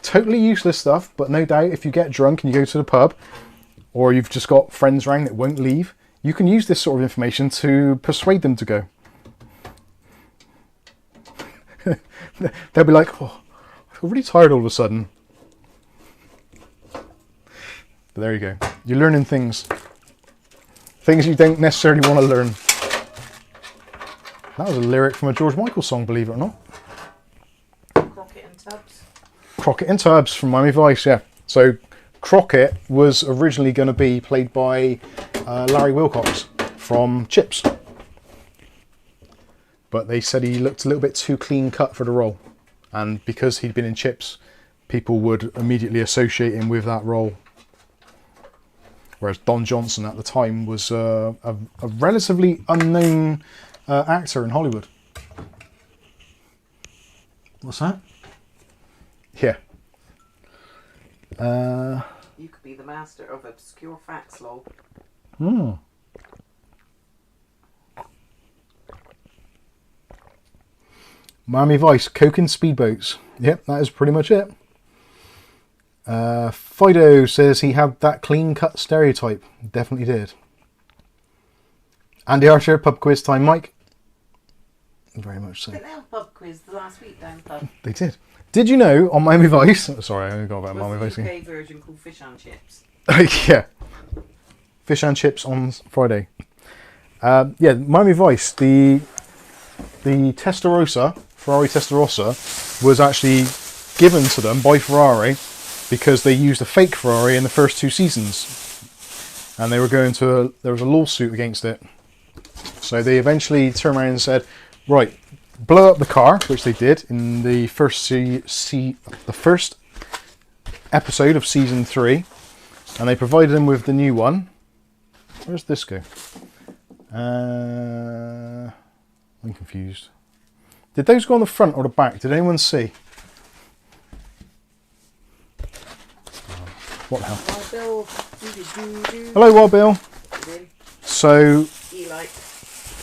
Totally useless stuff, but no doubt if you get drunk and you go to the pub, or you've just got friends around that won't leave, you can use this sort of information to persuade them to go. They'll be like, oh, I feel really tired all of a sudden. But there you go. You're learning things. Things you don't necessarily want to learn. That was a lyric from a George Michael song, believe it or not. Crockett and Tubbs. Crockett and Tubbs from Miami Vice, yeah. So Crockett was originally going to be played by Larry Wilcox from Chips. But they said he looked a little bit too clean cut for the role. And because he'd been in Chips, people would immediately associate him with that role. Whereas Don Johnson at the time was a relatively unknown actor in Hollywood. What's that? Yeah. You could be the master of obscure facts, lol. Miami Vice, Coke and speedboats. Yep, that is pretty much it. Fido says he had that clean cut stereotype. Definitely did. Andy Archer, pub quiz time, Mike. Very much so. Didn't they have a pub quiz the last week down the pub? They did. Did you know on Miami Vice? Sorry, I only got about Miami Vice. There's a UK version called Fish and Chips. Yeah. Fish and chips on Friday. Yeah, Miami Vice, the Testarossa, Ferrari Testarossa, was actually given to them by Ferrari because they used a fake Ferrari in the first 2 seasons. And they were going to, there was a lawsuit against it. So they eventually turned around and said, right, blow up the car, which they did in the first first episode of season 3. And they provided them with the new one. Where's this go? I'm confused. Did those go on the front or the back? Did anyone see? What the hell? Hello, Wild Bill. So, Eli,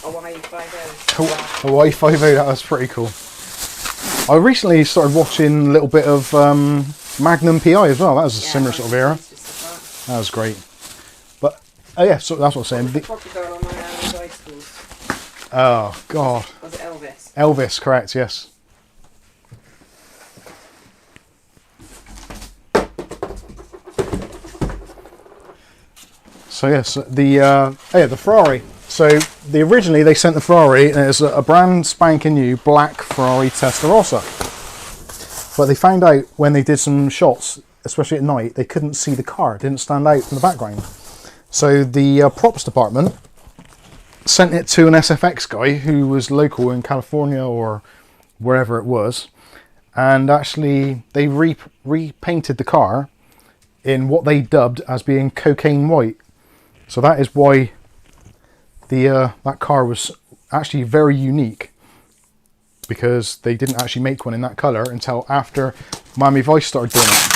Hawaii 5.0. Hawaii 5.0, that was pretty cool. I recently started watching a little bit of Magnum PI as well. That was a similar sort of era. That was great. But, oh yeah, so that's what I'm saying. Oh, God. Was it Elvis? Elvis, correct, yes. So yes, the Ferrari. So originally they sent the Ferrari as a brand spanking new black Ferrari Testarossa. But they found out when they did some shots, especially at night, they couldn't see the car. It didn't stand out from the background. So the props department sent it to an SFX guy who was local in California or wherever it was, and actually they repainted the car in what they dubbed as being cocaine white. So that is why that car was actually very unique, because they didn't actually make one in that colour until after Miami Vice started doing it.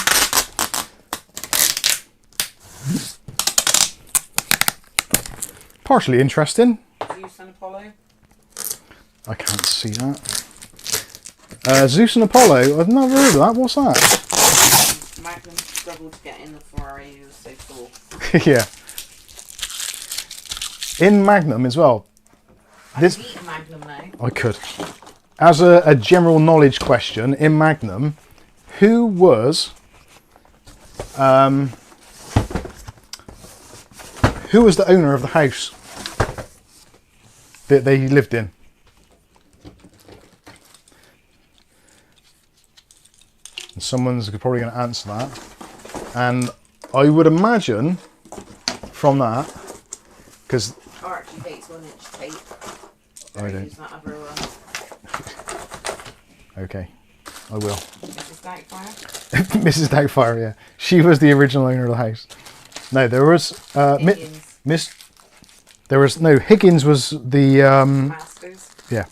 Partially interesting. Zeus and Apollo? I can't see that. Zeus and Apollo, I've never heard of that. What's that? Magnum struggled to get in the Ferrari, he was so tall. Yeah. In Magnum as well. I could eat a Magnum now. I could. As a general knowledge question, in Magnum, who was the owner of the house that they lived in? And someone's probably going to answer that. And I would imagine from that, because Archie hates 1-inch tape. I don't. Use that other one. Okay, I will. Mrs. Doubtfire? Mrs. Doubtfire, yeah. She was the original owner of the house. No, there was Higgins. Higgins was the Masters. yeah.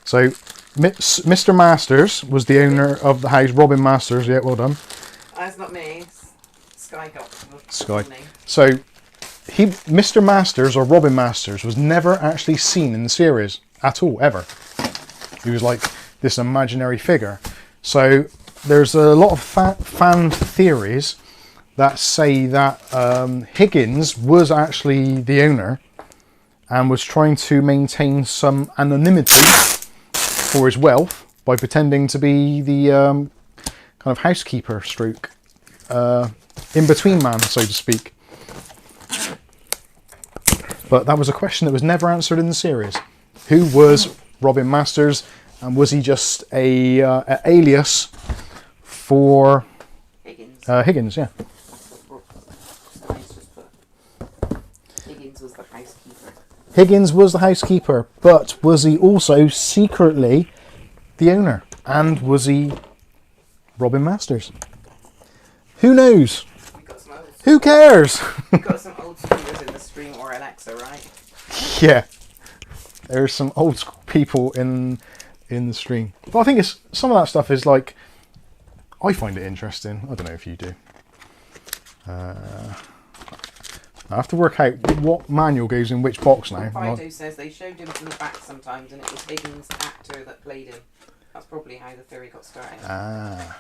So Mr. Masters was the owner of the house. Robin Masters, yeah, well done. That's not me. Sky got the Sky. name. So Mr. Masters or Robin Masters was never actually seen in the series at all, ever. He was like this imaginary figure. So there's a lot of fan theories that say that Higgins was actually the owner and was trying to maintain some anonymity for his wealth by pretending to be the kind of housekeeper stroke in-between man, so to speak. But that was a question that was never answered in the series. Who was Robin Masters, and was he just a alias for Higgins. Higgins? Yeah. Higgins was the housekeeper. Higgins was the housekeeper, but was he also secretly the owner? And was he Robin Masters? Who knows? We got some old, Who cares? we got some old schoolers in the stream, or Alexa, right? Yeah, there's some old school people in the stream, but I think it's some of that stuff is like, I find it interesting. I don't know if you do. I have to work out what manual goes in which box now. Fido says they showed him from the back sometimes, and it was Higgins' actor that played him. That's probably how the theory got started. Ah,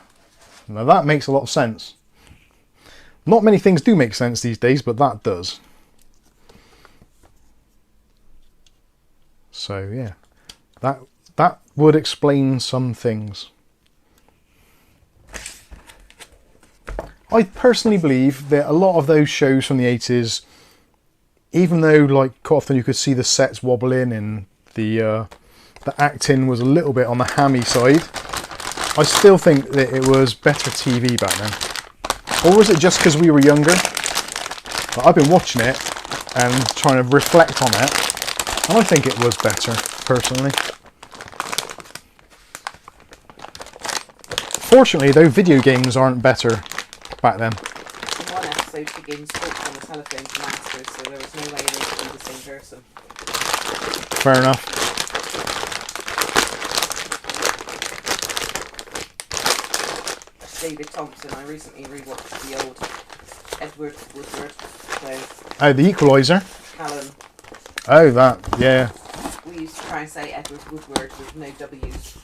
now that makes a lot of sense. Not many things do make sense these days, but that does. So yeah, that would explain some things. I personally believe that a lot of those shows from the 80s, even though like quite often you could see the sets wobbling and the acting was a little bit on the hammy side, I still think that it was better TV back then. Or was it just because we were younger? But I've been watching it and trying to reflect on it, and I think it was better, personally. Fortunately, though, video games aren't better back then. In one episode, the game spoke on the telephone to Masters, so there was no way they could be the same person. Fair enough. David Thompson, I recently rewatched the old Edward Woodward. So Oh, the Equalizer. Callum, Oh, that, yeah. we used to try and say Edward Woodward with no W's.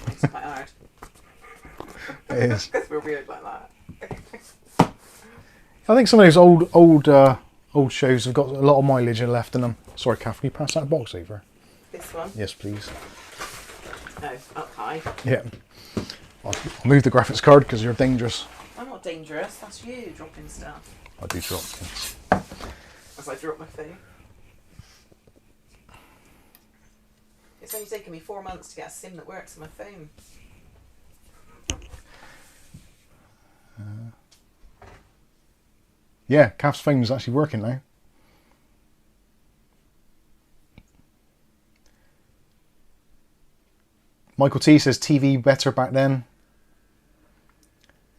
It's quite hard. It is. Because we're weird like that. I think some of those old shows have got a lot of mileage left in them. Sorry, Kath, can you pass that box over? This one? Yes, please. No, up high. Yeah. I'll move the graphics card because you're dangerous. I'm not dangerous, that's you dropping stuff. I do drop things. As I drop my phone. It's only taken me 4 months to get a SIM that works on my phone. Yeah, Kath's phone is actually working now. Michael T says TV better back then.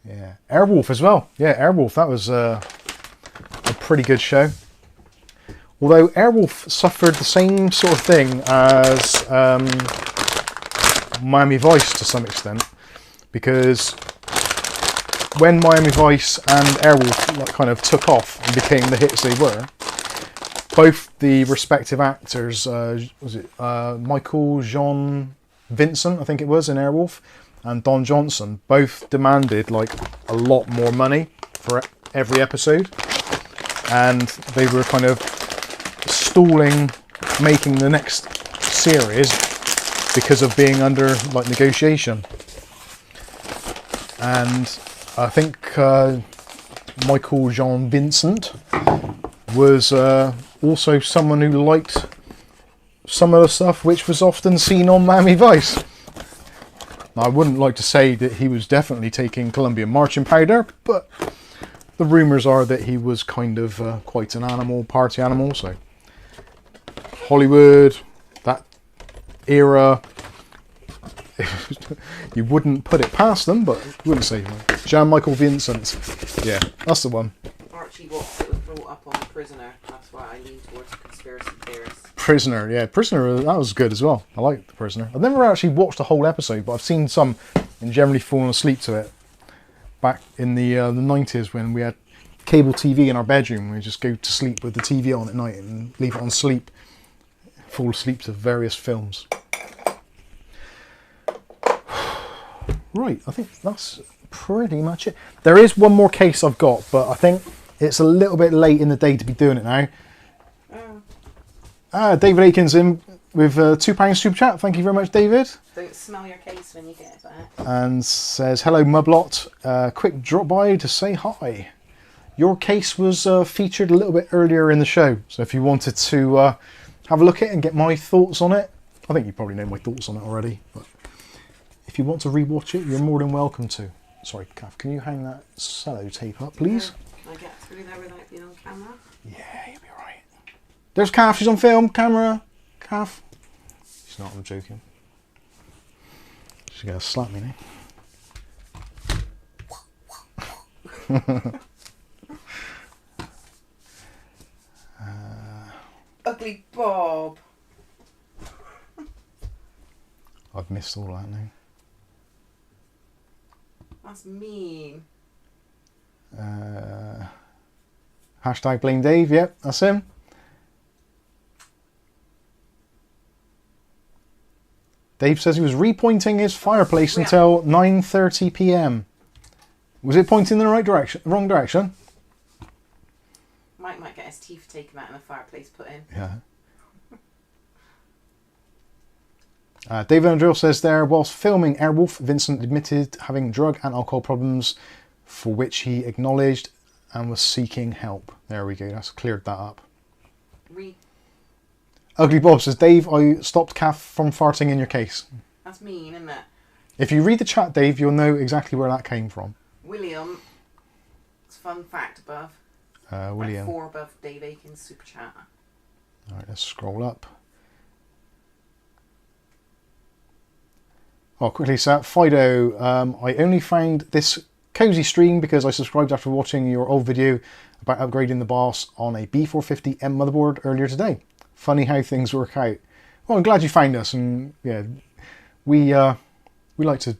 Yeah, Airwolf as well. Yeah, Airwolf, that was a pretty good show. Although Airwolf suffered the same sort of thing as Miami Vice to some extent, because when Miami Vice and Airwolf kind of took off and became the hits they were, both the respective actors, was it Michael Jean Vincent, I think it was, in Airwolf, and Don Johnson, both demanded like a lot more money for every episode, and they were kind of stalling making the next series because of being under like negotiation. And I think Michael Jean Vincent was also someone who liked some of the stuff which was often seen on Miami Vice. Now, I wouldn't like to say that he was definitely taking Colombian marching powder, but the rumours are that he was kind of quite an animal, party animal. So Hollywood, that era, you wouldn't put it past them, but you wouldn't say Jean-Michael Vincent. Yeah, that's the one. Archie Watts, it was brought up on The Prisoner. That's why I lean towards conspiracy theorists. Prisoner, yeah, Prisoner, that was good as well. I liked The Prisoner. I've never actually watched a whole episode, but I've seen some and generally fallen asleep to it. Back in the 90s when we had cable TV in our bedroom, we just go to sleep with the TV on at night and leave it on sleep, fall asleep to various films. Right, I think that's pretty much it. There is one more case I've got, but I think it's a little bit late in the day to be doing it now. David Aikens in with £2 super chat. Thank you very much, David. Don't smell your case when you get it back. And says, hello Mublot, quick drop by to say hi. Your case was featured a little bit earlier in the show, so if you wanted to have a look at it and get my thoughts on it, I think you probably know my thoughts on it already, but if you want to rewatch it, you're more than welcome to. Sorry, Kath, can you hang that cello tape up, please? Can I get through there without being on camera? Yeah, you'll be alright. There's Kath, she's on film, camera. Kath. She's not, I'm joking. She's going to slap me now. Ugly Bob. I've missed all that now. That's mean. Hashtag blame Dave, yep, that's him. Dave says he was repointing his fireplace Yeah. until 9:30 p.m. Was it pointing in the right direction? Wrong direction? Mike might get his teeth taken out and a fireplace put in. Yeah. David Andrew says there, whilst filming Airwolf, Vincent admitted having drug and alcohol problems for which he acknowledged and was seeking help. There we go, that's cleared that up. Ugly Bob says, Dave, I stopped Kath from farting in your case. That's mean, isn't it? If you read the chat, Dave, you'll know exactly where that came from. William, it's fun fact above. William. 4 above Dave Aiken's super chat. Alright, let's scroll up. Oh, quickly, sir. Fido, I only found this cozy stream because I subscribed after watching your old video about upgrading the BIOS on a B450M motherboard earlier today. Funny how things work out. Well, I'm glad you found us, and yeah, we like to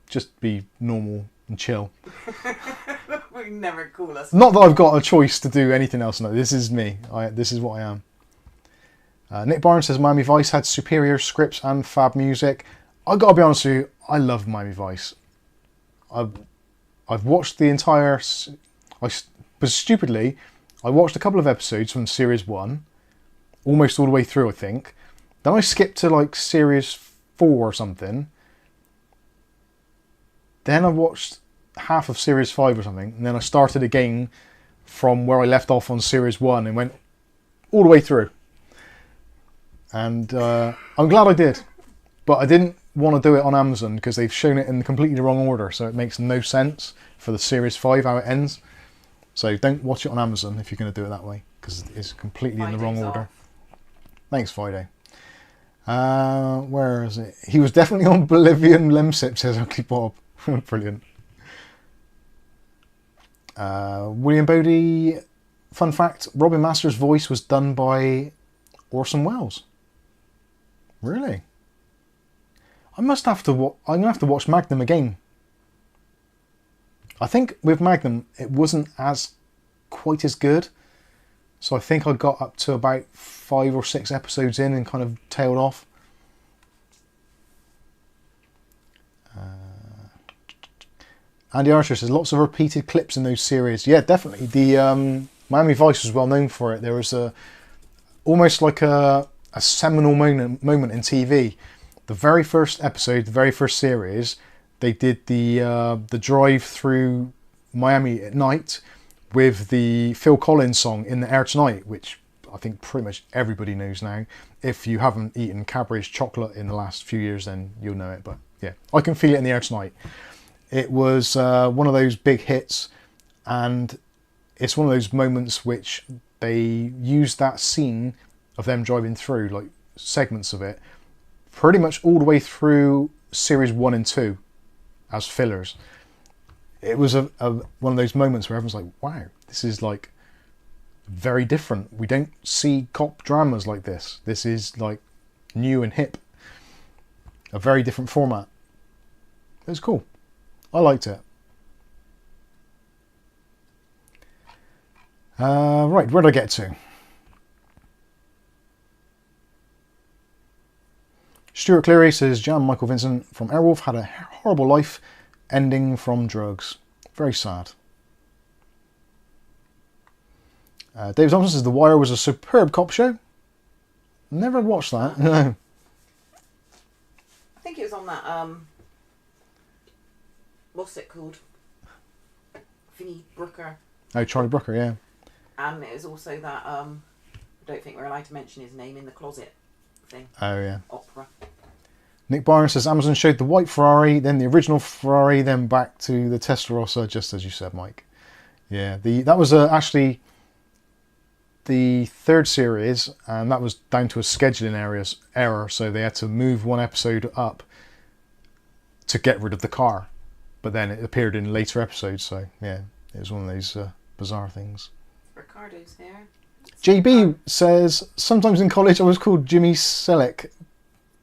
just be normal and chill. We never call us. Not that I've got a choice to do anything else. No, this is me. This is what I am. Nick Barnes says Miami Vice had superior scripts and fab music. I gotta be honest with you, I love Miami Vice. I've watched the entire. But stupidly, I watched a couple of episodes from Series 1, almost all the way through, I think. Then I skipped to like Series 4 or something. Then I watched half of Series 5 or something, and then I started again from where I left off on Series 1 and went all the way through. And I'm glad I did, but I didn't want to do it on Amazon because they've shown it in completely the wrong order, so it makes no sense for the Series 5 how it ends. So don't watch it on Amazon if you're going to do it that way, because it's completely in the wrong order. Thanks, Friday. Where is it? He was definitely on Bolivian Lemsip, says Ugly Bob. Brilliant. William Bodie, fun fact, Robin Masters' voice was done by Orson Welles. Really? I'm going to have to watch Magnum again. I think with Magnum, it wasn't quite as good. So I think I got up to about 5 or 6 episodes in and kind of tailed off. Andy Archer says, lots of repeated clips in those series. Yeah, definitely. The Miami Vice was well known for it. There was almost like a seminal moment in TV. The very first episode, the very first series, they did the drive through Miami at night with the Phil Collins song In the Air Tonight, which I think pretty much everybody knows now. If you haven't eaten Cadbury's chocolate in the last few years, then you'll know it. But yeah, I Can Feel It in the Air Tonight. It was one of those big hits, and it's one of those moments which they used that scene of them driving through, like segments of it, pretty much all the way through Series 1 and 2 as fillers. It was one of those moments where everyone's like, wow, this is like very different. We don't see cop dramas like this. This is like new and hip. A very different format. It was cool. I liked it. Right, where did I get to? Stuart Cleary says, Jan Michael Vincent from Airwolf had a horrible life ending from drugs. Very sad. Dave Thompson says, The Wire was a superb cop show. Never watched that. No. I think it was on that, what's it called? Vinnie Brooker. Oh, Charlie Brooker, yeah. And it was also that, I don't think we're allowed to mention his name, In the Closet thing. Oh, yeah. Opera. Nick Barnes says, Amazon showed the white Ferrari, then the original Ferrari, then back to the Testarossa, just as you said, Mike. Yeah, that was actually the third series, and that was down to a scheduling error, so they had to move one episode up to get rid of the car. But then it appeared in later episodes, so yeah, it was one of those bizarre things. Ricardo's here. JB says, sometimes in college I was called Jimmy Selleck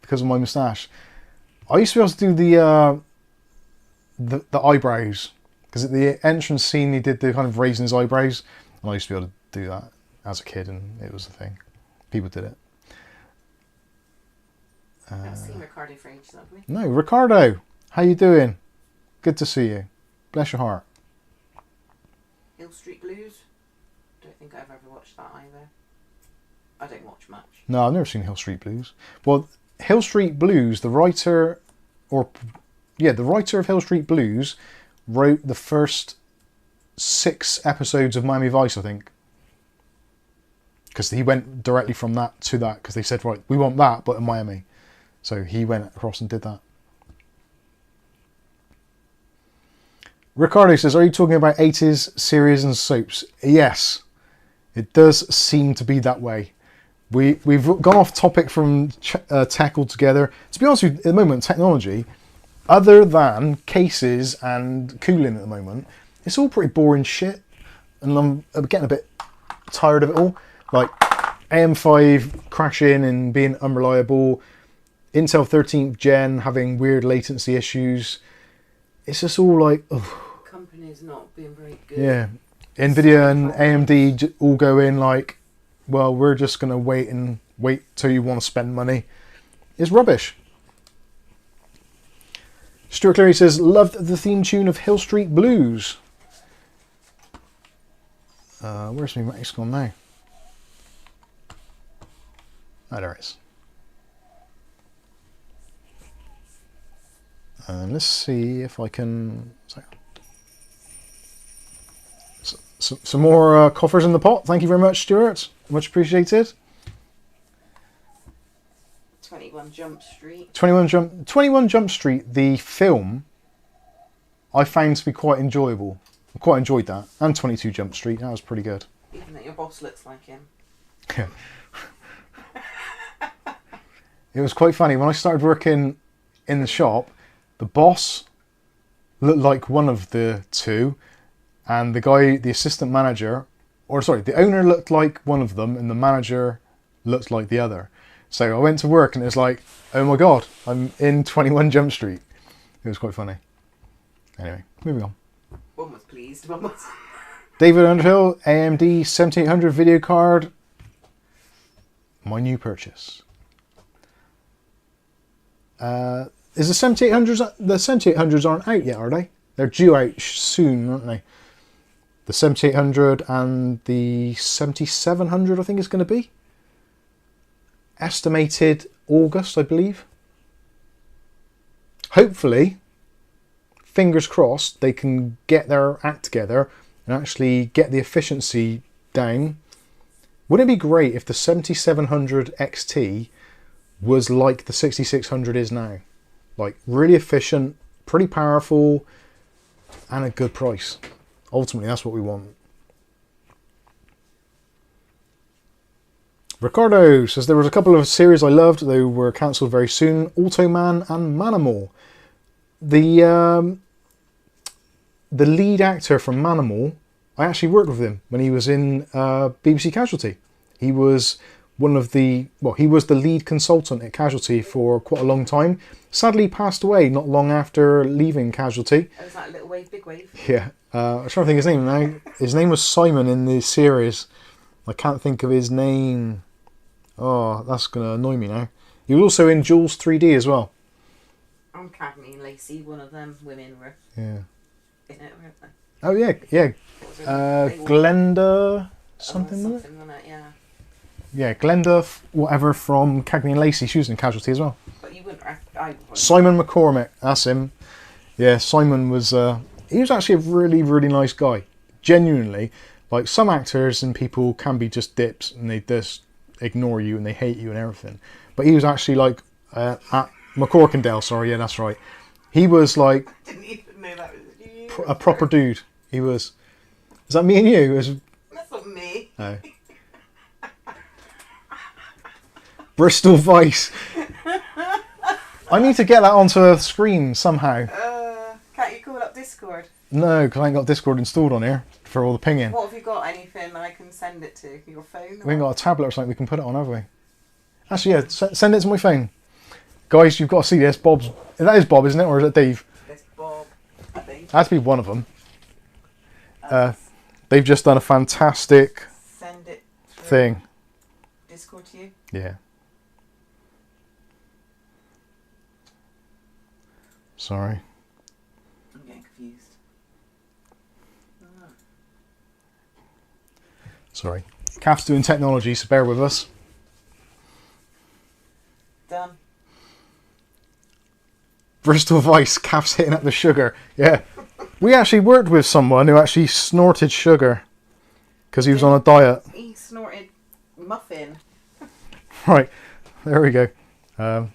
because of my moustache. I used to be able to do the eyebrows, because at the entrance scene he did the kind of raising his eyebrows, and I used to be able to do that as a kid, and it was a thing. People did it. Haven't seen Ricardo for ages, have we? No, Ricardo, how you doing? Good to see you. Bless your heart. Hill Street Blues. Don't think I've ever watched that either. I don't watch much. No, I've never seen Hill Street Blues. Well, Hill Street Blues, the writer of Hill Street Blues wrote the first 6 episodes of Miami Vice, I think. Because he went directly from that to that, because they said, right, we want that, but in Miami. So he went across and did that. Ricardo says, are you talking about 80s series and soaps? Yes, it does seem to be that way. We've gone off topic from tech altogether. To be honest with you, at the moment, technology, other than cases and cooling at the moment, it's all pretty boring shit. And I'm getting a bit tired of it all. Like AM5 crashing and being unreliable, Intel 13th gen having weird latency issues. It's just all like, ugh. Companies not being very good. Yeah. Nvidia and AMD all go in like, well, we're just going to wait till you want to spend money. It's rubbish. Stuart Cleary says, loved the theme tune of Hill Street Blues. Where's my Max gone now? Oh, there it is. And let's see if I can... Some more coffers in the pot. Thank you very much, Stuart. Much appreciated. 21 Jump Street. 21 Jump Street, the film, I found to be quite enjoyable. I quite enjoyed that. And 22 Jump Street, that was pretty good. Even that your boss looks like him. Yeah. It was quite funny. When I started working in the shop, the boss looked like one of the two, and the guy, the assistant manager, or sorry, the owner looked like one of them, and the manager looked like the other. So I went to work and it was like, oh my god, I'm in 21 Jump Street. It was quite funny. Anyway, moving on. One was pleased, one was... David Underhill, AMD 7800 video card. My new purchase. Is the 7800s... The 7800s aren't out yet, are they? They're due out soon, aren't they? The 7800 and the 7700, I think it's going to be. Estimated August, I believe. Hopefully, fingers crossed, they can get their act together and actually get the efficiency down. Wouldn't it be great if the 7700 XT was like the 6600 is now? Like, really efficient, pretty powerful, and a good price. Ultimately, that's what we want. Ricardo says, there was a couple of series I loved. They were cancelled very soon. Automan and Manimal. The lead actor from Manimal, I actually worked with him when he was in BBC Casualty. He was one of the, well, he was the lead consultant at Casualty for quite a long time. Sadly passed away not long after leaving Casualty. Oh, was that Little Wave, Big Wave? Yeah. I'm trying to think of his name now. His name was Simon in the series. I can't think of his name. Oh, that's going to annoy me now. He was also in Jules 3D as well. I'm Cagney and Lacey, one of them women were Yeah. in it, weren't they? Oh, yeah, yeah. Glenda something, something like that, yeah. Yeah, Glenda, whatever, from Cagney and Lacey. She was in Casualty as well. But you wouldn't... I wouldn't. Simon McCormick, that's him. Yeah, Simon was... he was actually a really, really nice guy. Genuinely. Like, some actors and people can be just dips and they just ignore you and they hate you and everything. But he was actually like... at McCorkindale, sorry, yeah, that's right. He was like... I didn't even know that was you. A proper dude. He was... Is that me and you? That's not me. Oh. Bristol Vice. I need to get that onto a screen somehow. Can't you call up Discord? No, because I ain't got Discord installed on here for all the pinging. What have you got? Anything I can send it to? Your phone? We ain't got a tablet or something we can put it on, have we? Actually, yeah, send it to my phone. Guys, you've got to see this. Bob's... That is Bob, isn't it? Or is it Dave? It's Bob, I think. Has to be one of them. They've just done a fantastic Send it through thing. Discord to you? Yeah. Sorry. I'm getting confused. Sorry. Kath's doing technology, so bear with us. Done. Bristol Vice, Kath's hitting up the sugar. Yeah. We actually worked with someone who actually snorted sugar because he was on a diet. He snorted muffin. Right. There we go. I'm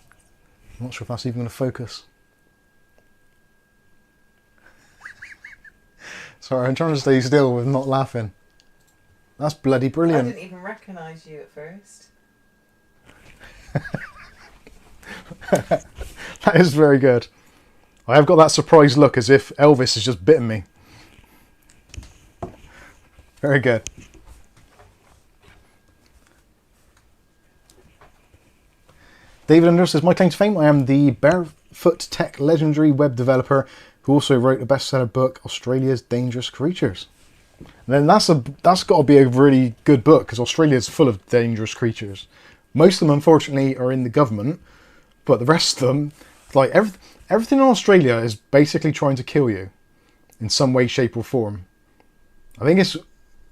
not sure if that's even going to focus. Sorry, I'm trying to stay still with not laughing. That's bloody brilliant. I didn't even recognise you at first. That is very good. I have got that surprised look as if Elvis has just bitten me. Very good. David Under says, my claim to fame, I am the Barefoot Tech legendary web developer who also wrote a bestseller book, Australia's Dangerous Creatures. And then that's got to be a really good book because Australia is full of dangerous creatures. Most of them, unfortunately, are in the government, but the rest of them, like everything in Australia is basically trying to kill you in some way, shape or form. I think it's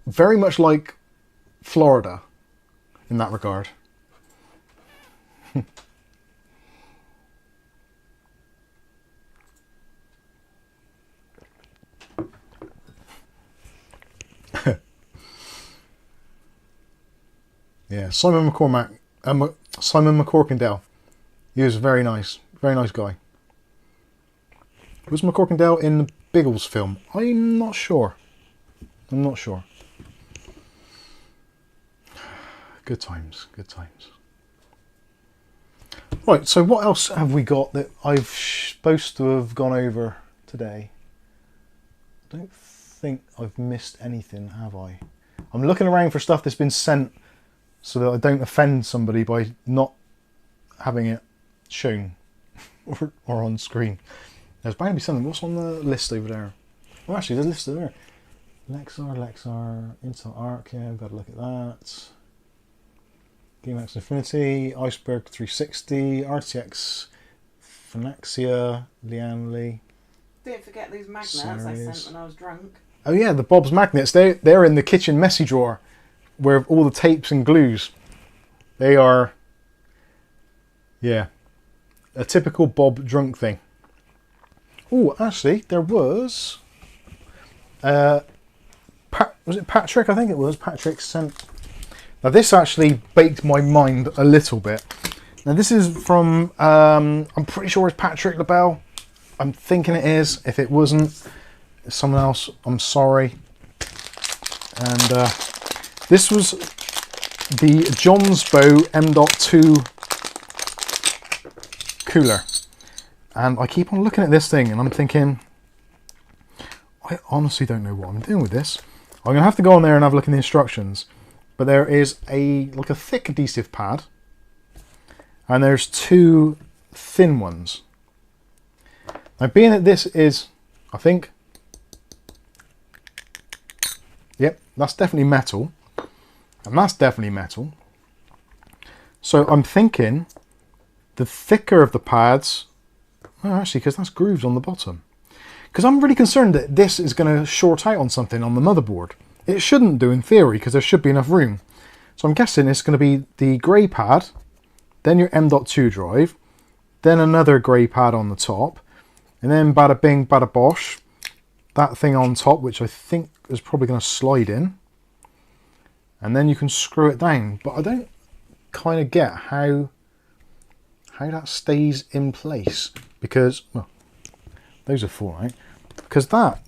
very much like Florida in that regard. Yeah, Simon McCorkindale. He was very nice guy. Was McCorkindale in the Biggles film? I'm not sure. Good times, good times. Right, so what else have we got that I've supposed to have gone over today? I don't think I've missed anything, have I? I'm looking around for stuff that's been sent so that I don't offend somebody by not having it shown or on screen. There's bound to be something. What's on the list over there? Oh, actually, there's a list over there. Lexar, Intel Arc, yeah, we've got to look at that. Gamemax Infinity, Iceberg 360, RTX, Phonaxia, Lianli. Don't forget those magnets I sent when I was drunk. Oh yeah, the Bob's magnets. They're in the kitchen messy drawer where all the tapes and glues. They are, yeah, a typical Bob drunk thing. Oh, actually, there was it Patrick? I think it was. Patrick sent. Now this actually baked my mind a little bit. Now this is from, I'm pretty sure it's Patrick LaBelle. I'm thinking it is. If it wasn't, it's someone else, I'm sorry. And this was the Johnsbow M.2 cooler. And I keep on looking at this thing and I'm thinking, I honestly don't know what I'm doing with this. I'm going to have to go on there and have a look in the instructions. But there is like a thick adhesive pad. And there's two thin ones. Now being that this is, I think, yep, that's definitely metal. And that's definitely metal. So I'm thinking the thicker of the pads, oh, actually, because that's grooves on the bottom. Because I'm really concerned that this is going to short out on something on the motherboard. It shouldn't do in theory, because there should be enough room. So I'm guessing it's going to be the grey pad, then your M.2 drive, then another grey pad on the top, and then bada bing, bada bosh, that thing on top, which I think is probably going to slide in. And then you can screw it down. But I don't kind of get how that stays in place. Because, well, those are full, right? Because that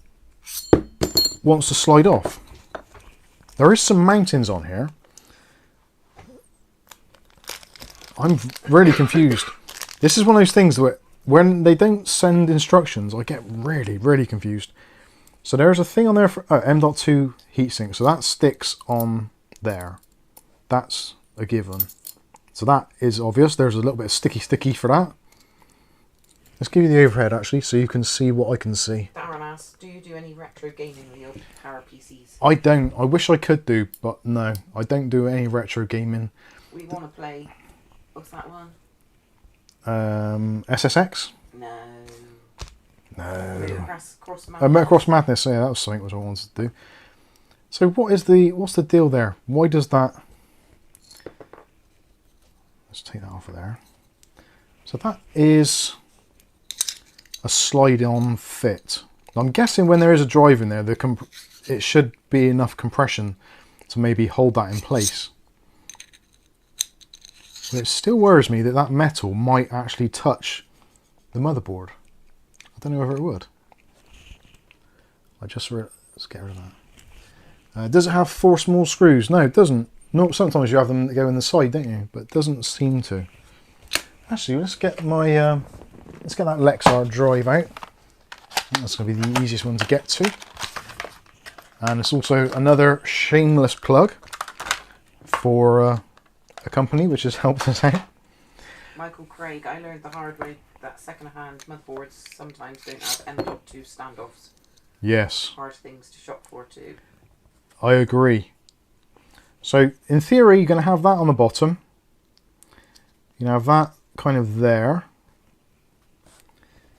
wants to slide off. There is some mountings on here. I'm really confused. This is one of those things that when they don't send instructions, I get really, really confused. So there's a thing on there for M.2 heatsink. So that sticks on there. That's a given. So that is obvious. There's a little bit of sticky for that. Let's give you the overhead actually so you can see what I can see. Darren asks, do you do any retro gaming with your power PCs? I don't. I wish I could do, but no. I don't do any retro gaming. We want to play, what's that one? SSX? No. No. Cross Motocross Madness, yeah, that was something which I wanted to do. So what's the deal there? Why does that... Let's take that off of there. So that is a slide-on fit. I'm guessing when there is a drive in there, it should be enough compression to maybe hold that in place. But it still worries me that that metal might actually touch the motherboard. I don't know whether it would. Let's get rid of that. Does it have 4 small screws? No, it doesn't. No, sometimes you have them that go in the side, don't you? But it doesn't seem to. Actually, let's get that Lexar drive out. That's going to be the easiest one to get to. And it's also another shameless plug for a company which has helped us out. Michael Craig, I learned the hard way that second-hand motherboards sometimes don't have M.2 standoffs. Yes. Hard things to shop for too. I agree. So in theory, you're going to have that on the bottom. You have that kind of there.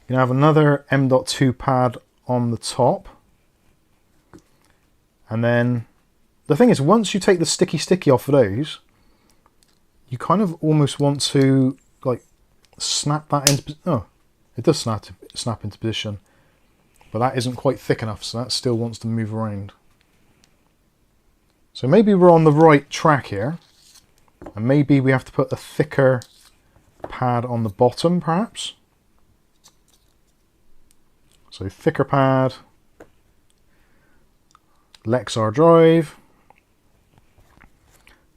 You have another M.2 pad on the top. And then the thing is, once you take the sticky off of those, you kind of almost want to like snap that into... Oh, it does snap into position. But that isn't quite thick enough, so that still wants to move around. So maybe we're on the right track here. And maybe we have to put a thicker pad on the bottom, perhaps. So thicker pad, Lexar drive,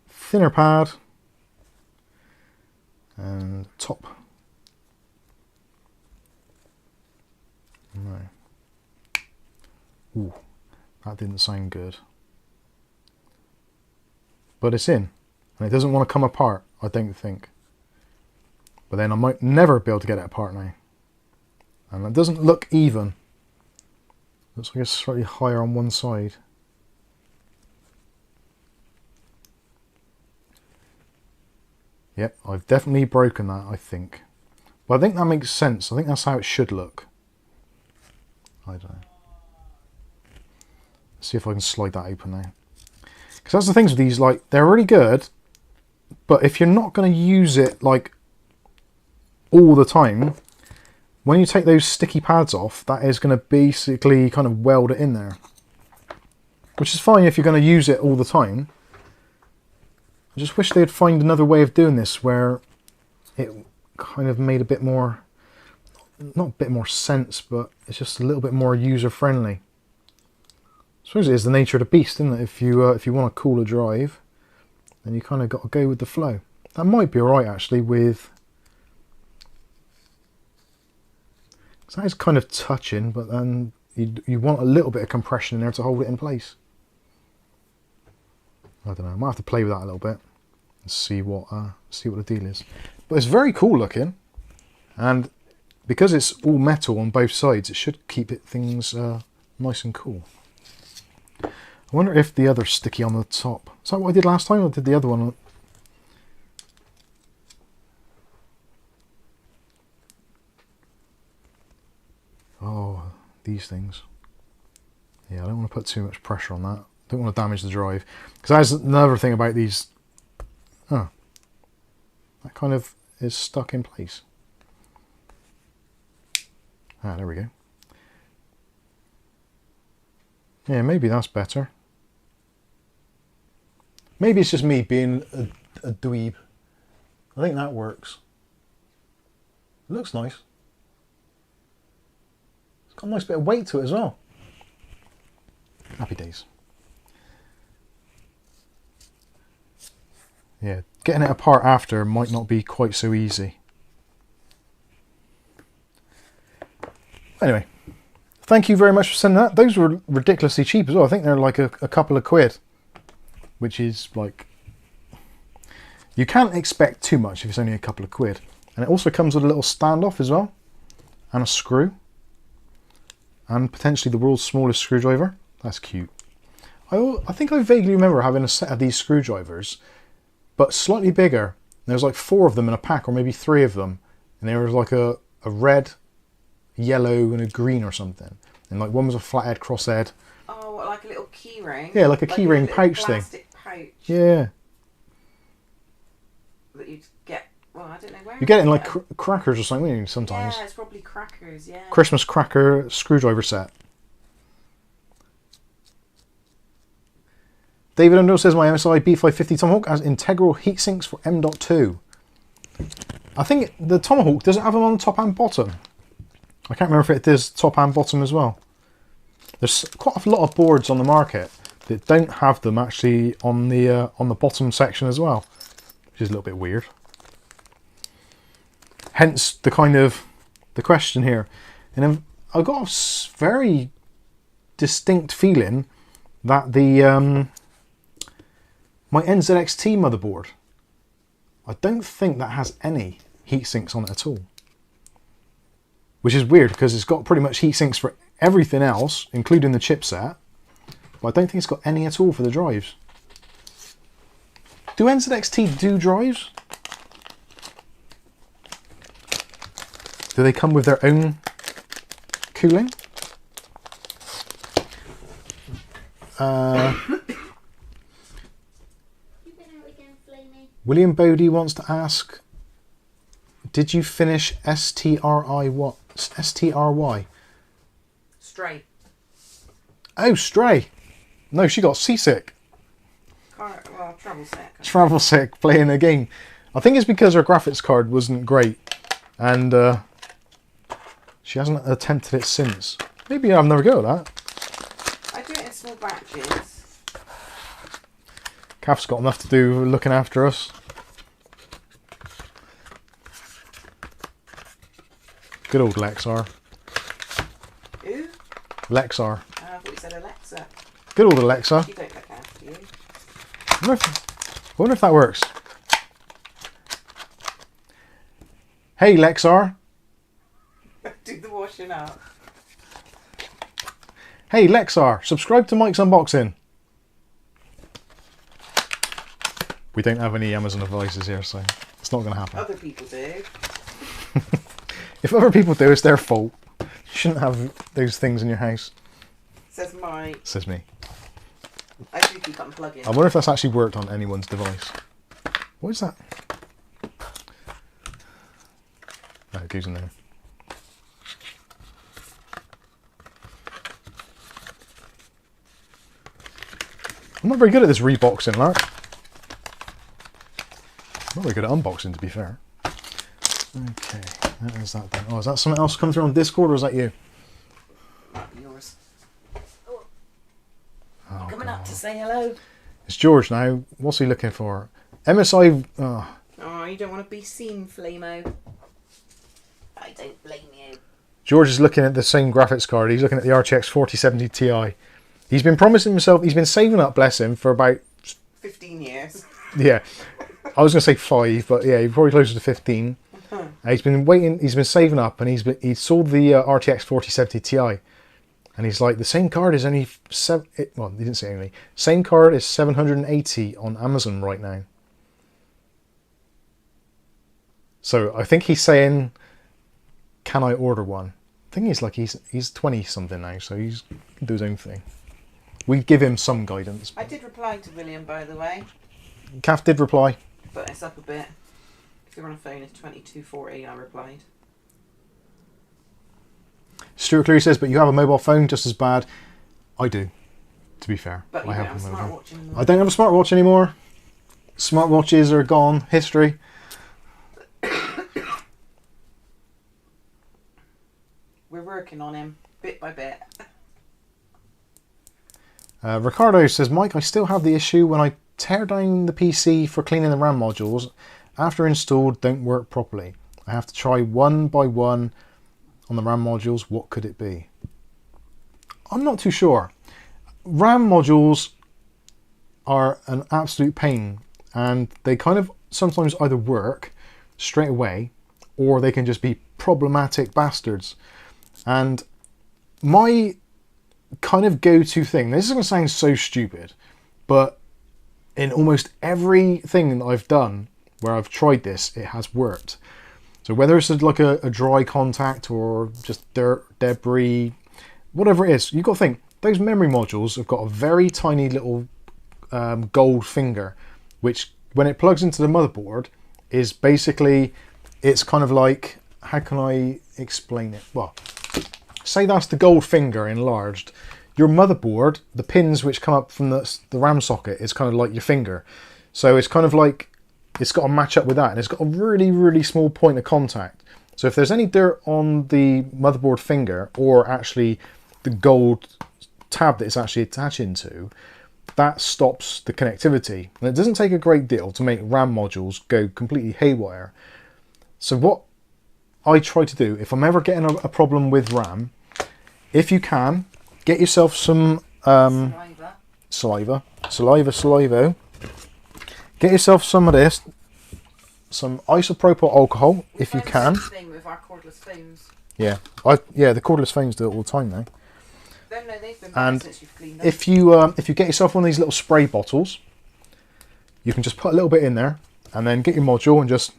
thinner pad, and top. No. Ooh, that didn't sound good. But it's in, and it doesn't want to come apart, I don't think. But then I might never be able to get it apart now. And it doesn't look even. Looks like it's slightly higher on one side. Yep, I've definitely broken that, I think. But I think that makes sense. I think that's how it should look. I don't know. Let's see if I can slide that open now. Because that's the things with these, like, they're really good, but if you're not going to use it, like, all the time, when you take those sticky pads off, that is going to basically kind of weld it in there. Which is fine if you're going to use it all the time. I just wish they'd find another way of doing this where it kind of made a bit more, not a bit more sense, but it's just a little bit more user-friendly. I suppose it is the nature of the beast, isn't it? If you want a cooler drive, then you kind of got to go with the flow. That might be alright actually with... Because that is kind of touching, but then you want a little bit of compression in there to hold it in place. I don't know, I might have to play with that a little bit and see what the deal is. But it's very cool looking, and because it's all metal on both sides, it should keep things nice and cool. I wonder if the other's sticky on the top. Is that what I did last time, or did the other one? Oh, these things. Yeah, I don't want to put too much pressure on that. Don't want to damage the drive. Because that's another thing about these. Oh, that kind of is stuck in place. Ah, there we go. Yeah, maybe that's better. Maybe it's just me being a dweeb. I think that works. It looks nice. It's got a nice bit of weight to it as well. Happy days. Yeah, getting it apart after might not be quite so easy. Anyway, thank you very much for sending that. Those were ridiculously cheap as well. I think they're like a couple of quid. Which is like... You can't expect too much if it's only a couple of quid. And it also comes with a little standoff as well. And a screw. And potentially the world's smallest screwdriver. That's cute. I think I vaguely remember having a set of these screwdrivers, but slightly bigger. There was like 4 of them in a pack, or maybe 3 of them. And there was like a red yellow and a green or something. And like one was a flathead crosshead. Oh, what, like a little key ring? Yeah, like a key ring pouch thing. Plastic pouch. Yeah. That you'd get. Well, I don't know where. You get it in like crackers or something sometimes. Yeah, it's probably crackers. Yeah. Christmas cracker screwdriver set. David Underhill says my MSI B550 Tomahawk has integral heat sinks for M.2. I think the Tomahawk doesn't have them on top and bottom. I can't remember if it does top and bottom as well. There's quite a lot of boards on the market that don't have them actually on the bottom section as well, which is a little bit weird. Hence the question here. And I've got a very distinct feeling that the my NZXT motherboard, I don't think that has any heat sinks on it at all. Which is weird because it's got pretty much heat sinks for everything else, including the chipset. But I don't think it's got any at all for the drives. Do NZXT do drives? Do they come with their own cooling? William Bodie wants to ask, did you finish STRY? Stray. Oh, Stray. No, she got seasick. Well, travel sick. Travel sick playing a game. I think it's because her graphics card wasn't great. And she hasn't attempted it since. Maybe I'll never go at that. I do it in small batches. Kath's got enough to do looking after us. Good old Lexar. Who? Lexar. I thought you said Alexa. Good old Alexa. She don't look after you. I wonder if that works. Hey Lexar. Do the washing up. Hey Lexar, subscribe to Mike's Unboxing. We don't have any Amazon devices here, so it's not going to happen. Other people do. If other people do, it's their fault. You shouldn't have those things in your house. Says Mike. Says me. I do keep unplugging. I wonder if that's actually worked on anyone's device. What is that? Oh, it goes in there. I'm not very good at this reboxing, Lark. I'm not very good at unboxing, to be fair. Okay, that is that done. Oh, is that something else coming through on Discord, or is that you? Yours. Oh, Coming God. up to say hello. It's George now. What's he looking for? MSI... Oh, you don't want to be seen, Flamo. I don't blame you. George is looking at the same graphics card. He's looking at the RTX 4070 Ti. He's been promising himself... He's been saving up, bless him, for about... 15 years. Yeah. I was going to say 5, but yeah, he's probably closer to 15. He's been waiting, he's been saving up, and he sold the RTX 4070 Ti, and he's like, the same card is only well, he didn't say only. Same card is 780 on Amazon right now. So I think he's saying, can I order one? The thing is, like, he's 20 something now, so he can do his own thing. We give him some guidance. I did reply to William, by the way. Kath did reply. But it's up a bit. If you're on a phone, it's 2240, I replied. Stuart Cleary says, but you have a mobile phone just as bad. I do, to be fair. But you I don't have have a a mobile. smartwatch anymore. I don't have a smartwatch anymore. Smartwatches are gone. History. We're working on him, bit by bit. Ricardo says, Mike, I still have the issue when I tear down the PC for cleaning the RAM modules. After installed, don't work properly. I have to try one by one on the RAM modules. What could it be? I'm not too sure. RAM modules are an absolute pain, and they kind of sometimes either work straight away, or they can just be problematic bastards. And my kind of go-to thing, this is going to sound so stupid, but in almost everything that I've done where I've tried this, it has worked. So whether it's like a dry contact or just dirt, debris, whatever it is, you've got to think, those memory modules have got a very tiny little gold finger, which when it plugs into the motherboard is basically, it's kind of like, how can I explain it? Well, say that's the gold finger enlarged. Your motherboard, the pins which come up from the RAM socket is kind of like your finger. So it's kind of like, it's got to match up with that, and it's got a really, really small point of contact. So if there's any dirt on the motherboard finger, or actually the gold tab that it's actually attaching to, that stops the connectivity. And it doesn't take a great deal to make RAM modules go completely haywire. So what I try to do, if I'm ever getting a problem with RAM, if you can, get yourself some saliva. Get yourself some of this, some isopropyl alcohol, if you can. Thing with our cordless phones. Yeah, the cordless phones do it all the time now. No, they've been And since you've cleaned them. if you get yourself one of these little spray bottles, you can just put a little bit in there, and then get your module and just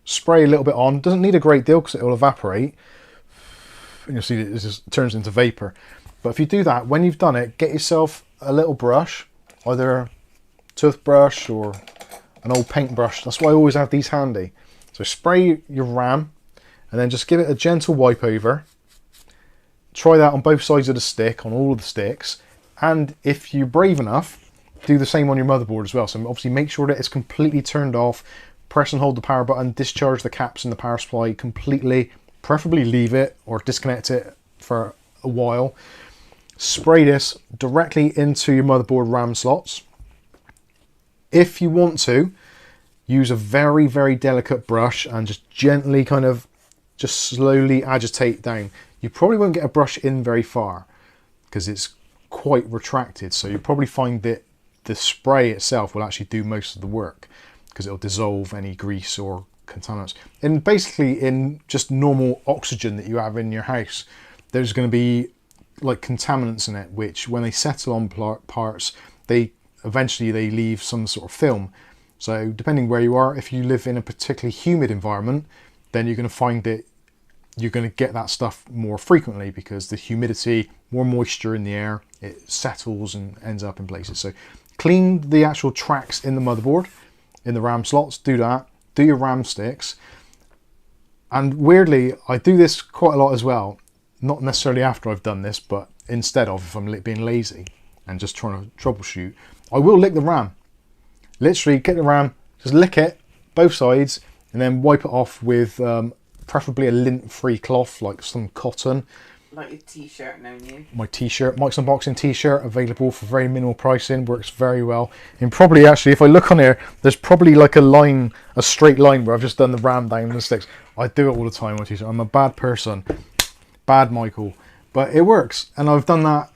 spray a little bit on. Doesn't need a great deal because it will evaporate, and you'll see it just turns into vapor. But if you do that, when you've done it, get yourself a little brush, either toothbrush or an old paintbrush. That's why I always have these handy. So spray your RAM and then just give it a gentle wipe over. Try that on both sides of the stick, on all of the sticks, and if you're brave enough, do the same on your motherboard as well. So obviously make sure that it's completely turned off, press and hold the power button, discharge the caps in the power supply completely, preferably leave it or disconnect it for a while. Spray this directly into your motherboard RAM slots. If you want to, use a very, very delicate brush and just gently kind of just slowly agitate down. You probably won't get a brush in very far because it's quite retracted, so you'll probably find that the spray itself will actually do most of the work because it'll dissolve any grease or contaminants. And basically in just normal oxygen that you have in your house, there's going to be like contaminants in it, which when they settle on parts, eventually they leave some sort of film. So depending where you are, if you live in a particularly humid environment, then you're going to find that you're going to get that stuff more frequently because the humidity, more moisture in the air, it settles and ends up in places. So clean the actual tracks in the motherboard, in the RAM slots, do that, do your RAM sticks. And weirdly, I do this quite a lot as well, not necessarily after I've done this, but instead of if I'm being lazy and just trying to troubleshoot, I will lick the RAM. Literally get the RAM, just lick it, both sides, and then wipe it off with preferably a lint-free cloth, like some cotton. Like your t-shirt, no new. My t-shirt, Mike's Unboxing t-shirt, available for very minimal pricing, works very well. And probably actually, if I look on here, there's probably like a line, a straight line where I've just done the RAM down the sticks. I do it all the time on t-shirt. I'm a bad person, bad Michael, but it works. And I've done that.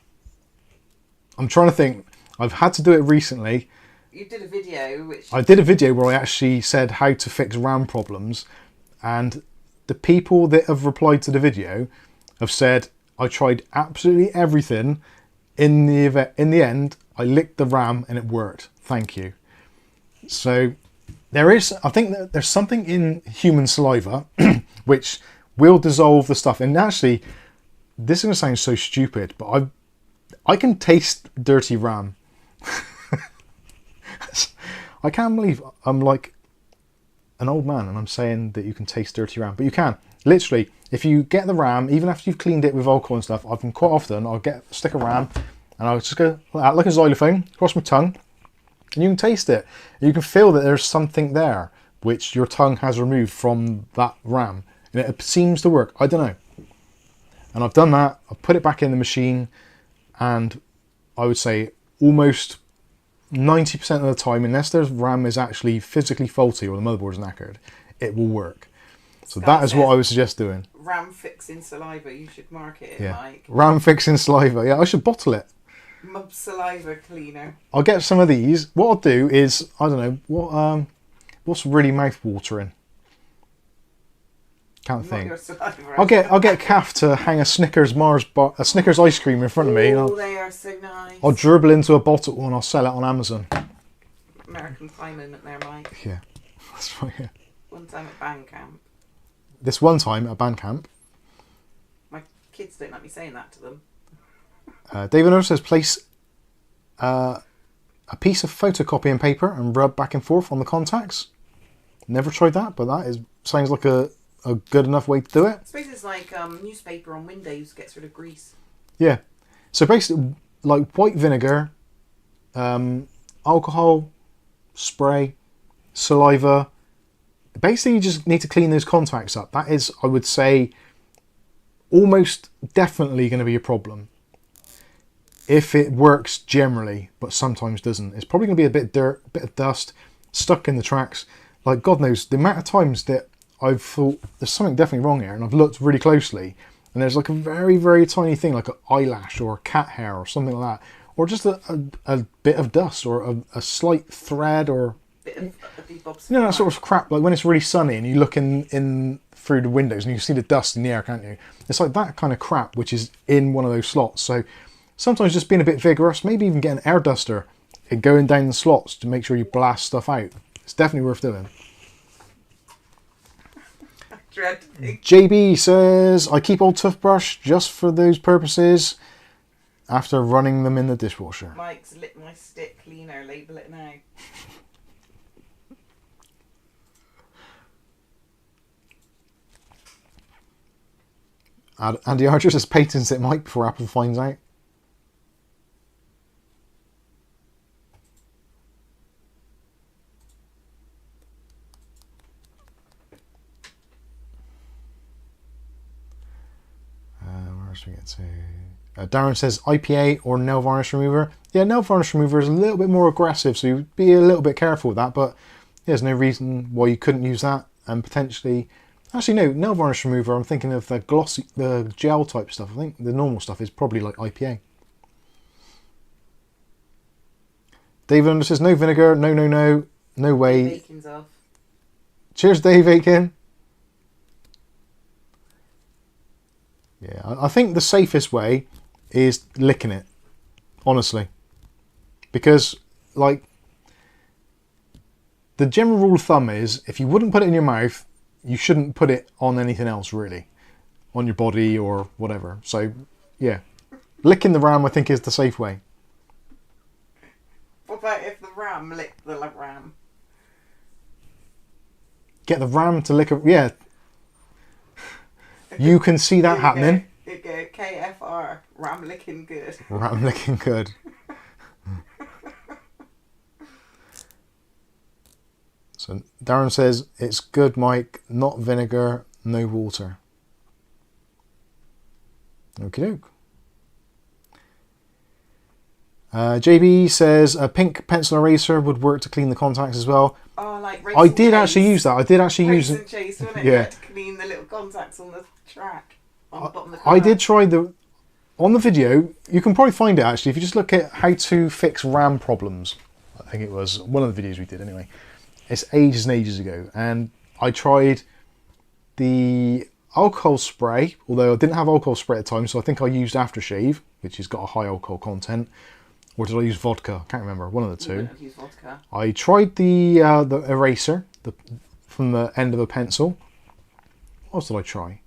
I'm trying to think. I've had to do it recently. You did a video which... I did a video where I actually said how to fix RAM problems, and the people that have replied to the video have said, I tried absolutely everything. In the end, I licked the RAM and it worked. Thank you. So I think that there's something in human saliva which will dissolve the stuff. And actually, this is going to sound so stupid, but I can taste dirty RAM. I can't believe I'm like an old man and I'm saying that you can taste dirty RAM, but you can. Literally, if you get the RAM, even after you've cleaned it with alcohol and stuff, I've been quite often, I'll get a stick of RAM and I'll just go like a xylophone across my tongue, and you can taste it. You can feel that there's something there which your tongue has removed from that RAM, and it seems to work. I don't know. And I've done that, I've put it back in the machine, and I would say almost 90% of the time, unless there's RAM is actually physically faulty or the motherboard is knackered, it will work. So that is what I would suggest doing. RAM fixing saliva, you should market it, Yeah. Mike. RAM fixing saliva. Yeah, I should bottle it. Mub saliva cleaner. I'll get some of these. What I'll do is, I don't know, what's really mouth-watering? Can't Not think. your saliva. I'll get Kath to hang a Snickers Snickers ice cream in front of me. And Oh, they are so nice. I'll dribble into a bottle and I'll sell it on Amazon. American Pie moment there, Mike. Yeah, that's right. Yeah. One time at band camp. this one time at band camp. My kids don't like me saying that to them. David Miller says place a piece of photocopying paper and rub back and forth on the contacts. Never tried that, but sounds like a good enough way to do it. I suppose it's like newspaper on windows gets rid of grease. Yeah. So basically, like white vinegar, alcohol, spray, saliva. Basically, you just need to clean those contacts up. That is, I would say, almost definitely going to be a problem. If it works generally, but sometimes doesn't. It's probably going to be a bit of dirt, a bit of dust, stuck in the tracks. Like, God knows, the amount of times that I've thought, there's something definitely wrong here, and I've looked really closely, and there's like a very, very tiny thing, like an eyelash or a cat hair or something like that, or just a bit of dust or a slight thread or... Bit of you know, that sort of crap, like when it's really sunny and you look in through the windows and you see the dust in the air, can't you? It's like that kind of crap which is in one of those slots. So sometimes just being a bit vigorous, maybe even get an air duster and going down the slots to make sure you blast stuff out. It's definitely worth doing. JB says, I keep old toothbrush just for those purposes after running them in the dishwasher. Mike's lit my stick cleaner, label it now. Andy Archer says patents it, Mike, before Apple finds out. Where else do we get to? Darren says IPA or nail varnish remover. Yeah, nail varnish remover is a little bit more aggressive, so you'd be a little bit careful with that, but there's no reason why you couldn't use that and potentially... Actually, no, nail varnish remover, I'm thinking of the glossy, the gel type stuff. I think the normal stuff is probably like IPA. David Under says, no vinegar, no way. Bacon's off. Cheers, Dave Aiken. Yeah, I think the safest way is licking it, honestly. Because, like, the general rule of thumb is, if you wouldn't put it in your mouth, you shouldn't put it on anything else, really. On your body or whatever. So, yeah. Licking the RAM, I think, is the safe way. What about if the RAM licked the RAM? Get the RAM to lick a... Yeah. You can see that happening. You go KFR, RAM licking good. RAM licking good. So Darren says, it's good, Mike, not vinegar, no water. Okie doke. JB says a pink pencil eraser would work to clean the contacts as well. Oh, like race I did actually use that. I did actually use it. Chase, wasn't it? Yeah. You had to clean the little contacts on the track on the bottom of the car. I did try on the video. You can probably find it actually if you just look at how to fix RAM problems. I think it was one of the videos we did anyway. It's ages and ages ago, and I tried the alcohol spray, although I didn't have alcohol spray at the time, so I think I used aftershave, which has got a high alcohol content, or did I use vodka? I can't remember, one of the two. Use vodka. I tried the eraser from the end of a pencil. What else did I try?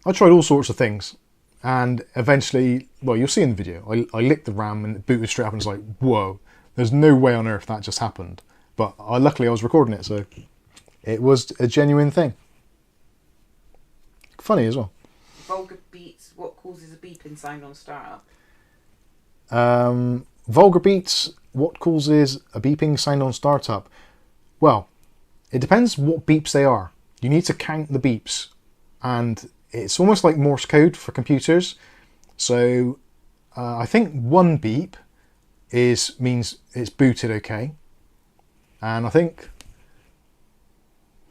I tried all sorts of things, and eventually, well, you'll see in the video, I licked the RAM and it booted straight up and it's like, whoa, there's no way on earth that just happened. But luckily I was recording it, so it was a genuine thing. Funny as well. Vulgar beats, what causes a beeping sound on startup? Vulgar beats, what causes a beeping sound on startup? Well, it depends what beeps they are. You need to count the beeps, and it's almost like Morse code for computers. So I think one beep means it's booted okay. And I think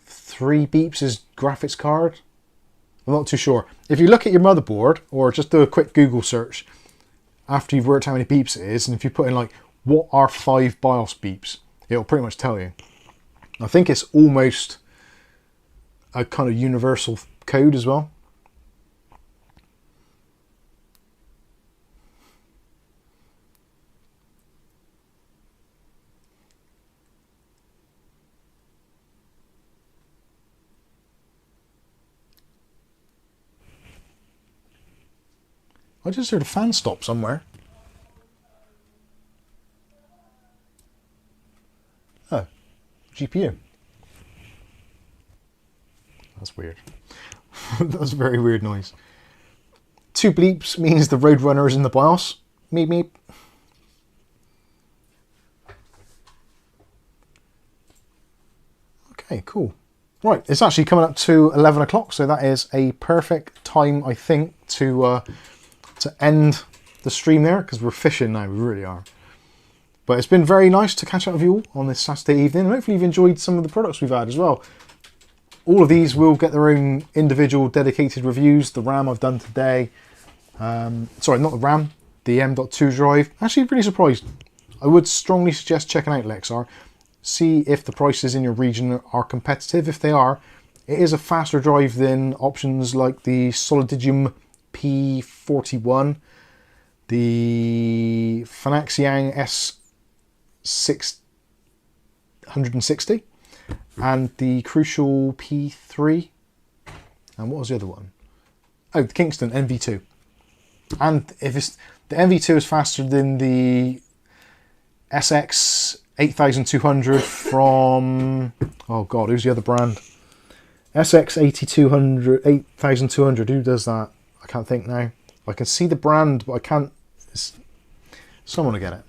3 beeps is graphics card. I'm not too sure. If you look at your motherboard, or just do a quick Google search after you've worked out how many beeps it is, and if you put in like, what are 5 BIOS beeps, it'll pretty much tell you. I think it's almost a kind of universal code as well. I just heard a fan stop somewhere. Oh, GPU. That's weird. That's a very weird noise. 2 bleeps means the Roadrunner is in the BIOS. Meep meep. Okay, cool. Right, it's actually coming up to 11 o'clock, so that is a perfect time, I think, to end the stream there, because we're fishing now, we really are. But it's been very nice to catch up with you all on this Saturday evening, and hopefully you've enjoyed some of the products we've had as well. All of these will get their own individual dedicated reviews. The RAM I've done today, sorry, not the RAM, the M.2 drive. Actually, really surprised. I would strongly suggest checking out Lexar. See if the prices in your region are competitive. If they are, it is a faster drive than options like the Solidium P41, the Finaxiang S660, and the Crucial P3. And what was the other one? Oh, the Kingston NV2. And if it's the NV2 is faster than the SX 8200 from, oh god, who's the other brand? SX 8200, who does that? I can't think now. I can see the brand, but I can't. Someone will get it.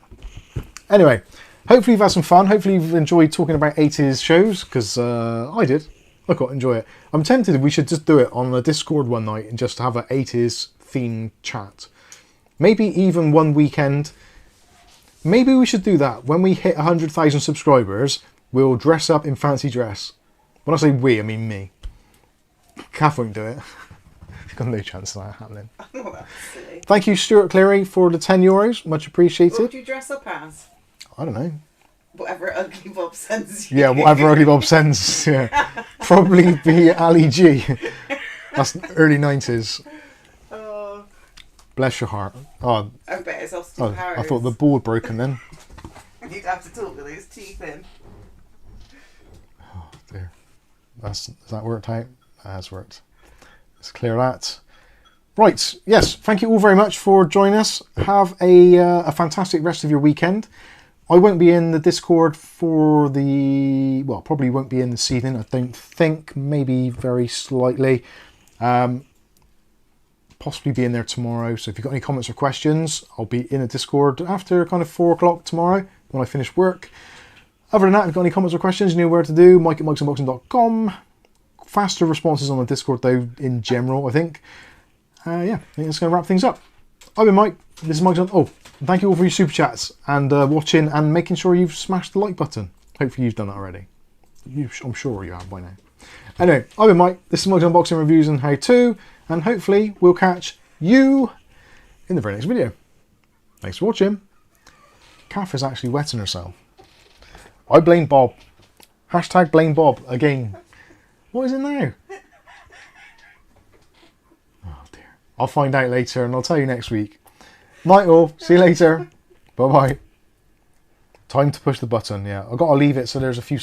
Anyway, hopefully you've had some fun. Hopefully you've enjoyed talking about 80s shows, because I did. I quite enjoy it. I'm tempted we should just do it on the Discord one night and just have an 80s themed chat. Maybe even one weekend. Maybe we should do that. When we hit 100,000 subscribers, we'll dress up in fancy dress. When I say we, I mean me. Kath won't do it. Got no chance of that happening. Oh, that's silly. Thank you, Stuart Cleary, for the €10. Much appreciated. What would you dress up as? I don't know. Whatever Ugly Bob sends you. Yeah, whatever Ugly Bob sends. Yeah. Probably be Ali G. That's early 90s. Oh. Bless your heart. Oh, I bet it's Austin Powers. I thought the board broken then. You'd have to talk with his teeth in. Oh dear. Has that worked out? That has worked. Let's clear that. Right, yes, thank you all very much for joining us. Have a fantastic rest of your weekend. I won't be in the Discord for the, well, probably won't be in this evening, I don't think, maybe very slightly. Possibly be in there tomorrow, so if you've got any comments or questions, I'll be in the Discord after kind of 4 o'clock tomorrow when I finish work. Other than that, if you've got any comments or questions, you know where to do, mike@mikesunboxing.com. Faster responses on the Discord though, in general, I think. Yeah, I think that's going to wrap things up. I've been Mike, this is Mike's on. Oh, thank you all for your super chats and watching and making sure you've smashed the like button. Hopefully you've done that already. I'm sure you have by now. Anyway, I've been Mike, this is Mike's Unboxing Reviews and How To, and hopefully we'll catch you in the very next video. Thanks for watching. Kath is actually wetting herself. I blame Bob. Hashtag blame Bob again. What is it now? Oh dear. I'll find out later and I'll tell you next week. Night all. See you later. Bye bye. Time to push the button. Yeah, I've got to leave it so there's a few